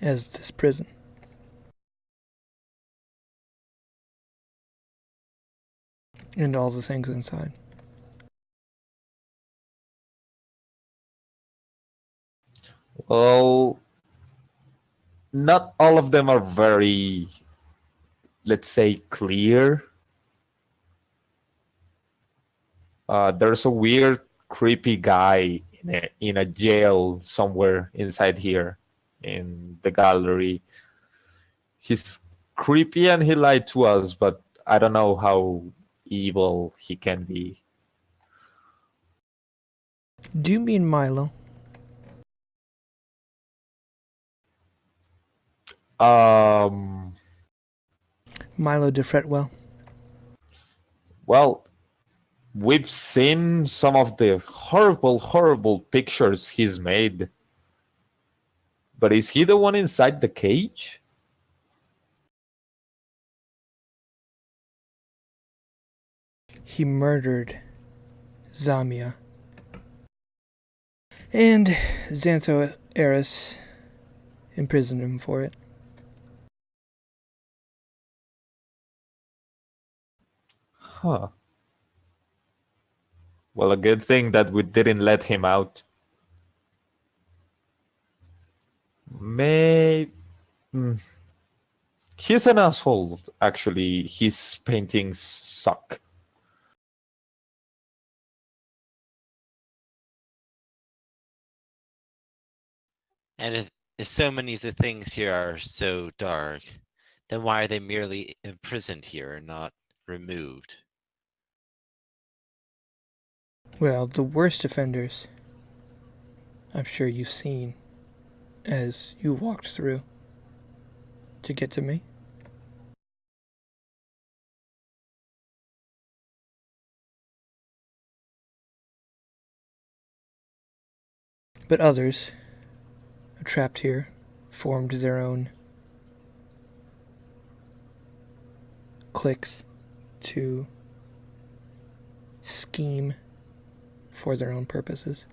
as this prison. And all the things inside. Well, not all of them are very, let's say, clear. There's a weird, creepy guy in a jail somewhere inside here in the gallery. He's creepy and he lied to us, but I don't know how evil he can be. Do you mean Milo? Um, Milo de Fretwell? well, we've seen some of the horrible, horrible pictures he's made. But is he the one inside the cage? He murdered Zamia. And Xantho Eris imprisoned him for it. Huh. Well, a good thing that we didn't let him out. May. Hmm. He's an asshole, actually. His paintings suck. And if so many of the things here are so dark, then why are they merely imprisoned here and not removed? Well, the worst offenders, I'm sure you've seen as you walked through to get to me. But others, trapped here, formed their own cliques to scheme for their own purposes.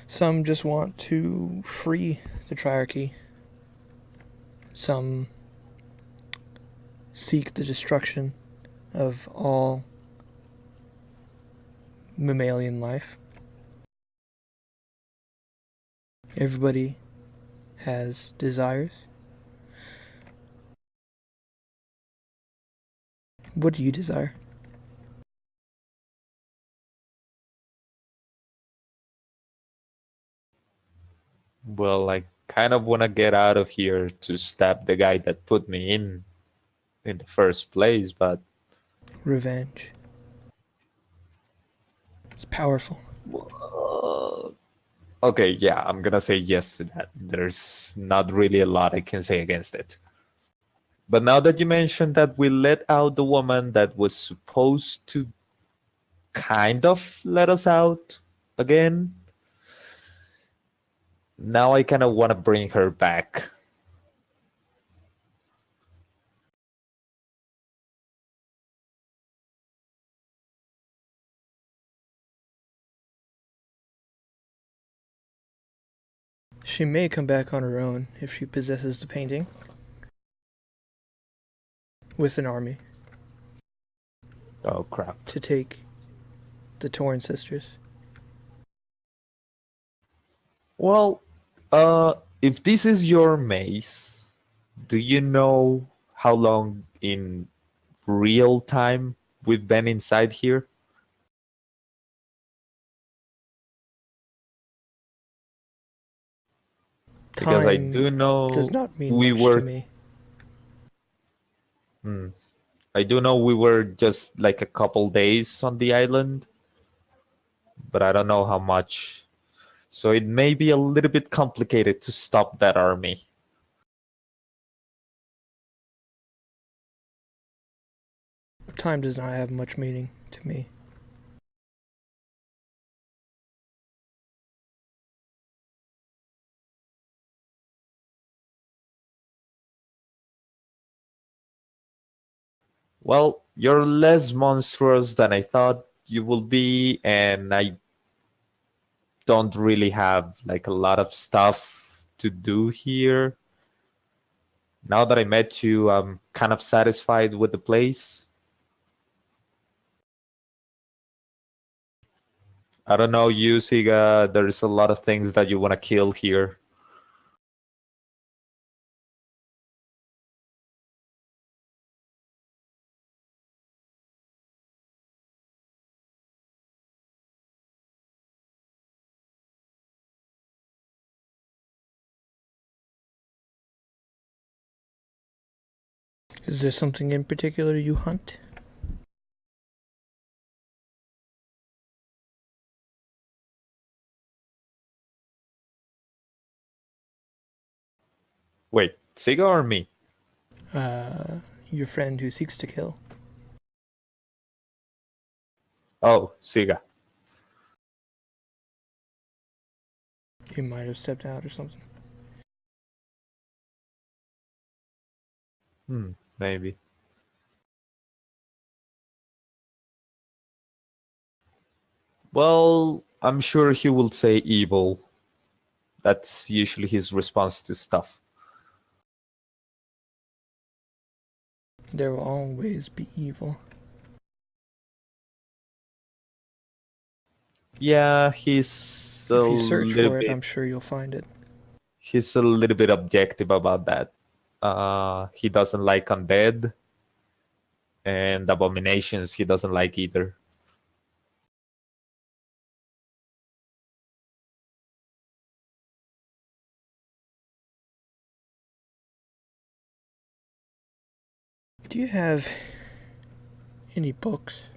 Some just want to free the Triarchy. Some seek the destruction of all mammalian life. Everybody has desires. What do you desire? Well, I kind of want to get out of here to stab the guy that put me in the first place, but Revenge. It's powerful. okay, yeah, I'm gonna say yes to that. There's not really a lot I can say against it. But now that you mentioned that we let out the woman that was supposed to kind of let us out again, now I kind of want to bring her back. She may come back on her own if she possesses the painting. With an army Oh crap. to take the Torn sisters. Well, if this is your maze, do you know how long in real time we've been inside here? Because I Time do know does not mean we much to were. me. I do know we were just like a couple days on the island, but I don't know how much. So it may be a little bit complicated to stop that army. Time does not have much meaning to me. Well, you're less monstrous than I thought you will be, and I don't really have like a lot of stuff to do here. Now that I met you, I'm kind of satisfied with the place. I don't know you, Siga. There's a lot of things that you want to kill here. Is there something in particular you hunt? Wait, Siga or me? Your friend who seeks to kill. Oh, Siga. He might have stepped out or something. Maybe. Well, I'm sure he will say evil. That's usually his response to stuff. There will always be evil. Yeah, he's a If you search little for it, bit. I'm sure you'll find it. He's a little bit objective about that. He doesn't like undead, and abominations he doesn't like either. Do you have any books?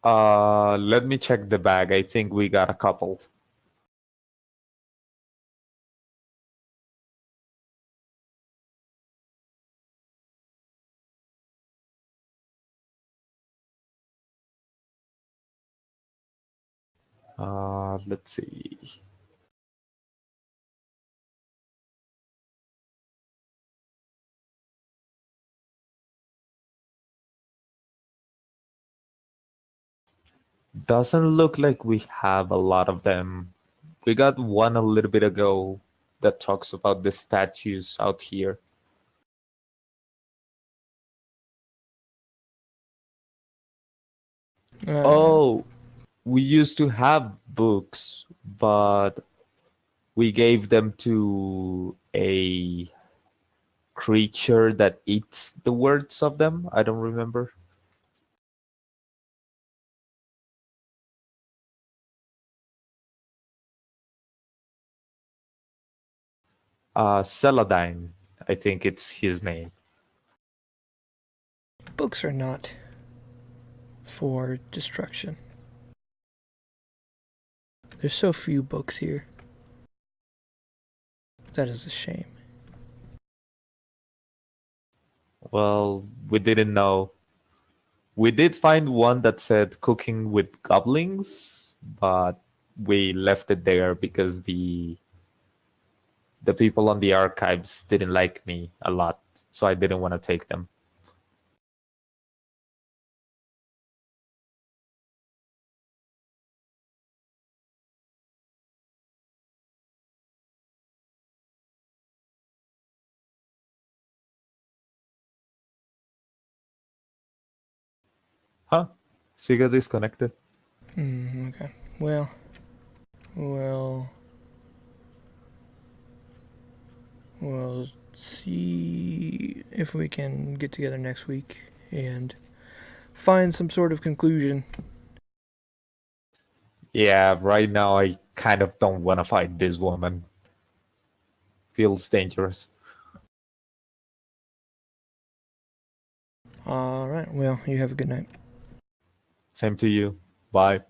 Let me check the bag. I think we got a couple. Let's see. Doesn't look like we have a lot of them. We got one a little bit ago that talks about the statues out here. Oh, we used to have books, but we gave them to a creature that eats the words of them. I don't remember. Celadine, I think it's his name. Books are not for destruction. There's so few books here. That is a shame. Well, we didn't know. We did find one that said cooking with goblins, but we left it there because the people on the archives didn't like me a lot, so I didn't want to take them. Huh? Siga disconnected. Okay. Well, we'll see if we can get together next week and find some sort of conclusion. Yeah, right now I kind of don't want to fight this woman. Feels dangerous. All right. Well, you have a good night. Same to you. Bye.